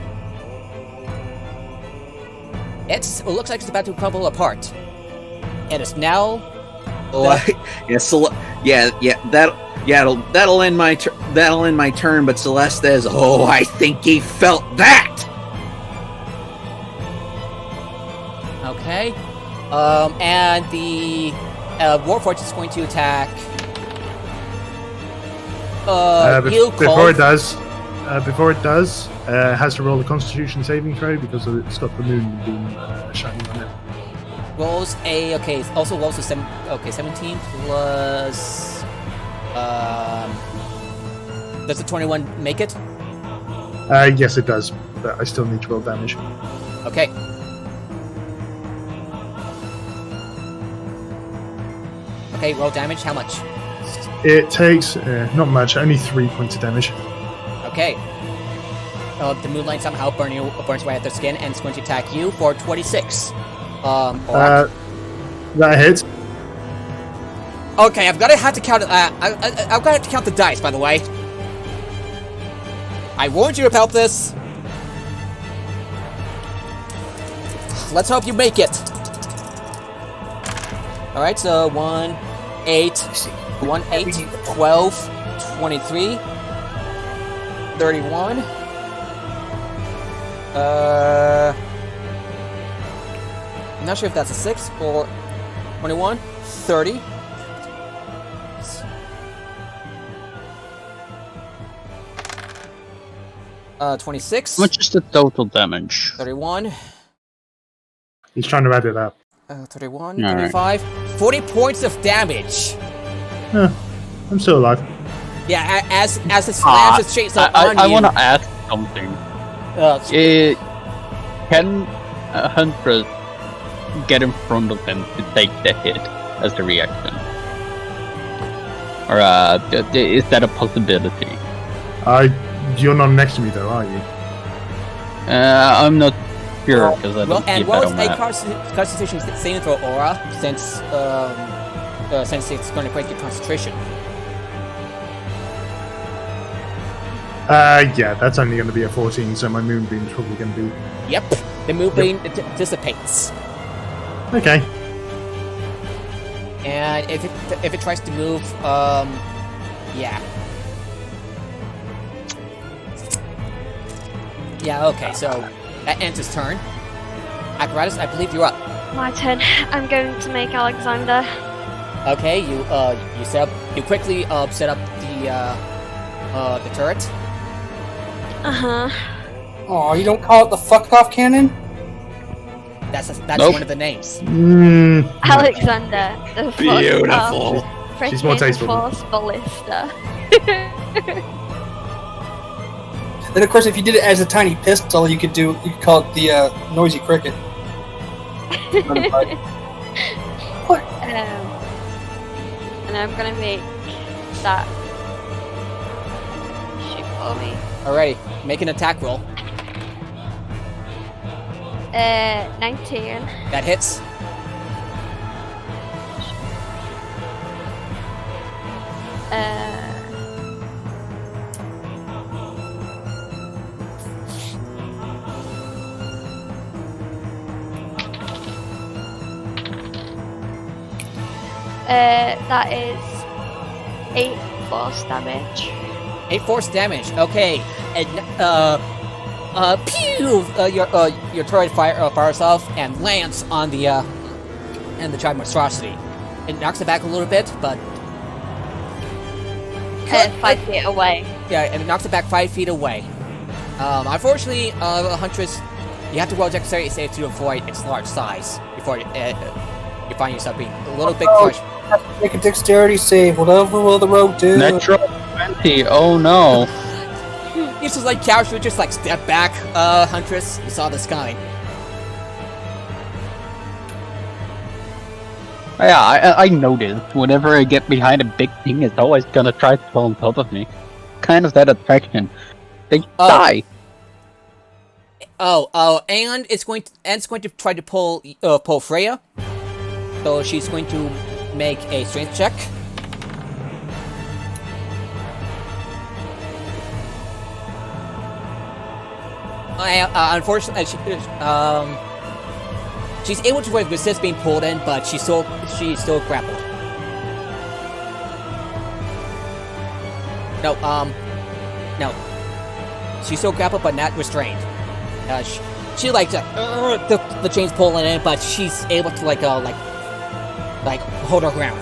It looks like it's about to crumble apart. It is now. That'll end my turn. But Celeste says, "Oh, I think he felt that." Okay. And the Warforged is going to attack. Before it does, it has to roll a Constitution saving throw because it's got the moonbeam shining on it. Rolls a also rolls a 17 plus. Does the 21 make it? Yes, it does, but I still need to roll damage. Okay. Okay, roll damage. How much? It takes not much, only 3 points of damage. Okay. The moonlight somehow burns right at their skin, and it's going to attack you for 26. That hits. Okay, I've got to have to count. I've got to count the dice, by the way. I warned you about this. Let's hope you make it. All right, so 1, 8, 1, 8, 12, 23, 31. I'm not sure if that's a 6 or 21, 30. 26. How much is the total damage? 31. He's trying to add it up. 31, All 25, 40 points of damage. I'm still alive. Yeah, as it slams its chainsaw on I you. want to ask something. Can Huntress get in front of him to take the hit as a reaction? Or is that a possibility? You're not next to me though, are you? I'm not sure because I Well, don't and keep what that was on a map. Constitution saving throw aura since it's going to break your concentration? Yeah, that's only going to be a 14, so my moonbeam's probably going to be... Yep, the moonbeam dissipates. Okay. And if it tries to move, yeah. Yeah, okay, so that ends his turn. Apparatus, I believe you're up. My turn. I'm going to make Alexander. Okay, you quickly set up the turret. Oh, you don't call it the fuck off cannon? That's Nope. one of the names. Alexander, the Beautiful. She's more tasteful. Force Ballista. Then of course, if you did it as a tiny pistol, you could call it the noisy cricket. And I'm gonna make that shoot for me. Alrighty, make an attack roll. 19. That hits. That is 8 force damage. 8 force damage. Okay, and pew! Your turret fires off and lands on the giant monstrosity. It knocks it back a little bit, but 5 feet away. yeah, and it knocks it back 5 feet away. Unfortunately, Huntress, you have to roll dexterity save to avoid its large size before you find yourself being a little bit crushed. Make a dexterity save. Whatever will the rogue do? Natural 20. Oh no. This is like couch, just like step back, Huntress. You saw this coming. Yeah, I noticed. Whenever I get behind a big thing, it's always gonna try to fall on top of me. Kind of that attraction. They die. And it's going to try to pull Freya. So she's going to make a strength check. Unfortunately, she's able to resist being pulled in, but she's still grappled. No. She's still grappled, but not restrained. She like the chain's pulling in, but she's able to like hold her ground.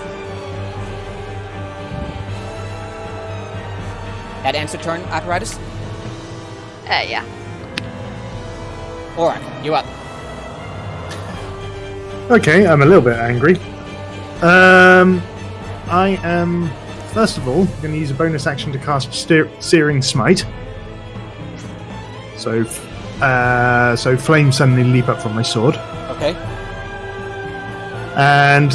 That ends the turn, Apparatus. Yeah. Alright, you're up. Okay, I'm a little bit angry. I am, first of all, going to use a bonus action to cast Searing Smite. So flames suddenly leap up from my sword. Okay. And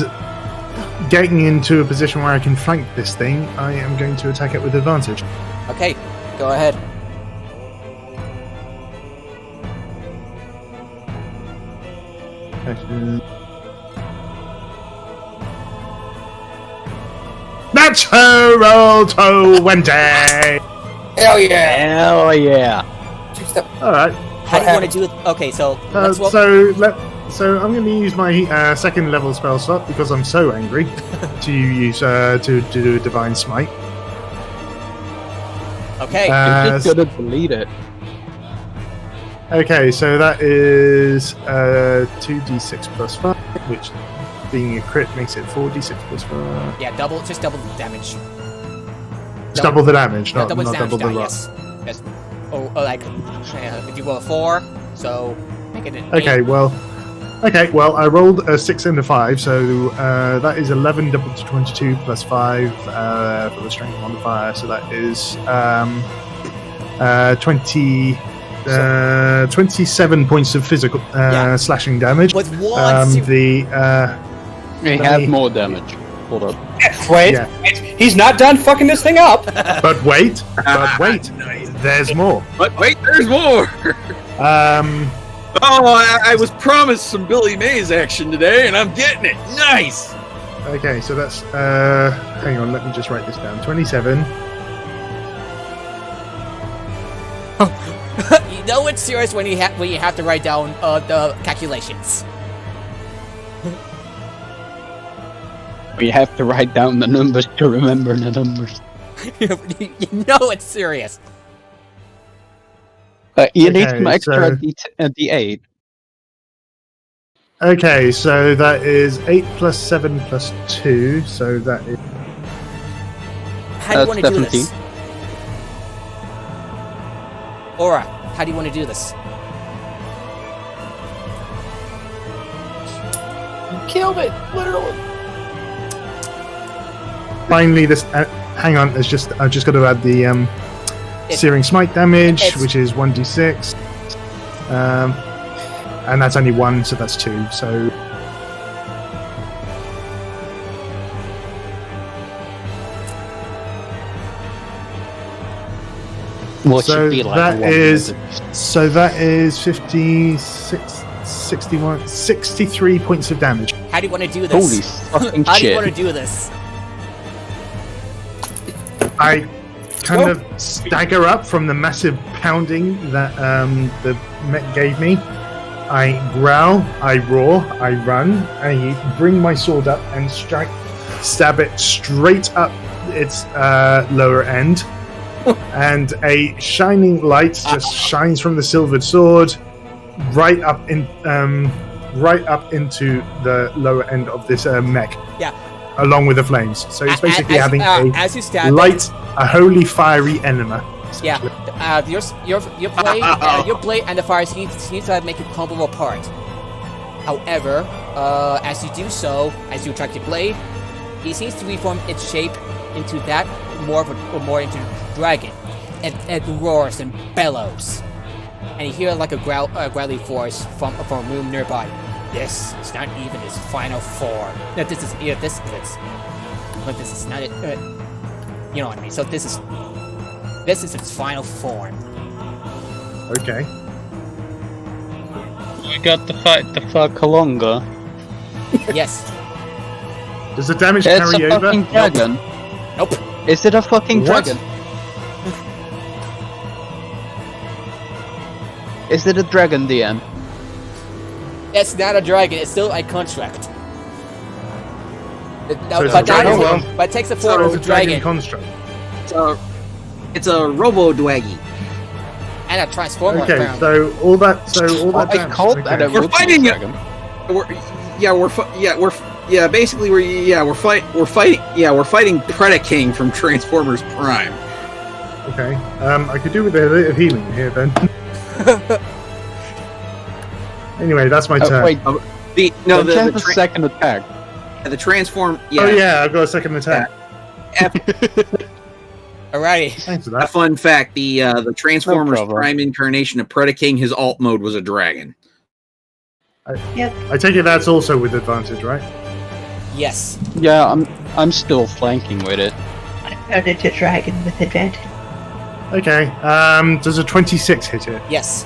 getting into a position where I can flank this thing, I am going to attack it with advantage. Okay, go ahead. Natural 20! Hell yeah! Hell yeah! Alright. How do you want to do it? Okay, so let's roll. So I'm going to use my second level spell slot because I'm so angry to use to do a divine smite. Okay. I'm just gonna delete it. Okay, so that is 2d6 plus 5, which being a crit makes it 4d6 plus 5. Yeah, just double the damage. Just double the damage, not double the double the damage. roll. Yes. Or like if you roll a 4, so make it an 8. Okay, well, Okay, well, I rolled a 6 and a 5, so that is 11 doubled to 22 plus 5 for the strength modifier, so that is 27 points of physical slashing damage. With one We have more damage. Hold up. Wait, he's not done fucking this thing up. But wait, there's more. But wait, there's more. I was promised some Billy Mays action today, and I'm getting it. Nice. Okay, so that's hang on, let me just write this down. 27. You know it's serious when you have to write down the calculations. We have to write down the numbers to remember the numbers. You know it's serious. You need Okay, some extra so- D8. Okay, so that is 8 plus 7 plus 2, so that is... How do you want to do 17. this? Aura, how do you want to do this? Killed it, literally. Finally, this... hang on, I've just got to add the Searing Smite damage, which is 1d6. And that's only 1, so that's 2, so... What So should be like that one is... minute. So that is 56... 61... 63 points of damage. How do you want to do Holy this? fucking How do you shit. want to do this? I kind of stagger up from the massive pounding that the mech gave me. I growl, I roar, I run, I bring my sword up and stab it straight up its lower end, and a shining light just shines from the silvered sword right up into the lower end of this mech. Yeah. Along with the flames. So it's basically having as you stab light, a holy fiery enema. Yeah, your blade and the fire seems to make it crumble apart. However, as you do so, as you attract your blade, it seems to reform its shape into that more into dragon. It roars and bellows, and you hear like a growly voice from a room nearby. This is not even its final form. No, this is but this is not it. You know what I mean. So this is its final form. Okay. We got to fight the fuck longer. Yes. Does the damage It's carry a over? fucking dragon. Nope. Is it a fucking What? dragon? Is it a dragon, DM? It's not a dragon. It's still a construct. So it's a dragon, but it takes the form of It's a a dragon dragon construct. It's a robo-dwaggy. and a transformer. Okay, apparently. so all that I damage. called Okay. that a We're root fighting it. dragon. We're fighting Predaking from Transformers Prime. Okay, I could do with a bit of healing here then. Anyway, that's my turn. Wait, The don't you have a second attack? the transform. Oh yeah, I've got a second attack. Alrighty. Thanks for A that. fun fact: the Transformers problem. Prime incarnation of Predaking, his alt mode was a dragon. I take it that's also with advantage, right? Yes. Yeah, I'm still flanking with it. I found it a dragon with advantage. Okay. Does a 26 hit it? Yes.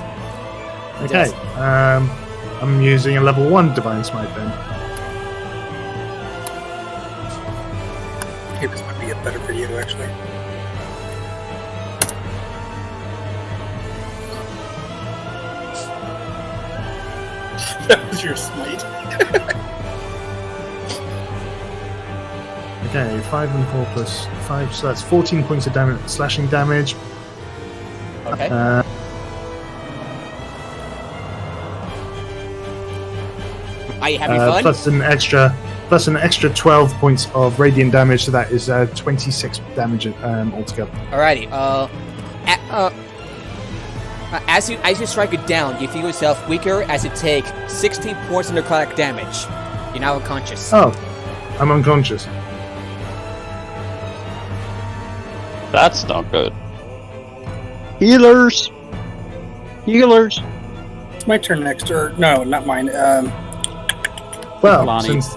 Okay. I'm using a level 1 Divine Smite then. Hey, this might be a better video, actually. That was your smite. Okay, 5 and 4 plus 5, so that's 14 points of damage, slashing damage. Okay. Are you having fun? Plus an extra 12 points of radiant damage, so that is 26 damage altogether. Alrighty. As you strike it down, you feel yourself weaker as you take 16 points of necrotic damage. You're now unconscious. Oh, I'm unconscious. That's not good. Healers! Healers! It's my turn next, or no, not mine. Well, Lonnie. since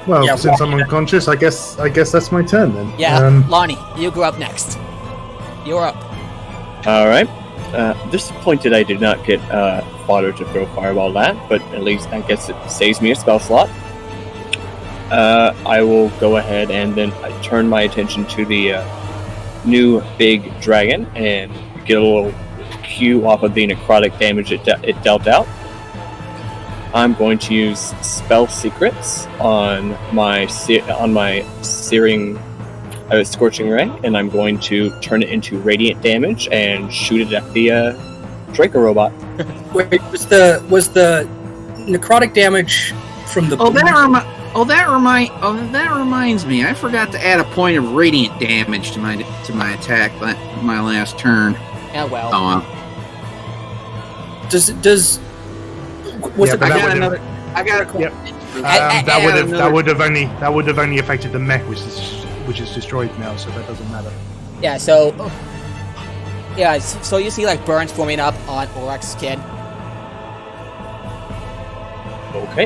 Yeah, I'm unconscious, I guess that's my turn then. Yeah, Lonnie, you go up next. You're up. Alright. Disappointed I did not get fodder to throw fireball at, but at least I guess it saves me a spell slot. I will go ahead and then turn my attention to the new big dragon and get a little Q off of the necrotic damage it dealt out. I'm going to use spell secrets on my searing scorching ray, and I'm going to turn it into radiant damage and shoot it at the Draco robot. Wait, was the necrotic damage from the? That reminds me. I forgot to add a point of radiant damage to my attack my last turn. Yeah, well. Oh, Does was Yeah, it? but I that got would've- another. I got a. Yep. That would have only affected the mech, which is destroyed now, so that doesn't matter. Yeah, so you see like burns forming up on Orak's skin. Okay,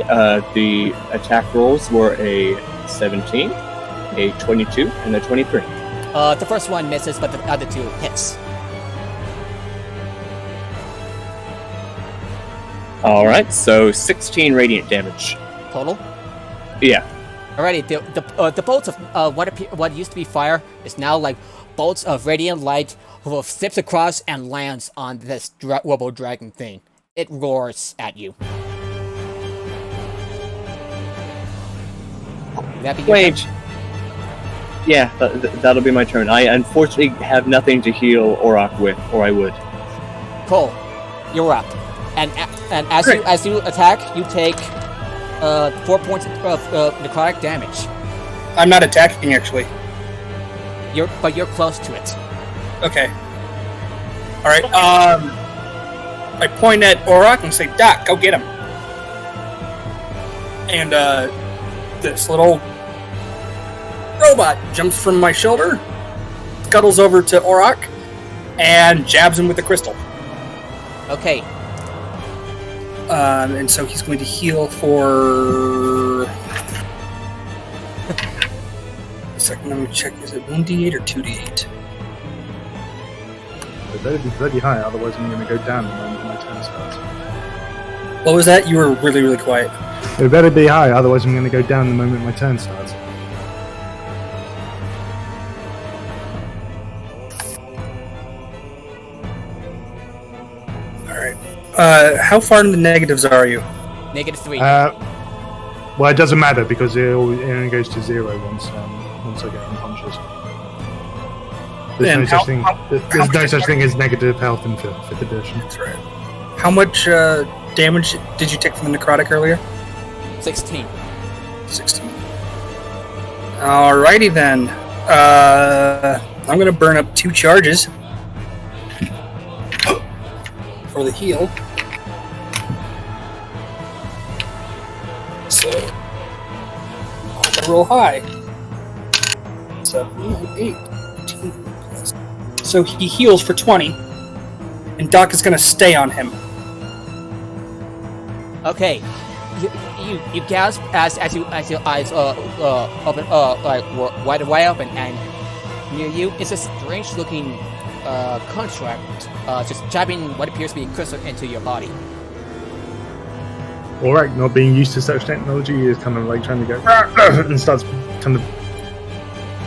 the attack rolls were a 17, a 22, and a 23. The first one misses, but the other two hits. Alright, so 16 radiant damage. Total. Yeah. Alrighty, the bolts of what used to be fire is now like bolts of radiant light who zips across and lands on this robo dragon thing. It roars at you. That be your Wait. turn? Yeah, that'll be my turn. I unfortunately have nothing to heal Orak with, or I would. Cole, you're up. And as you attack, you take 4 points of necrotic damage. I'm not attacking actually. But you're close to it. Okay. All right. I point at Orak and say, "Doc, go get him." And this little robot jumps from my shoulder, scuttles over to Orak, and jabs him with the crystal. Okay. And so he's going to heal for. A second, let me check. Is it 1d8 or 2d8? It better be bloody high, otherwise I'm going to go down the moment my turn starts. What was that? You were really, really quiet. It better be high, otherwise I'm going to go down the moment my turn starts. How far in the negatives are you? -3. Well, it doesn't matter because it only goes to 0 once I get unconscious. There's And no such thing. There's no such thing as negative health in 5th edition. That's right. How much damage did you take from the necrotic earlier? 16. 16. Alrighty then. I'm gonna burn up 2 charges for the heal. So I'm gonna roll high. 7, 8, 18 plus. So he heals for 20, and Doc is gonna stay on him. Okay. You gasp as your eyes open wide open, and near you is a strange looking construct just jabbing what appears to be a crystal into your body. Alright, not being used to such technology is kind of like trying to go and starts kind of.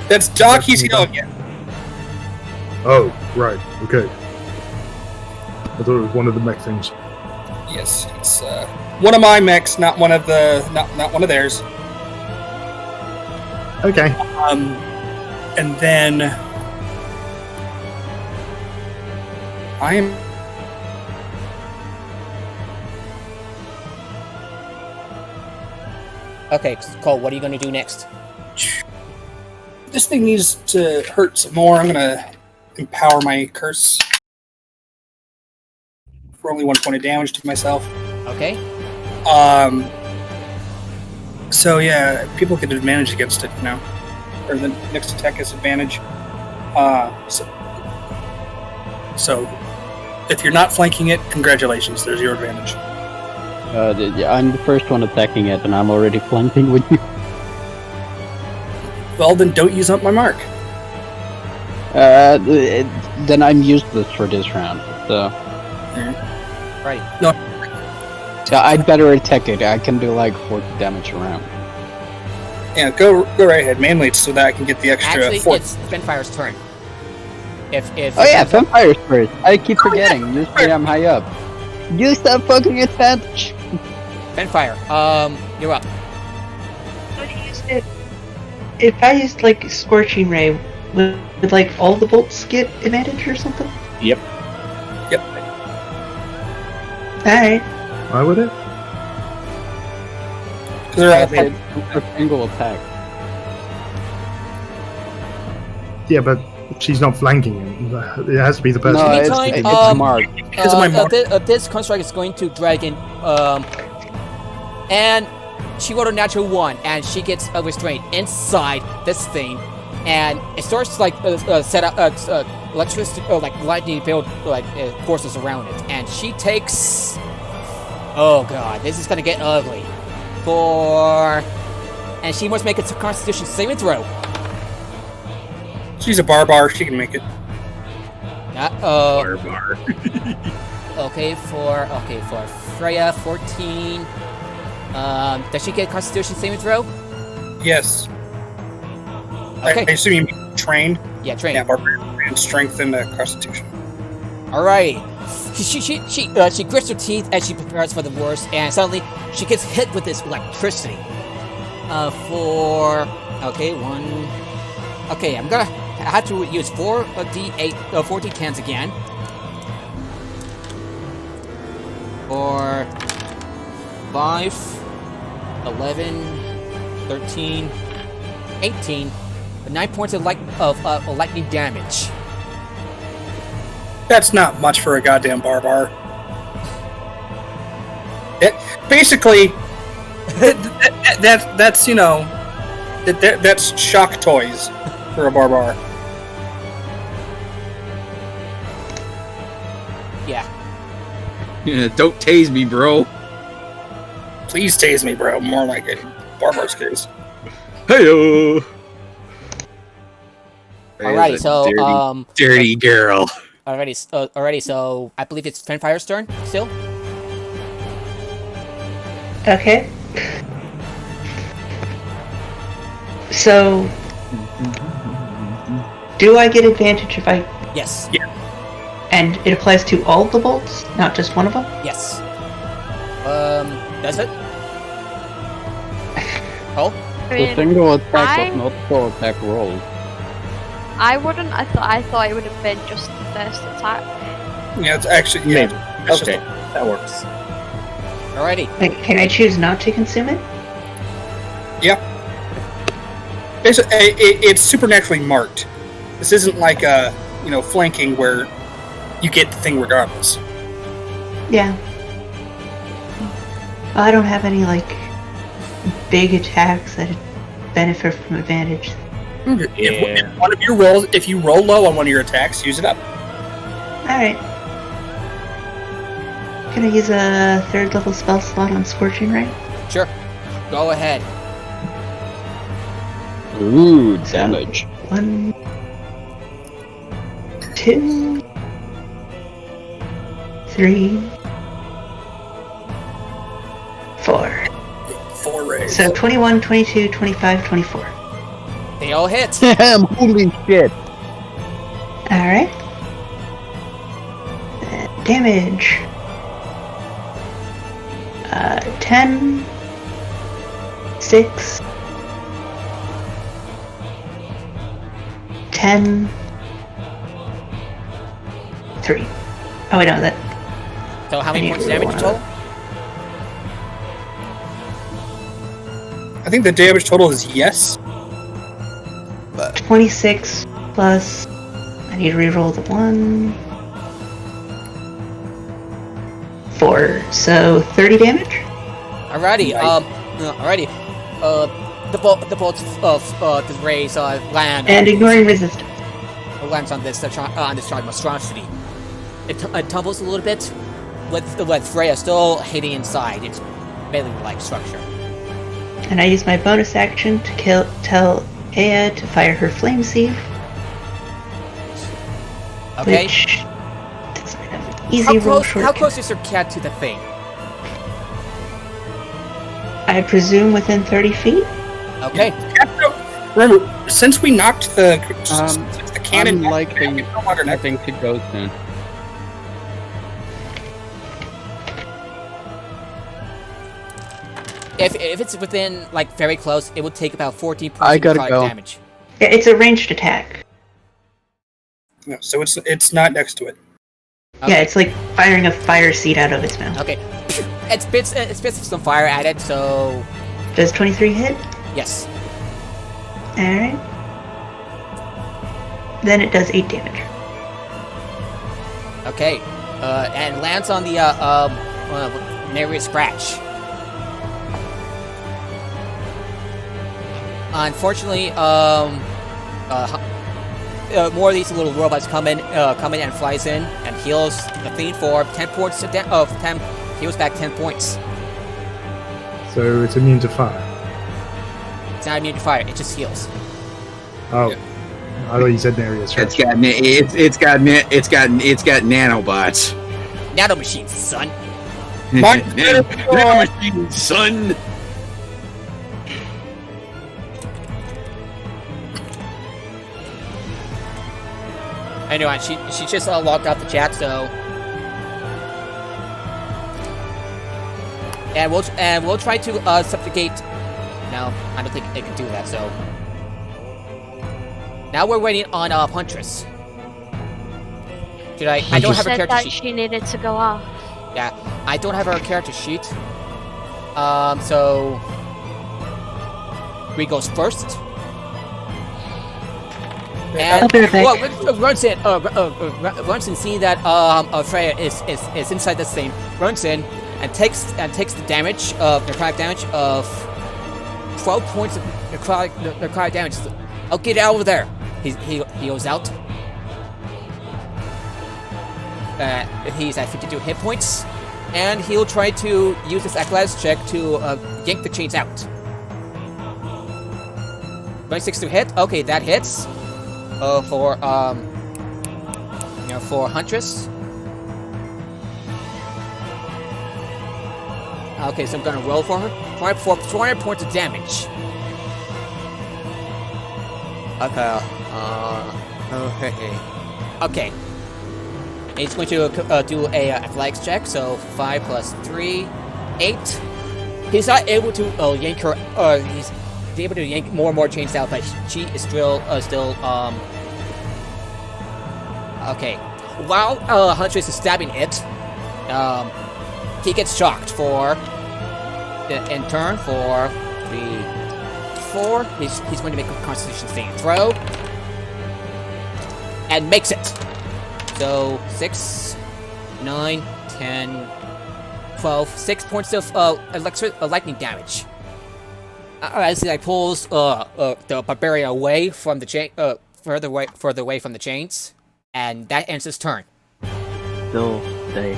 That's Doc. He's healing you. Oh, right, okay. I thought it was one of the mech things. Yes, it's one of my mechs, not one of not one of theirs. Okay. And then I am. Okay, Cole, what are you going to do next? This thing needs to hurt some more. I'm gonna empower my curse. for only 1 point of damage to myself. Okay. So yeah, people get advantage against it now, or the next attack has advantage. So if you're not flanking it, congratulations, there's your advantage. I'm the first one attacking it, and I'm already flanking with you. Well, then don't use up my mark. Then I'm useless for this round. So. Right. No. So I'd better attack it. I can do like 40 damage around. Yeah, go right ahead. Mainly it's so that I can get the extra. Actually, 4. it's Finfire's turn. If Oh yeah, Finfire's first. I keep forgetting. Usually I'm high up. Use that fucking advantage. Finfire, you're up. If I used like Scorching Ray, would like all the bolts get advantage or something? Yep. Alright. Why would it? Because they're all hit. A single attack. Yeah, but she's not flanking him. It has to be the person. No, it's Meantime, Mark. Because of my mark. This construct is going to Dragon, and she rolled a natural 1, and she gets a restraint inside this thing, and it starts like set up electricity, like lightning build courses around it, and she takes. Oh god, this is gonna get ugly. And she must make a Constitution saving throw. She's a barbar. She can make it. Barbar. Okay, for Freya, 14. Does she get a Constitution saving throw? Yes. Okay. I assume you mean trained. Yeah, train. Yeah, barbarian strength and Constitution. Alright. She grits her teeth as she prepares for the worst, and suddenly she gets hit with this electricity. Okay, 1. Okay, I'm gonna have to use 4 D10s again. 4, 5, 11, 13, 18, 9 points of lightning damage. That's not much for a goddamn barbar. Basically, that's you know, that's shock toys for a barbar. Yeah. Don't tase me, bro. Please tase me, bro. More like it. Barbar's case. Hey-o. Alrighty, so dirty girl. Alrighty, so I believe it's Finfire's turn still. Okay. So, do I get advantage if I... Yes. Yeah. And it applies to all the bolts, not just one of them? Yes. Does it? Oh? The single attack with multiple attack rolls. I wouldn't. I thought it would have been just the first attack. Yeah, it's actually Maybe. It's Okay, just that works. Alrighty. Like, can I choose not to consume it? yeah. It's supernaturally marked. This isn't like flanking where you get the thing regardless. Yeah. I don't have any, like, big attacks that benefit from advantage. If one of your rolls, if you roll low on one of your attacks, use it up. Alright. Can I use a 3rd level spell slot on Scorching Ray? Sure. Go ahead. Ooh, damage. 1, 2, 3, 4. 4 rays. So 21, 22, 25, 24. They all hit. Damn, holy shit. Alright. Damage. 10, 6, 10, 3. Oh wait, no, that... So how many I points of need to damage roll total? I think the damage total is yes. 26 plus... I need to reroll the 1. 4, so 30 damage. Alrighty. Alrighty. The bolts of the rays land. And ignoring resistance. Lands on this charged monstrosity. It tumbles a little bit, with Freya still hitting inside its melee-like structure. And I use my bonus action to tell Aya to fire her flame seed. Okay. Which is an easy roll shortcut. How close is your cat to the thing? I presume within 30 feet. Okay. Remember, since we knocked the cannon, I'm liking nothing to go soon. If it's within, like, very close, it will take about 14 points I of gotta necrotic go. damage. Yeah, it's a ranged attack. No, so it's not next to it. Okay. Yeah, it's like firing a fire seed out of its mouth. Okay. It spits some fire at it, so... Does 23 hit? Yes. Alright. Then it does 8 damage. Okay. And lands on the, nary a scratch. Unfortunately, more of these little robots come in and flies in and heals the thing for 10 points of 10. Heals back 10 points. So it's immune to fire. It's not immune to fire. It just heals. Oh, I thought you said Narius. It's got nanobots. Nano machines, son. Nano machines, son. Anyway, she just logged out the chat, so. And we'll try to subjugate. No, I don't think it can do that. So now we're waiting on Huntress. Should I? I don't have her said character that sheet. she needed to go off. Yeah, I don't have her character sheet. So Bree goes first. And I'll be right back. runs in, seeing that Freya is inside this thing, runs in and takes the damage of necrotic damage of 12 points of necrotic damage. I'll get out over there. He goes out. He's at 52 hit points, and he'll try to use his athletics check to yank the chains out. 26 to hit. Okay, that hits. For Huntress. Okay, so I'm gonna roll for her. 400 points of damage. Okay. He's going to do a athletics check. So 5 plus 3, 8. He's not able to yank her. He's able to yank more and more chains out, but she is still okay. While Huntress is stabbing it, he gets shocked in turn for the 4. He's going to make a Constitution saving throw and makes it. So 6, 9, 10, 12, 6 points of lightning damage. As he pulls the barbarian away from the chain, further away from the chains, and that ends his turn. Still stay.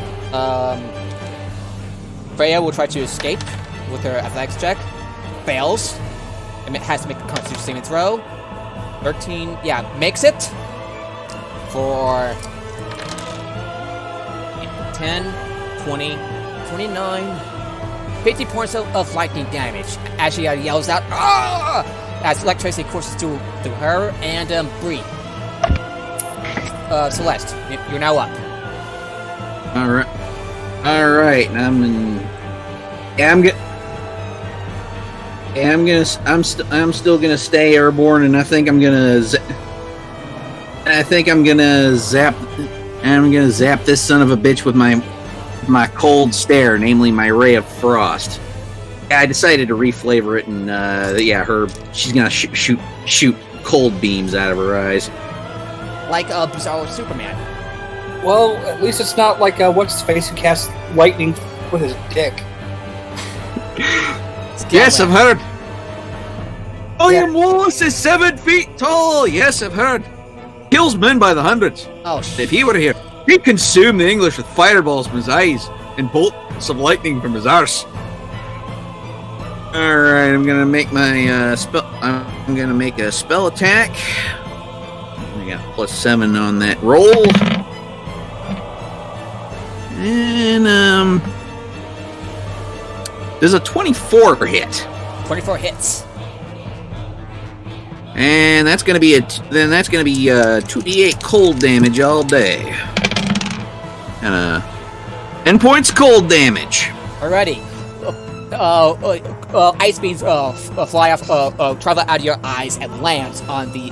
Freya will try to escape with her athletics check, fails, and has to make a Constitution saving throw. 13, yeah, makes it for 10, 20, 29. 50 points of lightning damage as she yells out, "Ah!" as electricity courses through her and Bree. Celeste, you're now up. All right. I'm still gonna stay airborne, and I think I'm gonna zap this son of a bitch with my cold stare, namely my ray of frost. I decided to reflavor it, and she's gonna shoot cold beams out of her eyes. Like Bizarro Superman. Well, at least it's not like what's his face who casts lightning with his dick. Yes, I've heard. I am Wallace is 7 feet tall. Yes, I've heard. Kills men by the hundreds. Oh, If he were here, he'd consume the English with fireballs from his eyes and bolts of lightning from his arse. All right, I'm gonna make my spell. I'm gonna make a spell attack. I got +7 on that roll, and there's a 24 hit. 24 hits. And that's gonna be 2d8 cold damage all day. And 10 points cold damage. Alrighty. Ice beams fly off, travel out of your eyes and lands on the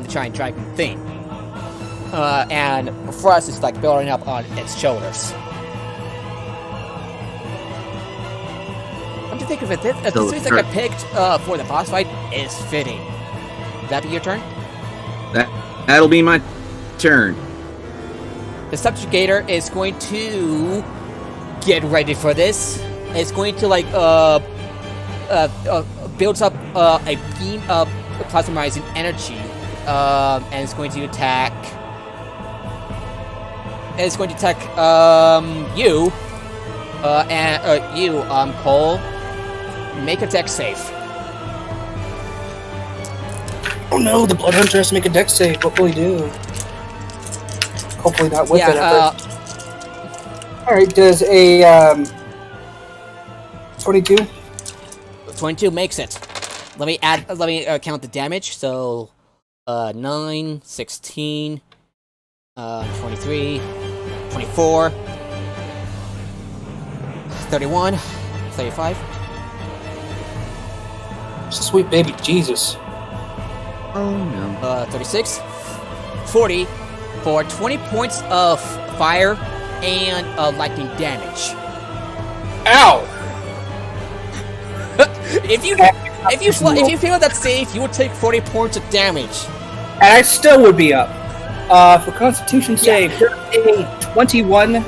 giant dragon thing. And frost is like building up on its shoulders. What do you think of it? The suits that I picked for the boss fight is fitting. Would that be your turn? That'll be my turn. The subjugator is going to get ready for this. It's going to builds up a beam of plasmizing energy, and it's going to attack. It's going to attack you, and you, Cole. Make a dex save. Oh no, the Blood Hunter has to make a dex save. What will he do? Hopefully not with it. Alright, does a 22? 22 makes it. Let me count the damage. So 9, 16, 23, 24, 31, 35. Sweet baby Jesus. Oh no. 36, 40 for 20 points of fire and lightning damage. Ow! If you fail that save, you would take 40 points of damage. And I still would be up. For Constitution save, there's a 21.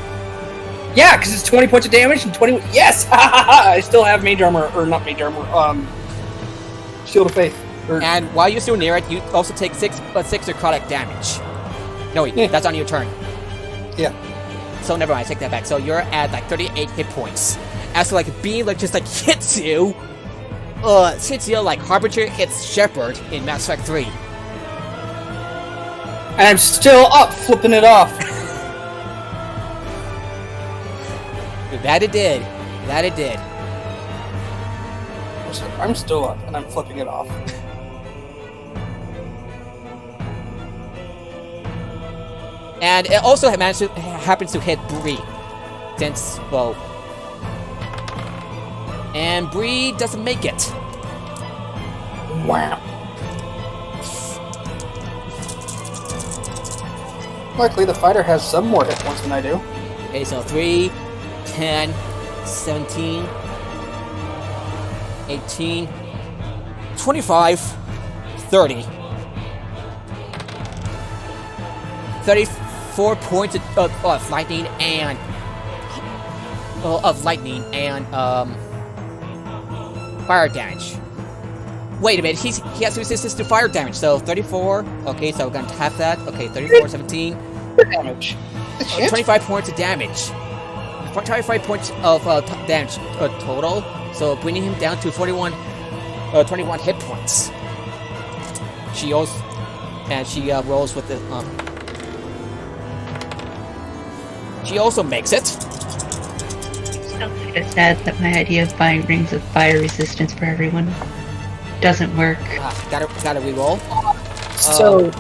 Yeah, because it's 20 points of damage and 20. Yes! I still have Mage Armor, or not Mage Armor, Shield of Faith. And while you're still near it, you also take 6 necrotic damage. No, wait, that's on your turn. Yeah. So never mind, I take that back. So you're at like 38 hit points. As like being just hits you like Harbinger hits Shepherd in Mass Effect 3. And I'm still up, flipping it off. That it did. That it did. I'm still up, and I'm flipping it off. And it also happens to hit Bree. Since, well... And Bree doesn't make it. Wow. Luckily, the fighter has some more hit points than I do. Okay, so 3, 10, 17, 18, 25, 30. 34 points of lightning and fire damage. Wait a minute, he has resistance to fire damage, so 34. Okay, so we're gonna have that. Okay, 34, 17. Damage. 25 points of damage. 25 points of damage total, so bringing him down to 21 hit points. She also, and she rolls with the she also makes it. Still kind of sad that my idea of buying rings of fire resistance for everyone doesn't work. Gotta reroll. So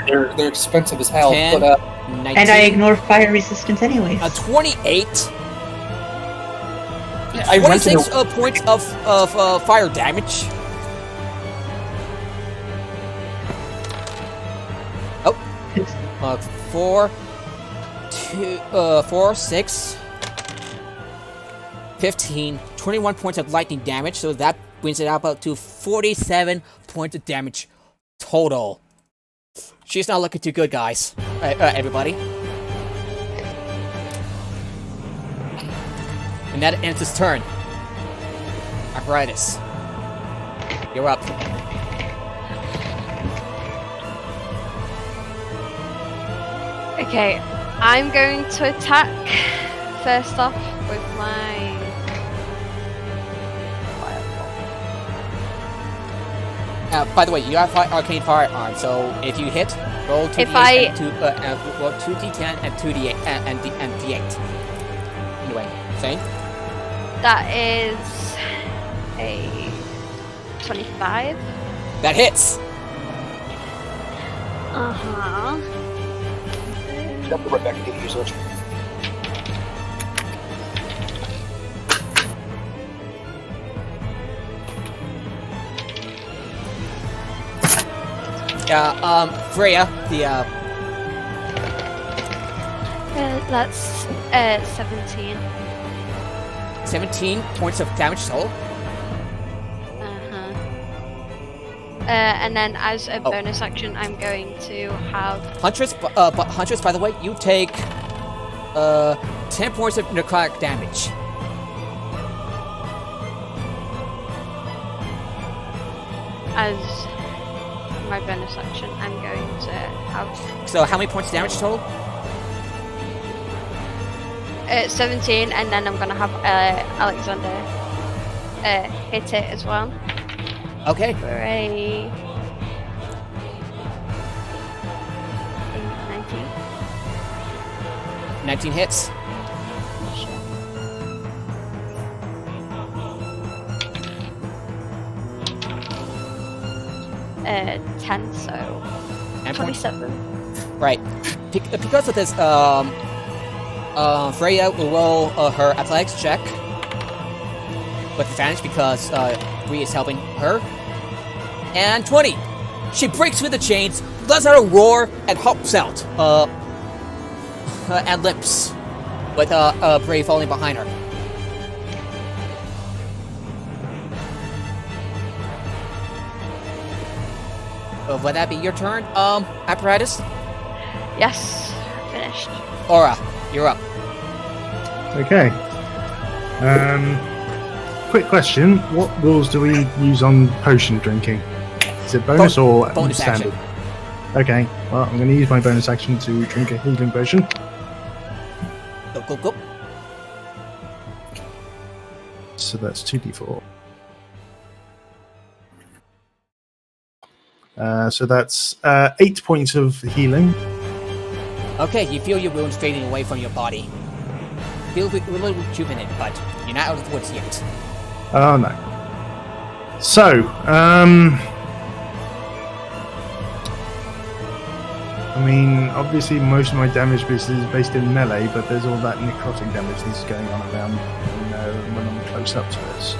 they're expensive as hell. 10, but 19, And I ignore fire resistance anyways. 28. I 26 points of fire damage. Oh. 4, 6, 15, 21 points of lightning damage, so that brings it up to 47 points of damage total. She's not looking too good, guys. Everybody. And that ends his turn. Apparatus. You're up. Okay, I'm going to attack first off with my fireball. By the way, you have arcane firearm, so if you hit, roll 2d8 roll 2d10 and 2d8 and d8. Anyway, same. That is a 25. That hits. Uh-huh. Jump right back to the usage. Freya, the That's 17. 17 points of damage total. And then as a bonus action, I'm going to have Huntress, but Huntress, by the way, you take 10 points of necrotic damage. as my bonus action. I'm going to have So how many points of damage total? 17, and then I'm gonna have Alexander hit it as well. Okay. For a 19. 19 hits. Sure. Uh, 10, so And 27. Right. Because of this, Freya will roll her athletics check with advantage because Bree is helping her. And 20! She breaks through the chains, lets out a roar, and hops out. And limps, with Bree falling behind her. Would that be your turn, Apparatus? Yes, finished. Aura, you're up. Okay. Quick question: what rules do we use on potion drinking? Is it bonus or bonus standard? action. Okay. Well, I'm going to use my bonus action to drink a healing potion. Go. So that's 2d4. So that's 8 points of healing. Okay, you feel your wounds fading away from your body. Feel a little rejuvenated, but you're not out of the woods yet. Oh no. So, I mean, obviously most of my damage is based in melee, but there's all that necrotic damage that's going on around when I'm close up to it. So,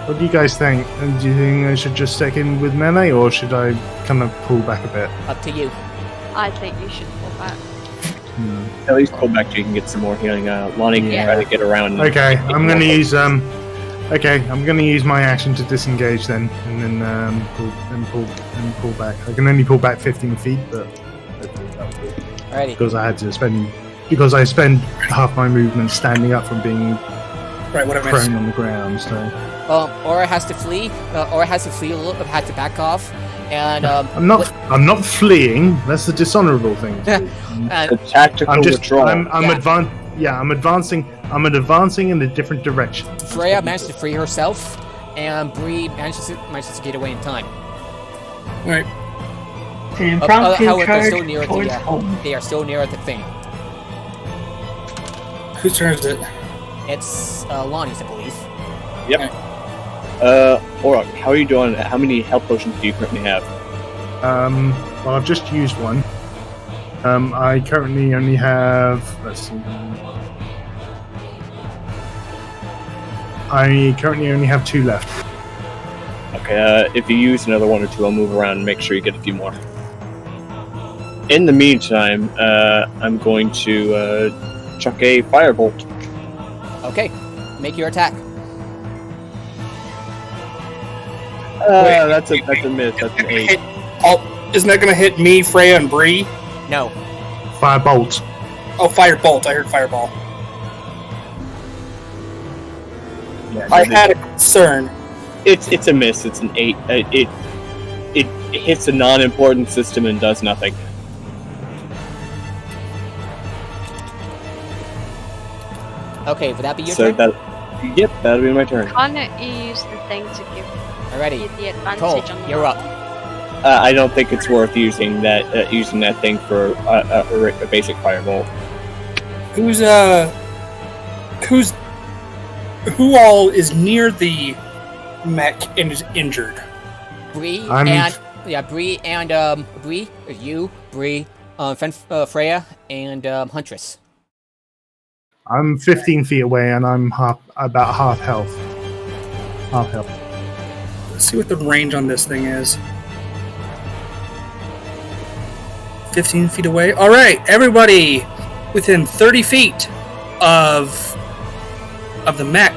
what do you guys think? Do you think I should just stick in with melee, or should I kind of pull back a bit? Up to you. I think you should pull back. At least pull back so you can get some more healing. Lonnie can try to get around. Okay, I'm going to use Okay, I'm going to use my action to disengage then, and then pull back. I can only pull back 15 feet, but Alrighty. because I spend half my movement standing up from being prone on the ground. So Aura has to flee. Aura has to flee a little bit, has to back off, and I'm not fleeing. That's the dishonorable thing. The tactical withdrawal. I'm advancing. I'm advancing in a different direction. Freya manages to free herself, and Bree manages to get away in time. Right. It's an impromptu However, they're charge still near towards home. they are still near the thing. Whose turn is it? It's Lonnie's, I believe. Yep. Aura, how are you doing? How many health potions do you currently have? Well, I've just used one. I currently only have. Let's see. I currently only have 2 left. Okay, if you use another 1 or 2, I'll move around and make sure you get a few more. In the meantime, I'm going to chuck a firebolt. Okay, make your attack. That's a miss. That's an 8. Isn't that gonna hit me, Freya, and Bree? No. Firebolt. Oh, Firebolt. I heard Fireball. Yeah, I had a concern. It's a miss. It's an 8. It hits a non-important system and does nothing. Okay, would that be your So turn? yep, that'll be my turn. Can't you use the thing to give Alrighty. you the advantage Cole, on the you're roll? up. I don't think it's worth using that thing for a basic firebolt. Who all is near the mech and is injured? Bree I'm- and Bree and Bree, you, Bree, Freya, and Huntress. I'm 15 feet away, and I'm about half health. Half health. Let's see what the range on this thing is. 15 feet away. All right, everybody within 30 feet of the mech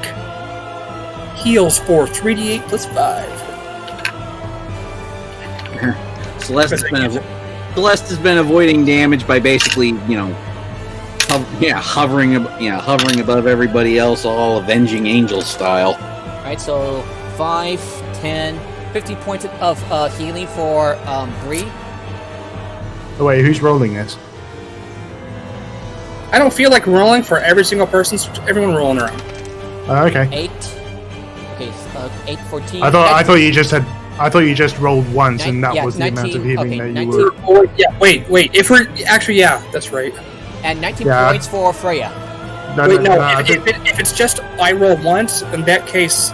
heals for 3d8 plus 5. Celeste has been avoiding damage by basically, hovering above everybody else, all avenging angel style. Alright, so 5, 10, 50 points of healing for Bree. Oh, wait, who's rolling this? I don't feel like rolling for every single person. So everyone rolling around. Okay. 8. Okay, 8, 14. I thought you just had. I thought you just rolled once, and that was the 19, amount of healing okay, that you 19. were. Oh, yeah. Wait. If we're actually, yeah, that's right. And 19 Yeah. points for Freya. Wait, no. If it's just I roll once, in that case,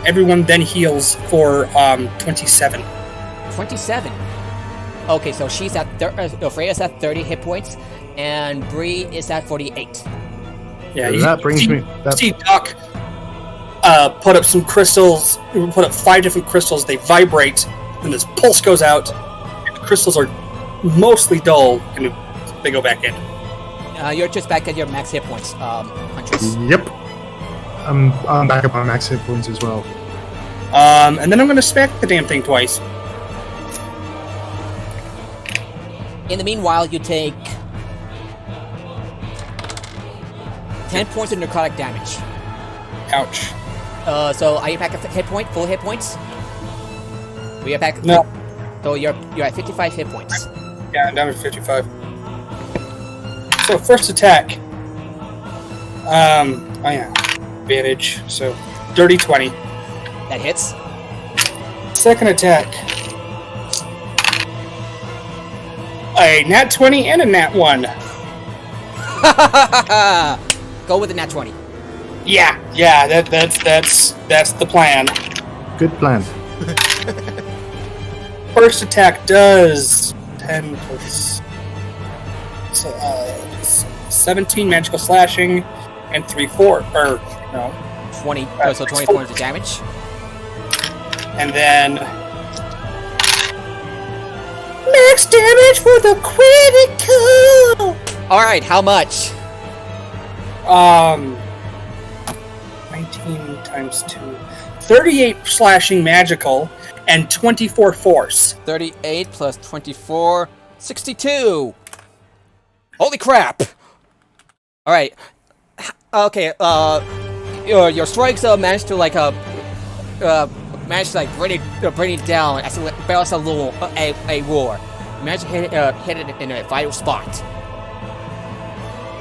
everyone then heals for 27. 27. Okay, so she's at Freya's at 30 hit points, and Bree is at 48. Yeah, That brings me. That, See Doc put up some crystals. We put up 5 different crystals. They vibrate, and this pulse goes out. And the crystals are mostly dull, and they go back in. You're just back at your max hit points, Huntress. Yep. I'm back up on max hit points as well. And then I'm going to smack the damn thing twice. In the meanwhile, you take 10 points of necrotic damage. Ouch. So are you back at full hit points? We are back. No. So you're at 55 hit points. Yeah, I'm down to 55. So first attack. Advantage. So dirty 20. That hits. Second attack. A nat 20 and a nat 1. Go with the nat 20. Yeah, that's the plan. Good plan. First attack does 10 plus 17 magical slashing and 20. So 20 points of damage. And then max damage for the critical. All right, how much? 19 times 2. 38 slashing magical and 24 force. 38 plus 24, 62. Holy crap! All right. Okay. Your strikes managed to bring it down as it barrels a roar. You managed to hit it in a vital spot.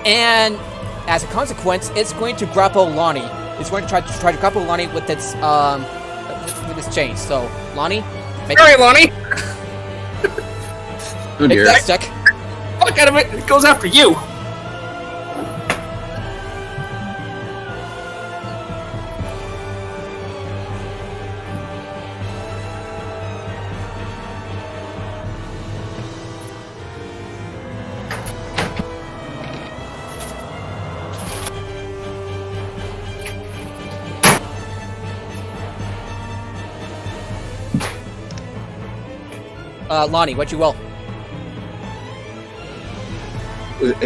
And as a consequence, it's going to grapple Lonnie. It's going to try to grapple Lonnie with its chain. So, Lonnie, make Lonnie. Oh dear. that stick. Look at him! It goes after you. Lonnie, what you roll?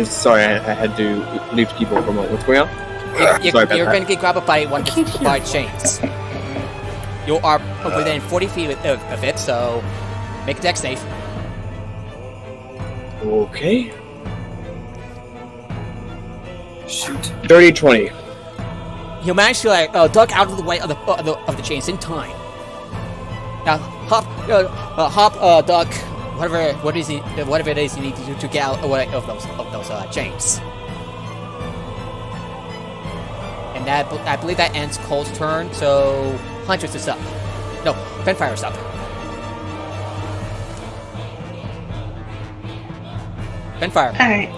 Sorry, I had to leave the keyboard for a moment. What's going on? You're Sorry about going that. to get grabbed by one of the chains. You are within 40 feet of it, so Make a dex save. Okay. Shoot. 30-20. You manage to like duck out of the way of the chains in time. Now hop, duck, whatever it is you need to do to get out away of those chains. And that I believe that ends Cole's turn. So Huntress is up. No, Finfire's up. Finfire. All right.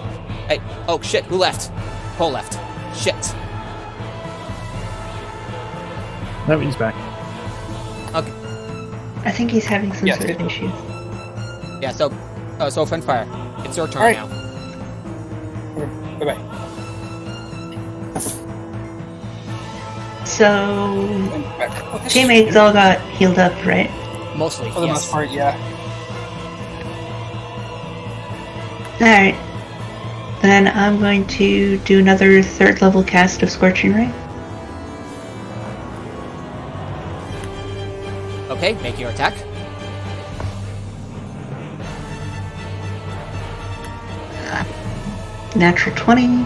Hey, oh shit, who left? Cole left. Shit. No, he's back. Okay. I think he's having some Yes. sort of issues. Yeah, so Finfire, it's your turn Alright. now. Bye-bye. So Back. teammates all got healed up, right? Mostly, For the yes. most part, yeah. All right. Then I'm going to do another 3rd level cast of Scorching Ray. Okay, make your attack. Natural 20,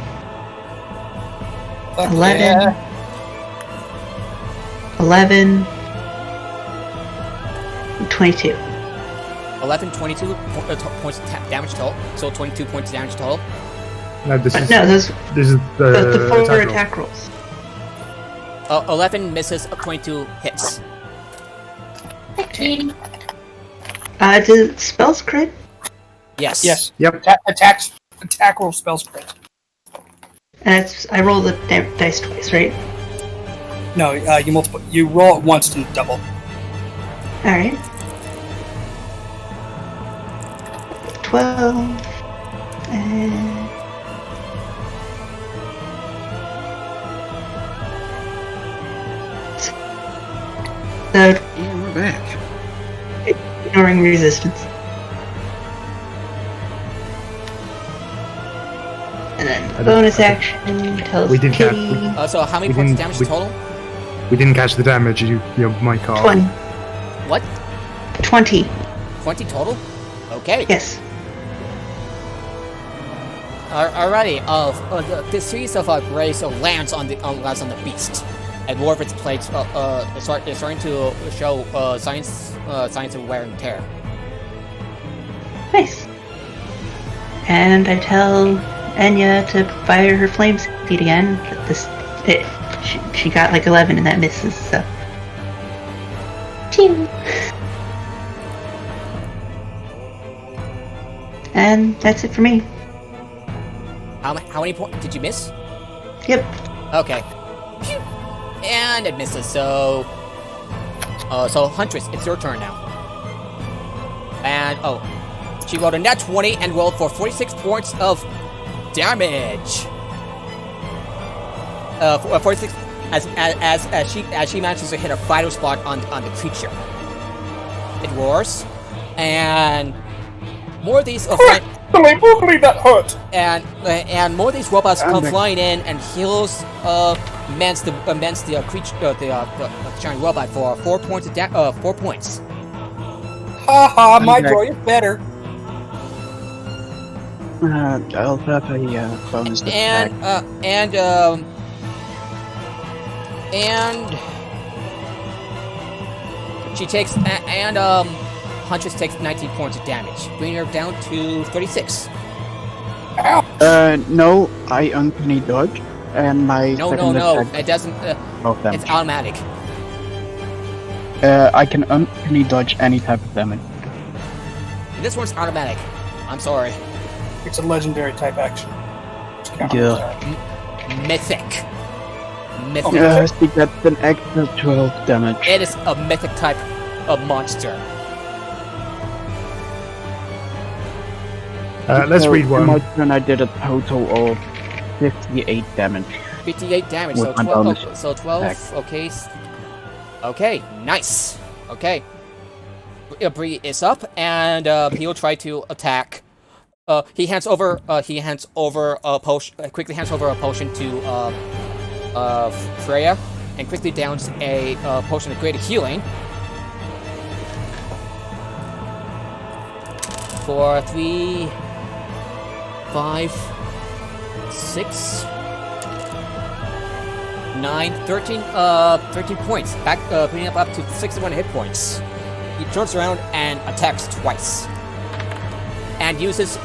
Fuck 11, yeah. 11, 22. 11, 22 points of damage total. So 22 points of damage total. No, this is No, those this is the 4 attack roll. attack rolls. 11 misses, 22 hits. Did spells crit? Yes. Yes. Yep. Attack roll spells crit. And I roll the dice twice, right? No, you multiple. You roll it once and double. All right. 12 and so And we're back. ignoring resistance. And then bonus action tells We did that. Kitty So how many We points of didn't- damage total? We didn't catch the damage. Your mic off. 20. What? 20. 20 total? Okay. Yes. Alrighty. The series of grace lands on the beast, and more of its plates is starting to show signs of wear and tear. Nice. And I tell Enya to fire her flame speed again. She got like 11 and that misses, so. Pew. And that's it for me. How many points did you miss? Yep. Okay. Phew. And it misses. So Huntress, it's your turn now. And she rolled a nat 20 and rolled for 46 points of damage. 46 as she manages to hit a vital spot on the creature. It roars, and more of these that hurt. and more of these robots come flying in and heals mends the creature the giant robot for 4 points of 4 points. Haha, my droid is better. I'll have a bonus attack. And she takes Huntress takes 19 points of damage, bringing her down to 36. No, I uncanny dodge, and my second attack it doesn't. both damage. It's automatic. I can uncanny dodge any type of damage. This one's automatic. I'm sorry. It's a legendary type action. Yeah. Mythic. She gets an extra 12 damage. It is a mythic type of monster. Let's read one. In my turn, I did a total of 58 damage. 58 damage. With So my 12. bonus So 12. attack. Okay. Okay. Nice. Okay. Bree is up, and he'll try to attack. He hands over a potion. Quickly hands over a potion to Freya, and quickly downs a potion of greater healing. for 3, 5, 6, 9, 13, 13 points. Back, bringing up to 61 hit points. He turns around and attacks twice, and uses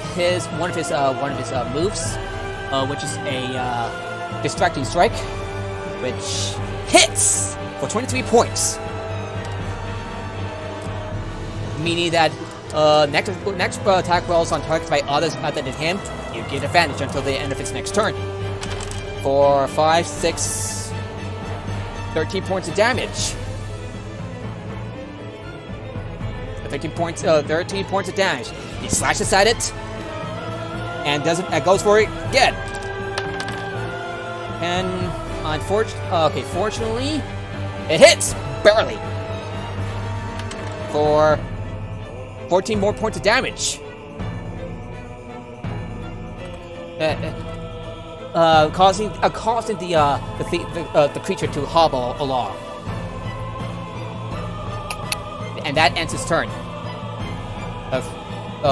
one of his moves, which is a distracting strike, which hits for 23 points. Meaning that next attack rolls on targets by others other than him, you get advantage until the end of his next turn. For 5, 6, 13 points of damage. 13 points of damage. He slashes at it and goes for it again. And fortunately, it hits barely for 14 more points of damage. Causing the creature to hobble along. And that ends his turn.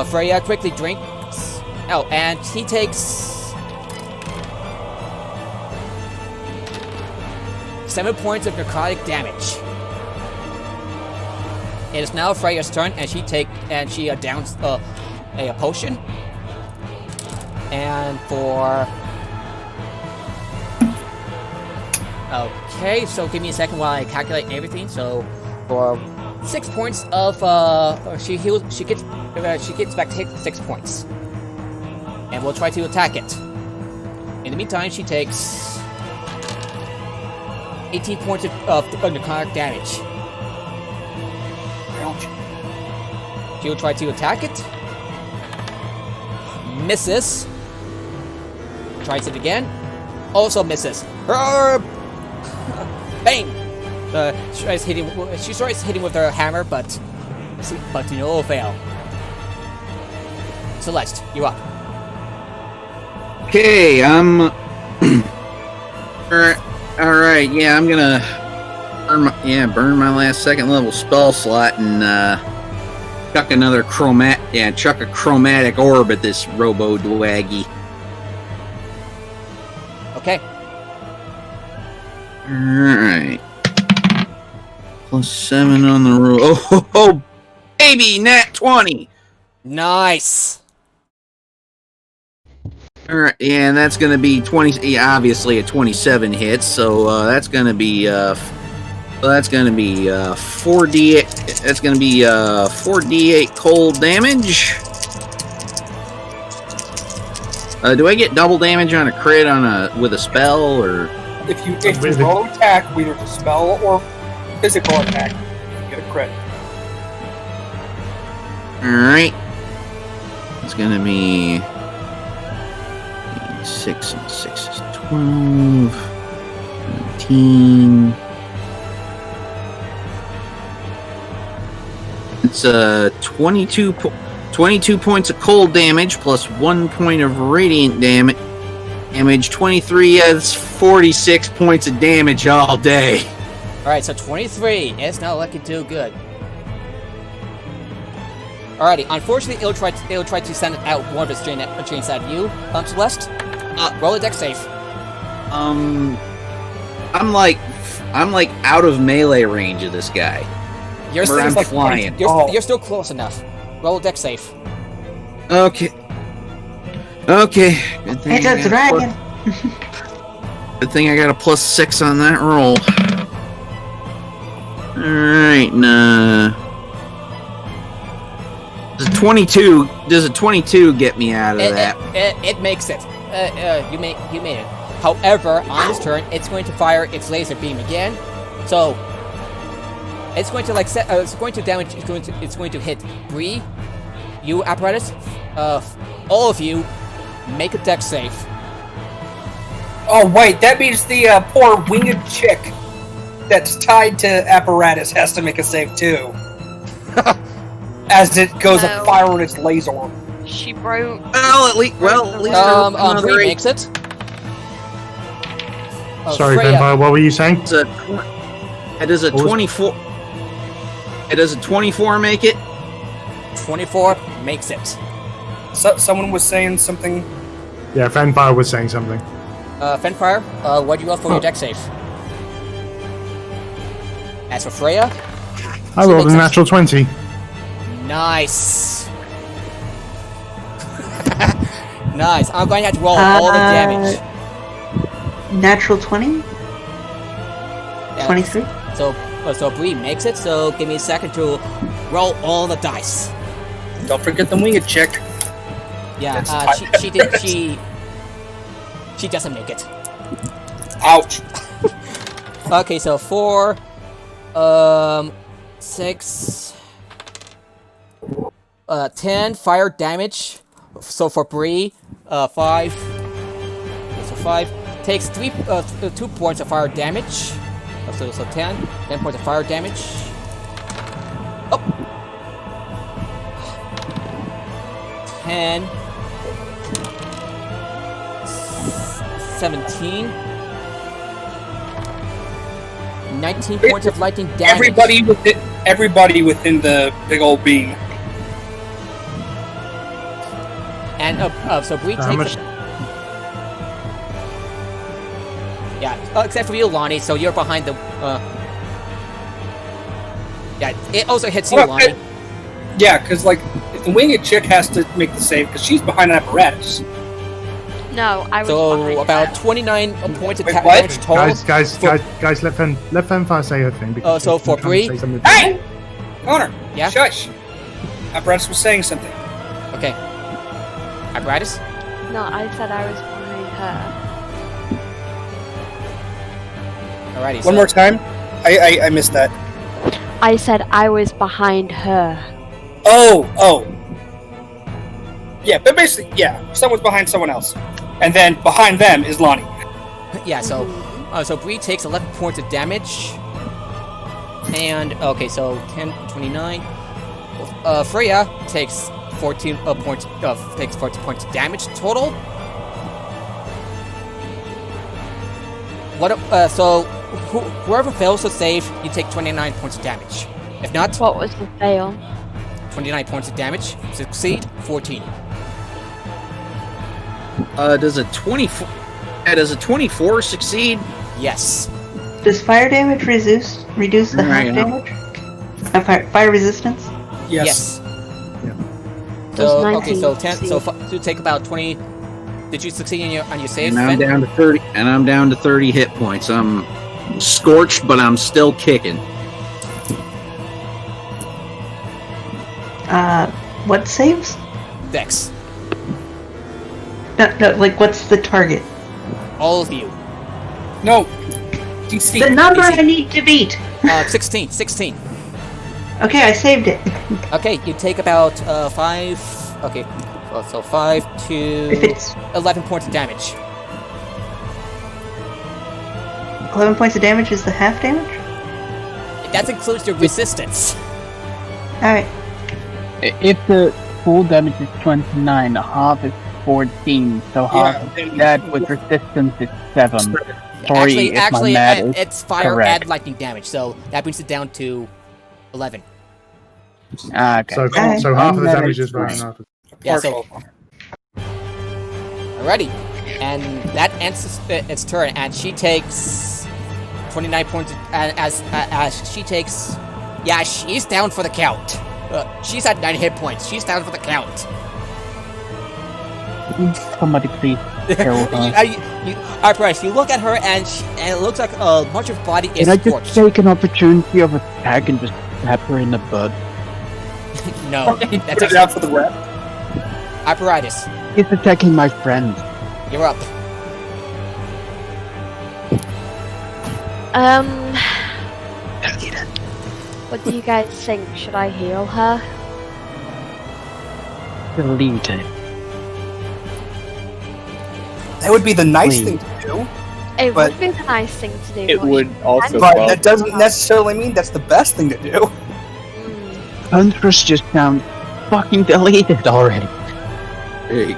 Freya quickly drinks. Oh, and he takes 7 points of necrotic damage. It is now Freya's turn, and she downs a potion. And for... Okay, so give me a second while I calculate everything. So, for 6 points of she gets back to hit 6 points, and we'll try to attack it. In the meantime, she takes 18 points of necrotic damage. She'll try to attack it. Misses. Tries it again. Also misses. Bang! She tries hitting with her hammer, but to no avail. Celeste, you're up. Okay, I'm... Alright, yeah, I'm gonna... burn my last second level spell slot and, chuck a chromatic orb at this robo-dwaggy. Okay. Alright. +7 on the roll. Oh, baby, nat 20! Nice! Alright, yeah, and that's gonna be 20, yeah, obviously a 27 hits, so, that's gonna be, 4d8, that's gonna be, 4d8 cold damage. Do I get double damage on a crit with a spell, or? If you roll attack, whether it's a spell or physical attack, you get a crit. Alright. It's gonna be 6 and 6 is 12, 13. It's 22 points of cold damage plus 1 point of radiant damage. 23 is 46 points of damage all day. Alright, so 23. It's not looking too good. Alrighty, unfortunately, it'll try to send out one of its chains at you, Celeste. Roll a dex save. I'm like out of melee range of this guy. You're still, I'm flying. You're still close enough. Roll a dex save. Okay. Okay. Good thing It's a dragon. Good thing I got a +6 on that roll. Alright, nah. Does a 22 get me out of that? It makes it. You made it. However, on this turn, it's going to fire its laser beam again. So it's going to it's going to hit Bree, you apparatus, all of you. Make a dex save. Oh wait, that means the poor winged chick that's tied to apparatus has to make a save too. As it goes a fire on its laser. She broke. Well, at least Bree makes it. Sorry, Freya. Vampire, what were you saying? It does a 24. It does a 24 make it? 24 makes it. So, someone was saying something. Yeah, Fanfire was saying something. Fenfire, what do you roll for your deck save? As for Freya, I rolled a natural 20. nice. Nice. I'm going to have to roll all the damage. Natural 20? Yeah, 23? So Bree makes it, so give me a second to roll all the dice. Don't forget the winged chick. Yeah, she doesn't make it. Ouch. Okay, so 4, 6, 10 fire damage. So for Bree, 5. So 5 takes 2 points of fire damage. So 10 points of fire damage. Oh. 10, 17, 19 points of lightning damage. Everybody within the big old beam. And so Bree takes. Yeah, except for you, Lonnie. So you're behind the. Yeah, it also hits you, Lonnie. Yeah, because like the winged chick has to make the save because she's behind an apparatus. No, I was So behind about her. 29 points of Wait, damage total. Guys, let Fanfire say her thing. because so she's for trying to Bree- say something. Hey! Connor! Yeah? Shush! Apparatus was saying something. Okay. Apparatus? No, I said I was behind her. Alrighty. One more time. I missed that. I said I was behind her. Oh. Yeah, but basically, yeah, someone's behind someone else. And then behind them is Lonnie. Yeah, so Bree takes 11 points of damage. And okay, so 10, 29. Freya takes 14 points of damage total. Whoever fails to save, you take 29 points of damage. If not, What was the fail? 29 points of damage. Succeed, 14. Does a 24 succeed? Yes. Does fire damage reduce the half Right. damage? Fire resistance? Yes. Does So 19 so 10. So succeed? you take about 20. Did you succeed on your save? And I'm Fen? down to 30. And I'm down to 30 hit points. I'm scorched, but I'm still kicking. What saves? Dex. No, like what's the target? All of you. No. DC. The number DC. I need to beat! 16. 16. Okay, I saved it. Okay, you take about 5. Okay, so 5 to If it's 11 points of damage. 11 points of damage is the half damage? That includes your resistance. Alright. If the full damage is 29, half is 14, so half of that with resistance is 7. Sorry if my math is it's fire correct. and lightning damage, so that brings it down to 11. Okay. So half of the damage is running off. Yeah, so alrighty, and that ends its turn, and she takes 29 points. As she takes, yeah, she's down for the count. She's at 9 hit points. She's down for the count. Somebody please kill her. Alright, you look at her, and it looks like much of her body is Can I just scorched. take an opportunity of attack and just stab her in the butt? No, Put that's it out for the rep. apparatus. He's attacking my friend. You're up. What do you guys think? Should I heal her? Delete it. That would be the nice Please. thing to do. It But- would be the nice thing to do. It but would also But well, that doesn't necessarily mean that's the best thing to do. Huntress just sounds fucking deleted already. Hey,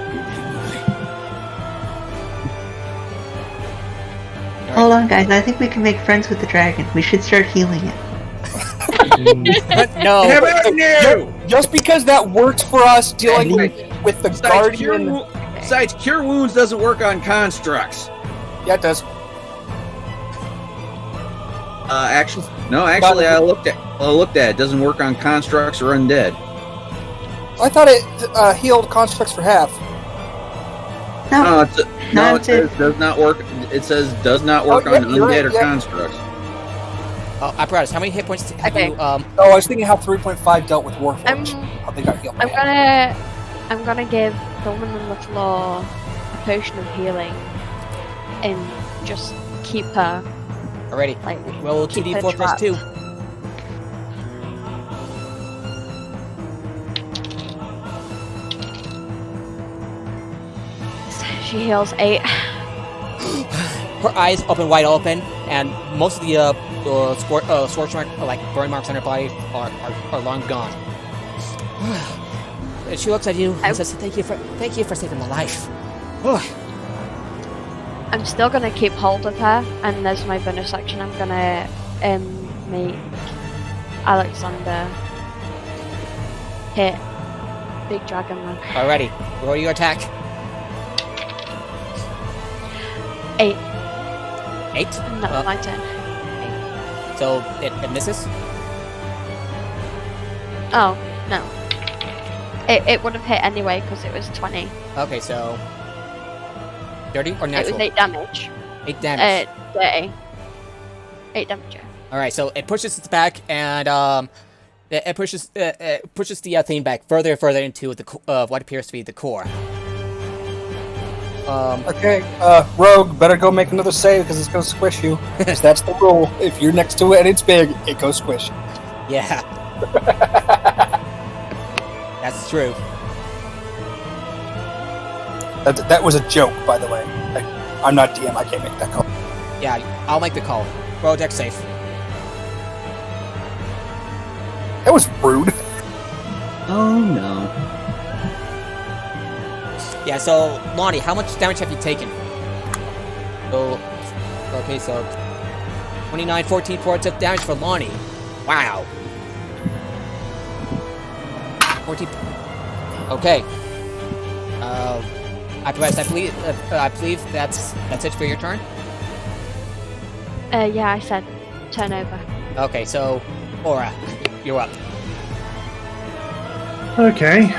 Hold on, guys. I think we can make friends with the dragon. We should start healing it. No. Just because that works for us dealing with the Guardian. Besides, Cure Wounds doesn't work on constructs. Yeah, it does. Actually, I looked at it. It doesn't work on constructs or undead. I thought it healed constructs for half. It says does not work. It says does not work on undead or constructs. Oh, Apparatus, how many hit points have you? Oh, I was thinking how 3.5 dealt with Warforged. How they got healed. I'm gonna give the woman on the floor a potion of healing, and just keep her. Alrighty. Like, roll 2d4 plus 2. She heals 8. Her eyes open wide open, and most of the scorch mark, like burn marks on her body, are long gone. And she looks at you and says, "Thank you for saving my life." I'm still gonna keep hold of her, and as my bonus action, I'm gonna make Alexander hit Big Dragon Man. Alrighty, roll your attack. 8. 8? That's my turn. 8. So it misses? Oh, no. It would have hit anyway because it was 20. Okay, so 30 or natural? It was 8 damage. 8 damage. 30. 8 damage. Yeah. Alright, so it pushes its back, and it pushes the thing back further and further into the what appears to be the core. Okay, Rogue, better go make another save because it's gonna squish you. Because that's the rule. If you're next to it and it's big, it goes squish. Yeah. That's true. That was a joke, by the way. I'm not DM, I can't make that call. Yeah, I'll make the call. Roll deck safe. That was rude. Oh no. Yeah, so Lonnie, how much damage have you taken? So 29, 14 points of damage for Lonnie. Wow. 14. Okay. I believe that's it for your turn. Yeah, I said turn over. Okay, so Aura, you're up. Okay.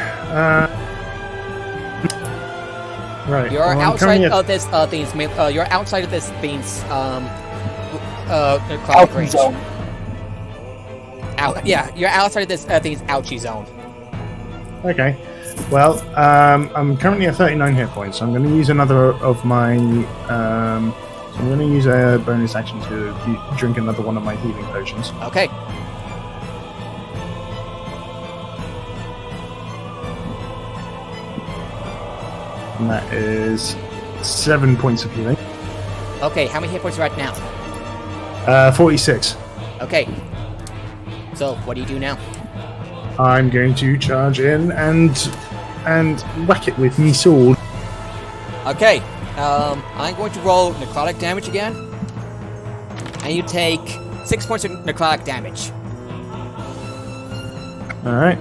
Right. You're well, outside of this thing's. You're outside of this thing's cloud range. Zone. Yeah, you're outside of this thing's ouchie zone. Okay. Well, I'm currently at 39 hit points. So I'm going to use another of my. So I'm going to use a bonus action to drink another one of my healing potions. Okay. And that is 7 points of healing. Okay, how many hit points are you at now? 46. Okay. So, what do you do now? I'm going to charge in and whack it with me sword. Okay. I'm going to roll necrotic damage again. And you take 6 points of necrotic damage. Alright.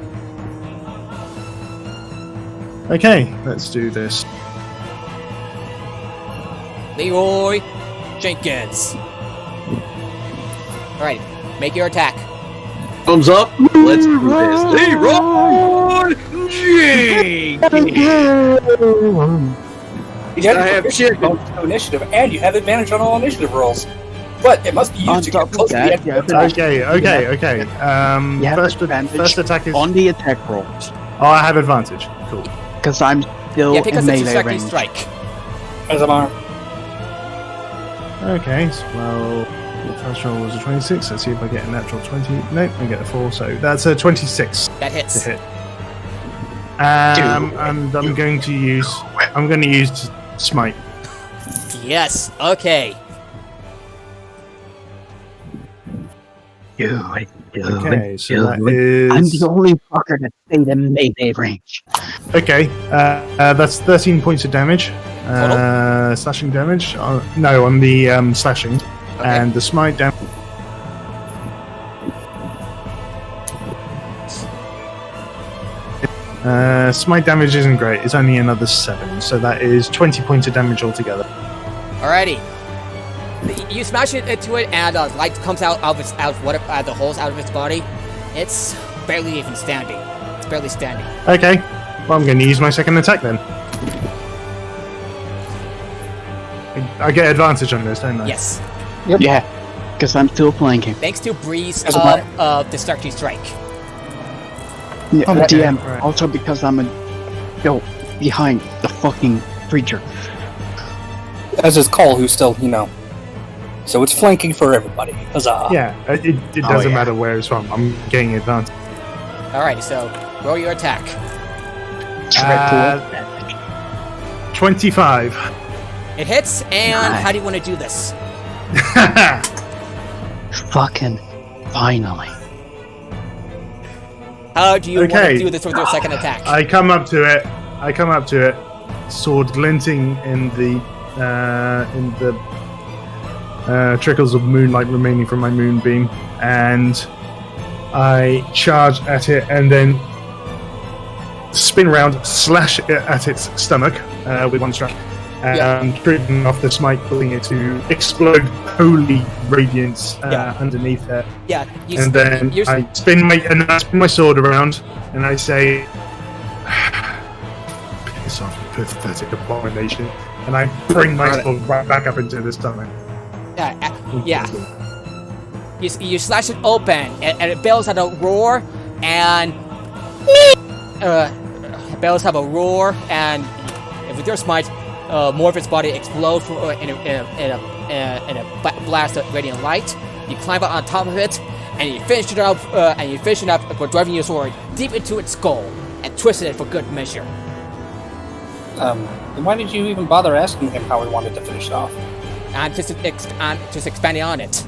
Okay, let's do this. Leroy Jenkins. Alright, make your attack. Thumbs up. Let's do this. Leroy Jenkins. You I have chicken. no initiative, and you have advantage on all initiative rolls. But it must be used to get close to the end. Okay. First attack is on the attack rolls. Oh, I have advantage. Cool. Because I'm still Yeah, because in it's a melee second range. strike. As I'm armed. Okay, so, well, the first roll was a 26. Let's see if I get a natural 20. Nope, I get a 4, so that's a 26 That hits. to hit. And I'm going to use smite. Yes, okay. Okay, so that I'm is the only fucker that stayed in melee range. okay. That's 13 points of damage. Slashing damage. No, on the slashing, and the smite damage. Smite damage isn't great. It's only another 7, so that is 20 points of damage altogether. Alrighty. You smash it into it, and light comes out of its the holes out of its body. It's barely even standing. It's barely standing. Okay. Well, I'm going to use my second attack then. I get advantage on this, don't I? Yes. Yep. Yeah, because I'm still flanking. Thanks to Breeze Destructive Strike. Yeah, Okay, DM, right. also because I'm behind the fucking creature. As is Cole, who's still, So it's flanking for everybody. Huzzah. Yeah, it doesn't matter where it's from. I'm getting advantage. Alright, so roll your attack. 25. It hits, and how do you want to do this? Fucking finally. How do you want Okay. to do this with your second attack? I come up to it. Sword glinting in the trickles of moonlight remaining from my moonbeam, and I charge at it and then spin around, slash it at its stomach with one strike, and triggering off the smite, causing it to explode holy radiance underneath it. Yeah, And then I spin my sword around, and I say, "Piss off, you pathetic abomination!" And I bring my sword right back up into the stomach. Yeah. You slash it open, and it bellows out a roar, and bellows have a roar, and with your smite, more of its body explodes in a blast of radiant light. You climb up on top of it, and you finish it up. By driving your sword deep into its skull and twisting it for good measure. Then why did you even bother asking him how he wanted to finish it off? I'm just expanding on it.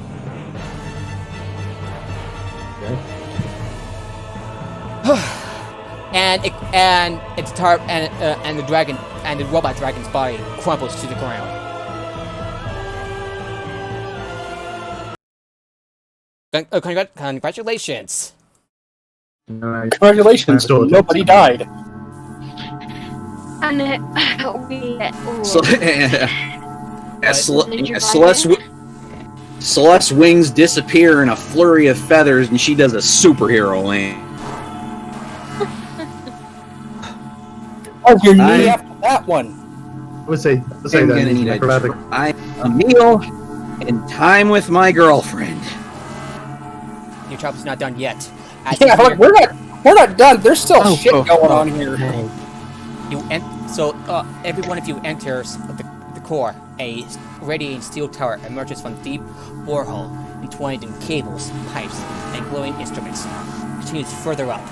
and the robot dragon's body crumbles to the ground. Congratulations! Congratulations! Nobody died. And Celeste's wings disappear in a flurry of feathers, and she does a superhero land. Oh, you're knee after that one. Let's say I'm gonna need a meal and time with my girlfriend. Your job is not done yet. We're not done. There's still shit going on here. So every one of you enters the core. A radiating steel tower emerges from deep borehole, entwined in cables, pipes, and glowing instruments. It continues further up,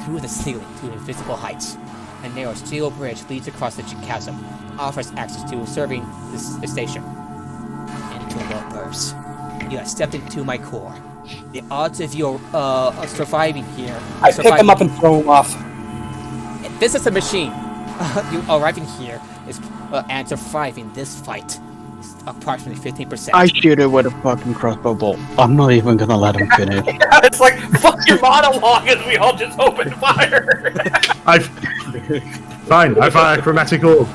through the ceiling to invisible heights. A narrow steel bridge leads across the chasm, offers access to serving the station. Interlopers, you have stepped into my core. The odds of your surviving here... I pick them up and throw them off. This is a machine. You arriving here is and surviving this fight is approximately 15%. I shoot it with a fucking crossbow bolt. I'm not even gonna let him finish. It's like, fuck your monologue as we all just open fire. Fine, I fire chromatic orb.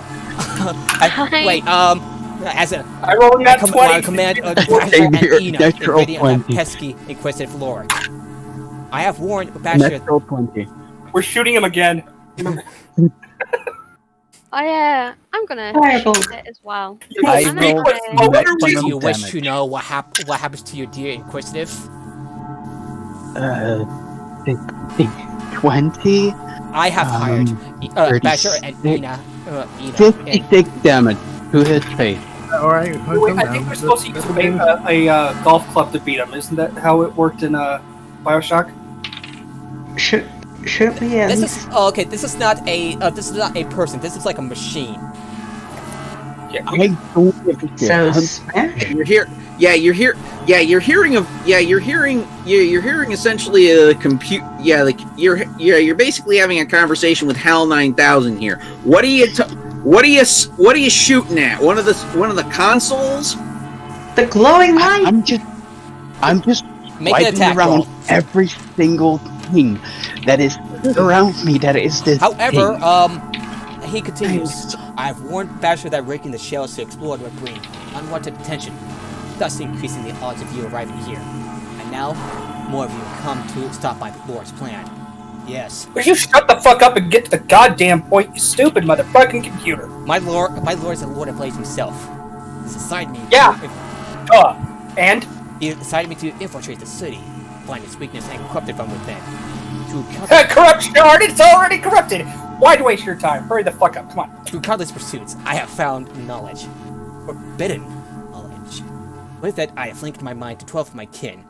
As a I rolled that 20. I command Basher and Ina invading that pesky inquisitive lord. I have warned Basher. Natural 20. We're shooting him again. I'm gonna shoot it as well. Do you wish to know what happens to your dear inquisitive? 20. I have hired Basher and Ina. 56 damage to his face. Alright, I think we're supposed to use a golf club to beat him. Isn't that how it worked in Bioshock? Should we at This least... is okay. This is not a person. This is like a machine. Yeah, I don't give a shit. So smash? You're here. You're hearing essentially a compute. You're basically having a conversation with HAL 9000 here. What are you shooting at? One of the consoles? The glowing light. I'm just Make an wiping attack around roll. every single thing that is around me that is this However, thing. he continues. I've warned Basher that breaking the shells to explode would bring unwanted attention, thus increasing the odds of you arriving here. And now, more of you come to stop my Lord's plan. Yes. Would you shut the fuck up and get to the goddamn point, you stupid motherfucking computer? My Lord is the Lord of Blades himself. He's assigned me. Yeah. And? He decided me to infiltrate the city, find its weakness, and corrupt it from within. Corruption! It's already corrupted! Why'd waste your time? Hurry the fuck up, come on. Through countless pursuits, I have found knowledge. Forbidden knowledge. With it, I have linked my mind to 12 of my kin.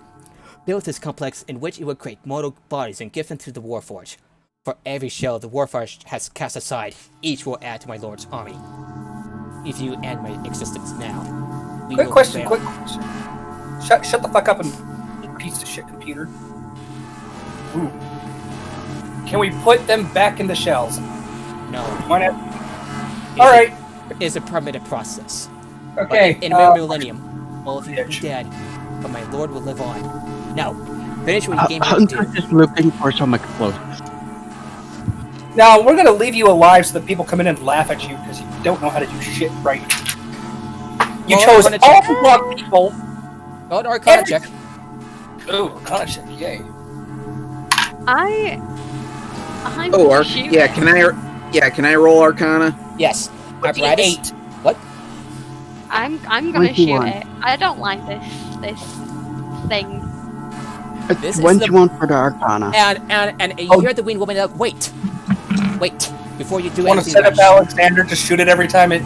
Built this complex in which it would create mortal bodies and give them to the Warforged. For every shell the Warforged has cast aside, each will add to my Lord's army. If you end my existence now, we Quick will question. prevail. Shut the fuck up and you piece of shit computer. Ooh. Can we put them back in the shells? No. Why not? Alright. It's a permitted process. Okay. But in a millennium, all of you will be dead, but my Lord will live on. Now, finish what you came here to do. Hunter's just looking for some explosives. Now, we're gonna leave you alive so that people come in and laugh at you because you don't know how to do shit right. You chose all the wrong people. Go to Arcana check. Ooh, Arcana check, yay. I'm shoot yeah. it. Can I roll Arcana? Yes. With Apparatus. 8. What? I'm gonna shoot 21. it. I don't like this thing. This is 21 for the Arcana. And you hear the Wind Woman wait. Before you do Want to anything. set up Alexander to shoot it every time it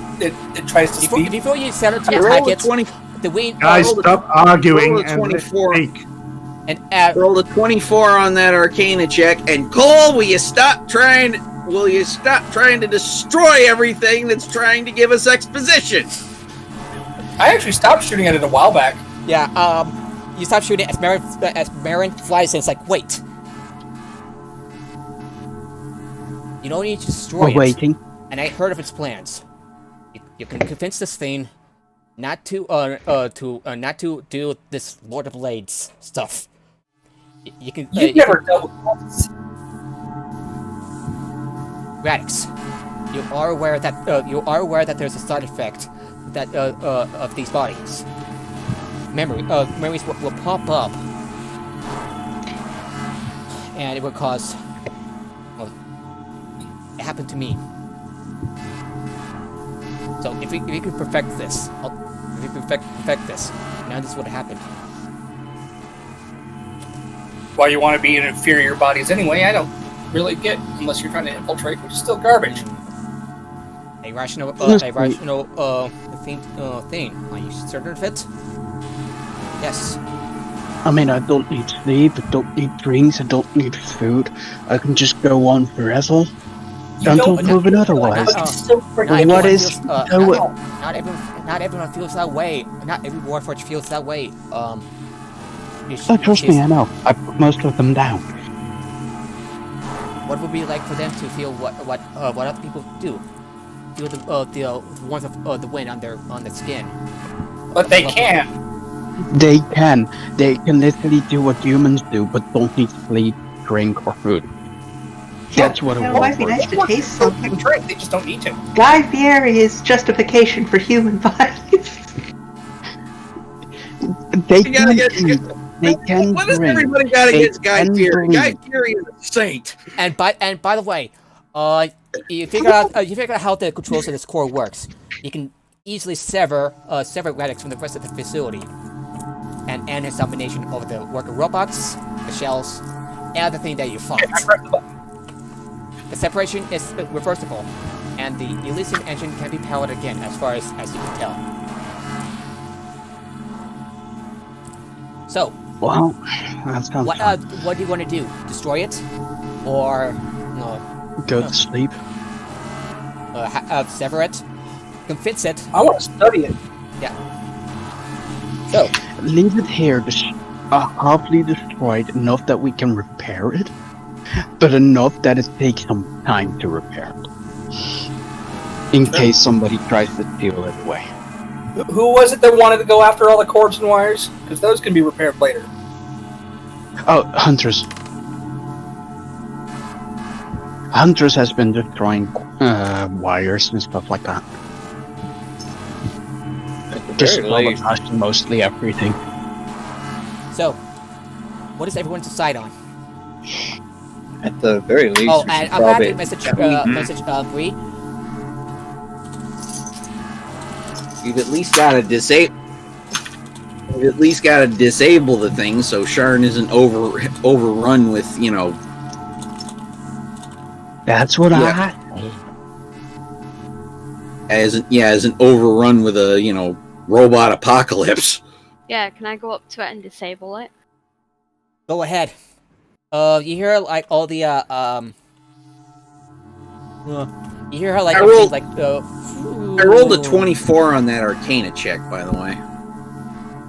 tries to speak? Before you set it to Roll attack a it, 20. the Wind. Guys, stop arguing roll a and let's 24. speak. And Roll a 24 on that Arcana check, and Cole, will you stop trying to destroy everything that's trying to give us exposition? I actually stopped shooting at it a while back. yeah, you stop shooting as Marin flies in. It's like wait. You don't need to destroy it. Waiting. And I heard of its plans. You can convince this thing not to do this Lord of Blades stuff. You can. You've never dealt with this. Radix, you are aware that there's a side effect that of these bodies. Memories will pop up, and it will cause. Well, it happened to me. So if we could perfect this, now this would happen. Why you want to be in inferior bodies anyway, I don't really get, unless you're trying to infiltrate, which is still garbage. A rational thing. Are you certain of it? Yes. I mean, I don't need sleep, I don't need drinks, I don't need food. I can just go on forever until proven otherwise. What is not everyone feels that way. Not every Warforged feels that way. Trust me, I know. I put most of them down. What would it be like for them to feel what other people do? Feel the warmth of the wind on their skin. But they can. They can literally do what humans do, but don't need sleep, drink, or food. That's what it It might be nice to taste something. Drink, they just don't need to. Guy Fieri's justification for human bodies. They can What does drink. everybody got against Guy can Fieri? breathe. Guy Fieri is a saint. And by the way, you figure out how the controls of this core works. You can easily sever Radix from the rest of the facility, and end his domination over the worker robots, the shells, and the thing that you fought. The separation is reversible, and the Elysium engine can be powered again, as far as you can tell. So, Well, that sounds fun. what do you want to do? Destroy it, or Go to sleep. sever it, convince it? I want to study it. Yeah. So, Leave it here, halfly destroyed, enough that we can repair it, but enough that it takes some time to repair it. In case somebody tries to steal it away. Who was it that wanted to go after all the cords and wires? Because those can be repaired later. Oh, hunters. Huntress has been destroying wires and stuff like that. Just sabotaging mostly everything. So, what does everyone decide on? At the very least, Oh, we and should I'm gonna probably- message Bree. You've at least got to disable. You've at least got to disable the thing so Sharn isn't overrun with, you know. That's what I. Isn't overrun with a, you know, robot apocalypse. Yeah, can I go up to it and disable it? Go ahead. You hear like all the you hear how like I everything's rolled- like I rolled a 24 on that Arcana check, by the way.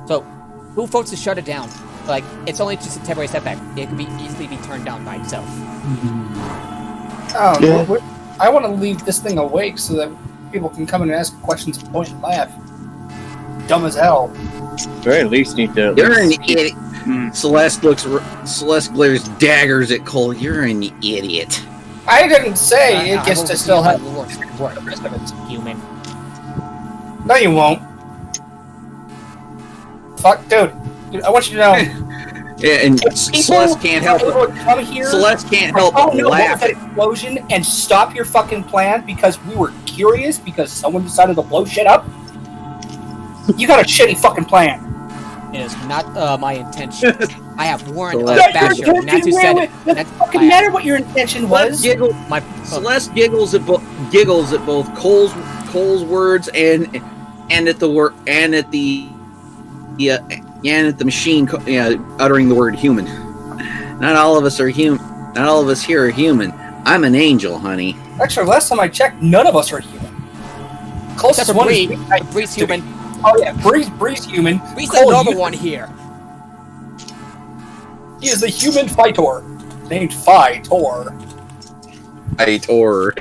So, who votes to shut it down? Like, it's only just a temporary setback. It can easily be turned down by itself. Oh, Yeah. no, I want to leave this thing awake so that people can come in and ask questions and point and laugh. Dumb as hell. very least need to. You're an idiot. Celeste glares daggers at Cole. You're an idiot. I didn't say it gets to still have. work. Human. No, you won't. Fuck, dude. I want you to know. Yeah, and If Celeste can't help people it. come here. Celeste can't help Oh, but no, laugh. that explosion and stop your fucking plan because we were curious because someone decided to blow shit up. You got a shitty fucking plan. It is not my intention. I have warned Celeste- Not your Basher not to intention, send wait, it. wait. Doesn't fucking matter what your intention was. Celeste giggles at both Cole's words and at the word and at the machine uttering the word human. Not all of us are human. Not all of us here are human. I'm an angel, honey. Actually, last time I checked, none of us are human. Closest Except for one Bree. is Bree's human. Oh yeah, Bree's human. Bree's Cole, another you- one here. He is the human Fightor, named Fightor. Fightor.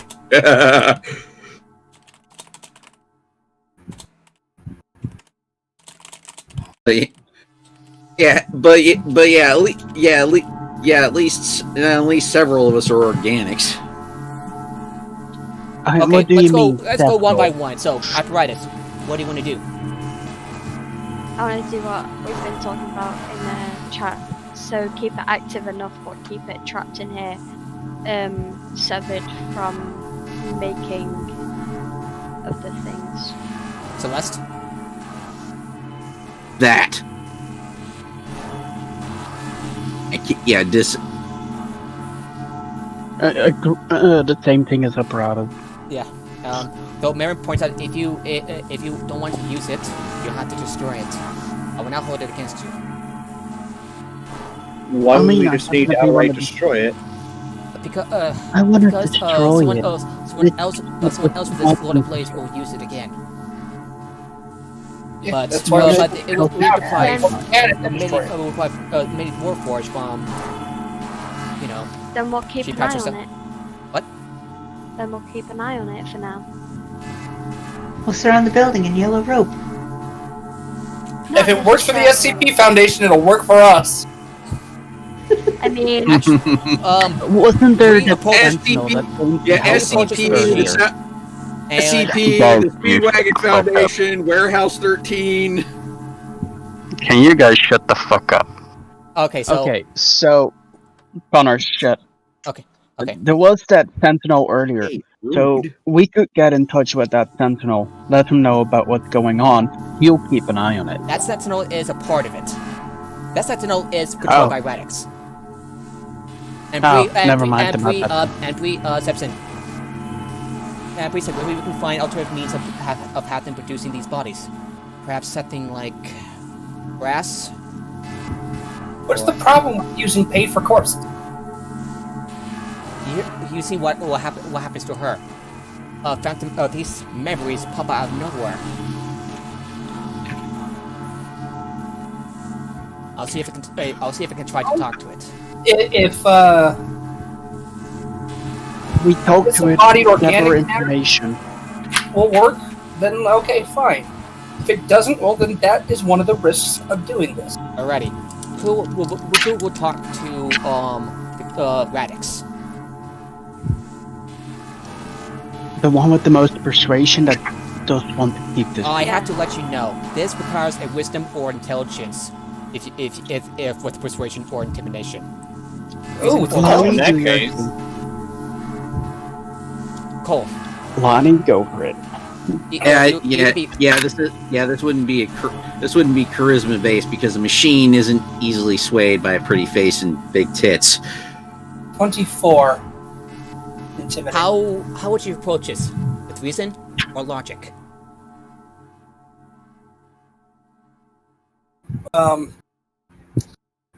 At least several of us are organics. Okay, What do let's you go. mean? Let's go one by Sephiroth? one. So, apparatus. What do you want to do? I want to do what we've been talking about in the chat. So keep it active enough, but keep it trapped in here, severed from making of the things. Celeste. That. The same thing as apparatus. Yeah. Though Marin points out, if you don't want to use it, you'll have to destroy it. I will not hold it against you. Why would we I just need to definitely outright wanna be- destroy it? Because I want to because destroy someone it. else with this Lord Blaze will use it again. Yeah, But that's why we but should- it will require Yeah, a mini Warforge from Then we'll keep She an eye patches on up. it. What? Then we'll keep an eye on it for now. We'll surround the building in yellow rope. If it works for the SCP Foundation, it'll work for us. I mean, Wasn't there Green the approach- Sentinel that came to help us SCP, earlier? SCP, And- the Speedwagon Foundation, Warehouse 13. Can you guys shut the fuck up? Okay, so so Connor, shut. Okay. There was that Sentinel earlier, Hey, so rude. we could get in touch with that Sentinel, let him know about what's going on. He'll keep an eye on it. that Sentinel is a part of it. That Sentinel is controlled Oh. by Radix. And Oh, Bree, never mind And about Bree, that. and Bree, Sepson. And Bree said maybe we can find alternative means of having producing these bodies. Perhaps something like grass. What's the problem with using paid for corpses? You see what happens to her. Phantom. These memories pop out of nowhere. I'll see if I can try to talk to it. If We talked It's to it, embodied never organic matter. information. will work, then okay, fine. If it doesn't, well, then that is one of the risks of doing this. Alrighty. Who will talk to Radix? The one with the most persuasion that does want to keep this. I have to let you know, this requires a wisdom or intelligence, if with persuasion or intimidation. Ooh, it's Lonnie, in that do your case. thing. Cole. Lonnie, go for it. This wouldn't be charisma based because a machine isn't easily swayed by a pretty face and big tits. 24. Intimidate. How would you approach this? With reason or logic?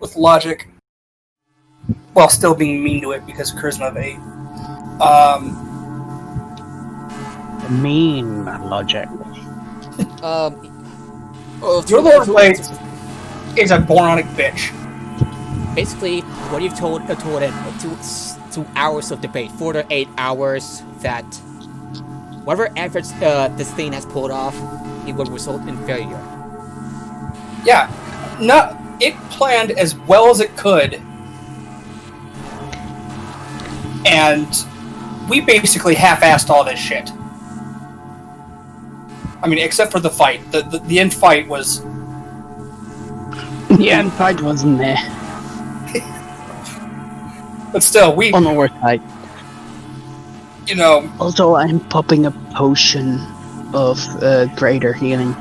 With logic, while still being mean to it because charisma of 8. Mean logic. Your Lord Blades is a moronic bitch. Basically, what you've told him, 2 hours of debate, 4 to 8 hours, that whatever efforts this thing has pulled off, it will result in failure. Yeah, it planned as well as it could, and we basically half-assed all this shit. I mean, except for the fight. The end fight was... The end fight wasn't there. But still, we... On our side. You know... Also, I'm popping a potion of greater healing.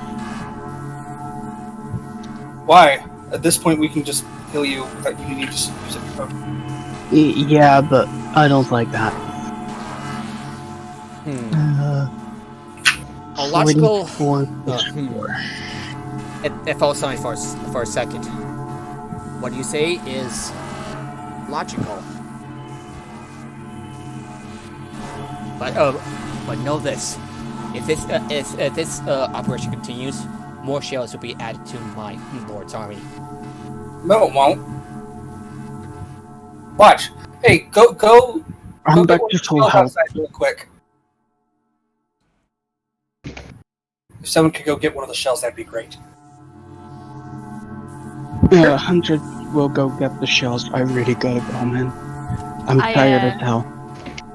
Why? At this point, we can just heal you without you needing to use it. Yeah, but I don't like that. A logical... 4. It falls silent for a second. What you say is logical. But know this: if this operation continues, more shells will be added to my Lord's army. No, it won't. Watch. Hey, go. I'm go back get to one full of the shells health. outside real quick. If someone could go get one of the shells, that'd be great. 100 will go get the shells. I really gotta go, man. I'm tired as hell.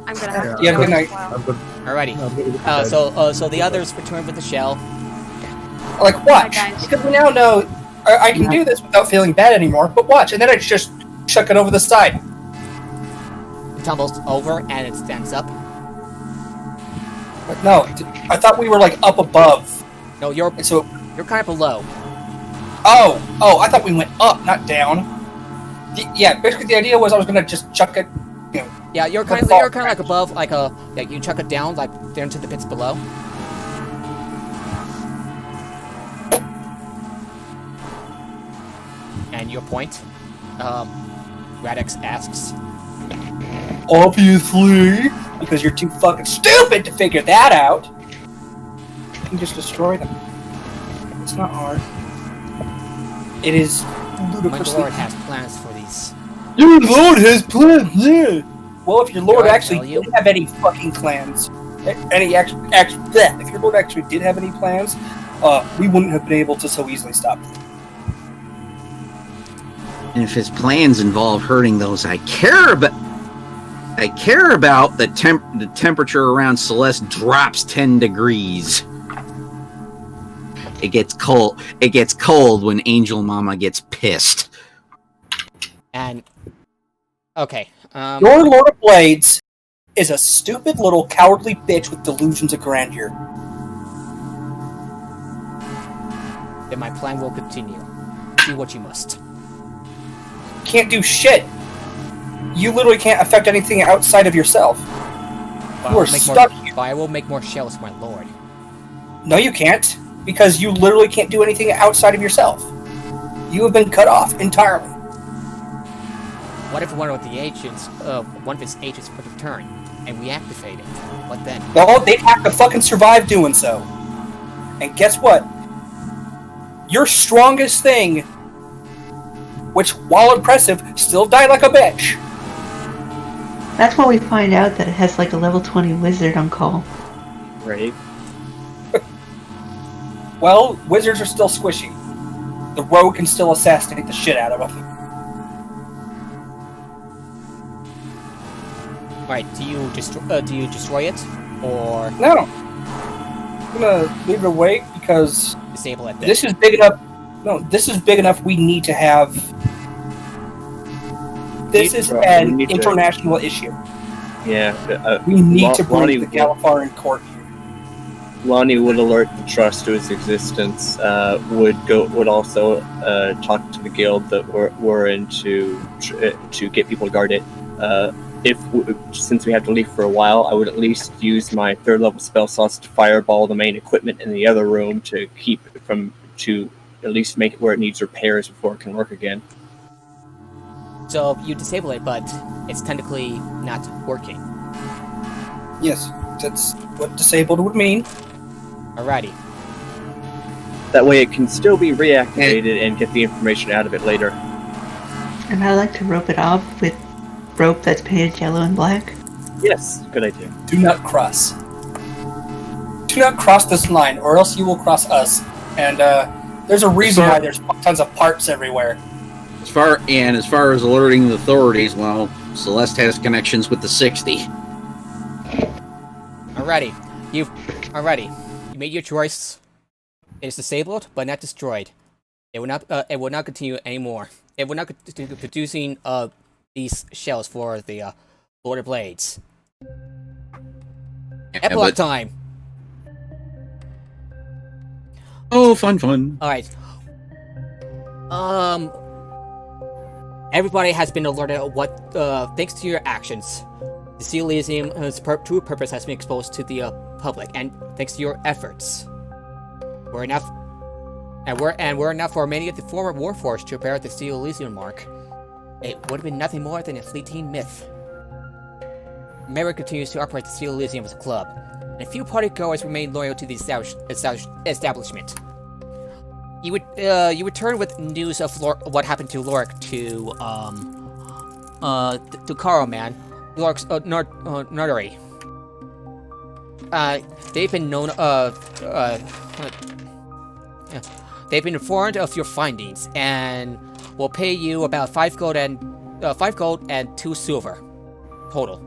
I'm gonna have to Yeah, go good night. as well. Alrighty. So the others return with the shell. Like, watch. Because we now know I can do this without feeling bad anymore, but watch, and then I just chuck it over the side. It tumbles over and it stands up. But no, I thought we were, like, up above. No, you're kind of below. Oh, I thought we went up, not down. Basically the idea was I was gonna just chuck it, you know. Yeah, you're kind of like above, like you chuck it down, like down into the pits below. And your point, Radix asks. Obviously, because you're too fucking stupid to figure that out. You can just destroy them. It's not hard. It is ludicrously... My Lord has plans for these. Your Lord has plans, yeah! Well, if your Lord Did I actually tell you? did have any fucking plans, if your Lord actually did have any plans, we wouldn't have been able to so easily stop them. And if his plans involve hurting those I care about, the temperature around Celeste drops 10 degrees. It gets cold. It gets cold when Angel Mama gets pissed. And okay, Your Lord of Blades is a stupid little cowardly bitch with delusions of grandeur. then my plan will continue. Do what you must. Can't do shit. You literally can't affect anything outside of yourself. You are stuck here. But I will make more shells, my lord. No, you can't. Because you literally can't do anything outside of yourself. You have been cut off entirely. What if one of his agents would return and reactivate it? What then? Well, they'd have to fucking survive doing so. And guess what? Your strongest thing, which, while impressive, still died like a bitch. That's why we find out that it has like a level 20 wizard on call. Right. Well, wizards are still squishy. The rogue can still assassinate the shit out of them. Right? Do you destroy it? or No. I'm gonna leave it away because disable it. this is big enough. No, this is big enough. We need to have. This is an international issue. Yeah. We need to bring Lonnie the Gallifar in court here. Lonnie would alert the trust to its existence. Would also talk to the guild that we're in to get people to guard it. Since we have to leave for a while, I would at least use my 3rd level spell slots to fireball the main equipment in the other room to keep it to at least make it where it needs repairs before it can work again. So you disable it, but it's technically not working. Yes, that's what disabled would mean. Alrighty. That way it can still be reactivated and get the information out of it later. And I like to rope it off with rope that's painted yellow and black. Yes, good idea. Do not cross. Do not cross this line, or else you will cross us. And there's a reason why there's tons of parts everywhere. As far as alerting the authorities, well, Celeste has connections with the 60. Alrighty. You made your choice. It is disabled, but not destroyed. It will not. It will not continue anymore. It will not continue producing these shells for the Lord of Blades. Epilogue time. Oh, fun. All right. Everybody has been alerted of what, thanks to your actions, the Sea Elysium's true purpose has been exposed to the public, and thanks to your efforts, we're enough for many of the former Warforged to bear the Sea Elysium mark. It would have been nothing more than a fleeting myth. Mary continues to operate the Sea Elysium as a club, and a few partygoers remain loyal to the establishment. You return with news of what happened to Lorik to Caroman, Lorik's notary. They've been known they've been informed of your findings and will pay you about 5 gold and 2 silver total.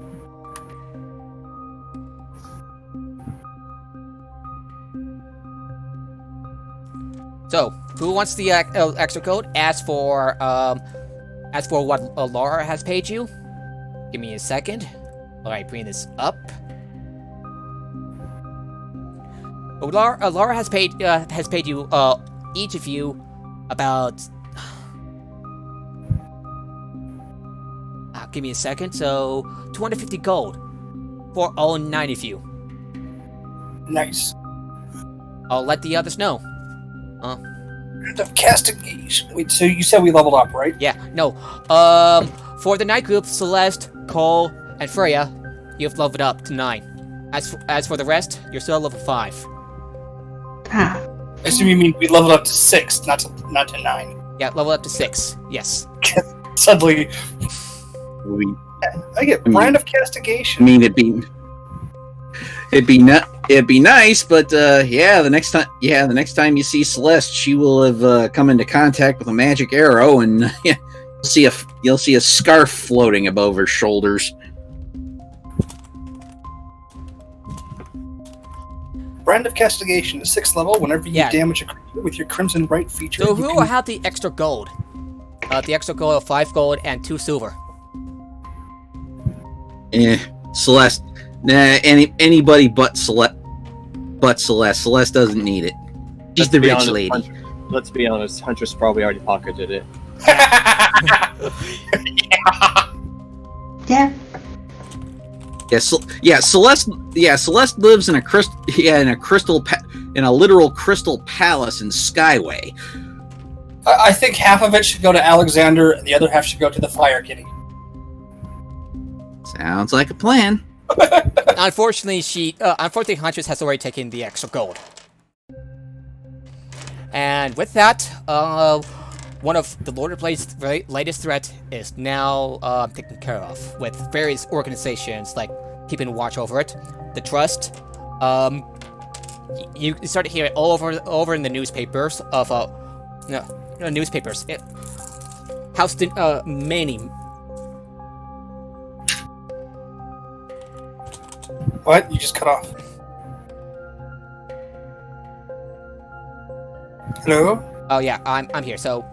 So, who wants the extra code? As for what Laura has paid you, give me a second. All right, bring this up. Laura has paid you each of you about. Give me a second. So 250 gold for all 9 of you. Nice. I'll let the others know. The castigation. Wait, so you said we leveled up, right? Yeah, no. For the night group, Celeste, Cole, and Freya, you've leveled up to 9. As for the rest, you're still level 5. Ah. I assume you mean we leveled up to 6, not to 9. Yeah, level up to 6. Yes. Suddenly, I get brand of castigation. I mean, it'd be nice, but the next time you see Celeste, she will have come into contact with a magic arrow, and you'll see a scarf floating above her shoulders. Brand of castigation is 6th level. Whenever you damage a creature with your Crimson Right feature. So who will have the extra gold? The extra gold of 5 gold and 2 silver. Celeste. Nah, anybody but Celeste. Celeste doesn't need it. She's the rich lady. Let's be honest, Huntress probably already pocketed it. Yeah. Celeste lives in a literal crystal palace in Skyway. I think half of it should go to Alexander, and the other half should go to the Fire Kitty. Sounds like a plan. Unfortunately, Huntress has already taken the extra gold. And with that, one of the Lord of Blades' latest threat is now taken care of, with various organizations like keeping watch over it. The Trust. You start to hear it all over in the newspapers of newspapers. What? You just cut off. Hello? Oh yeah, I'm here. So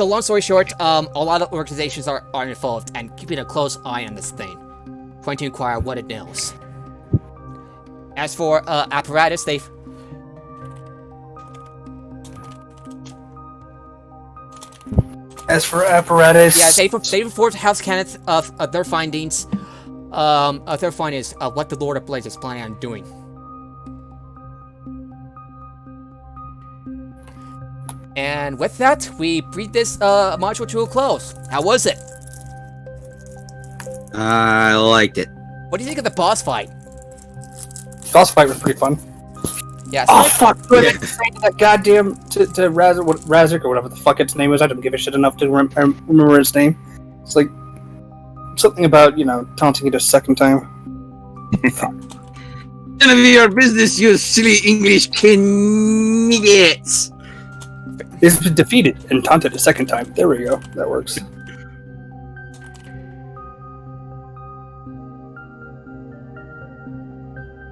long story short, a lot of organizations are involved and keeping a close eye on this thing, trying to inquire what it knows. As for apparatus, they've they've informed House Cannon of their findings. Their findings of what the Lord of Blades is planning on doing. And with that, we bring this module to a close. How was it? I liked it. What do you think of the boss fight? Boss fight was pretty fun. Yeah. Oh fuck! That goddamn to Razik or whatever the fuck its name was. I don't give a shit enough to remember its name. It's like something about taunting it a second time. None of your business, you silly English idiots. It's been defeated and taunted a second time. There we go. That works.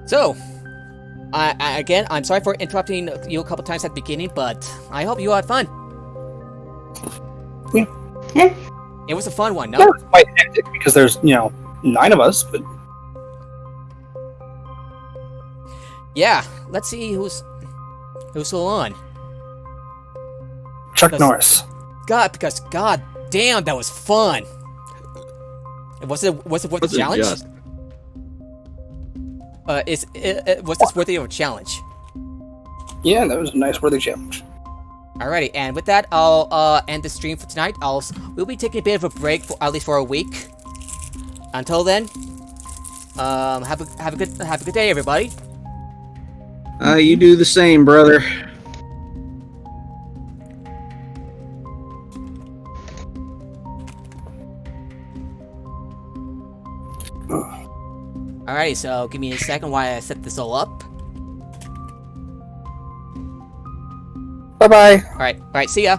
So, I'm sorry for interrupting you a couple times at the beginning, but I hope you had fun. Yeah. It was a fun one, no? Yeah, it's quite hectic because there's 9 of us, but yeah. Let's see who's still on. Chuck Norris. God damn, that was fun. Was it worth the challenge? Was this worthy of a challenge? Yeah, that was a nice worthy challenge. Alrighty, and with that, I'll end the stream for tonight. We'll be taking a bit of a break for at least for a week. Until then, have a good day, everybody. You do the same, brother. Alrighty, so give me a second while I set this all up. Bye-bye. Alright, see ya.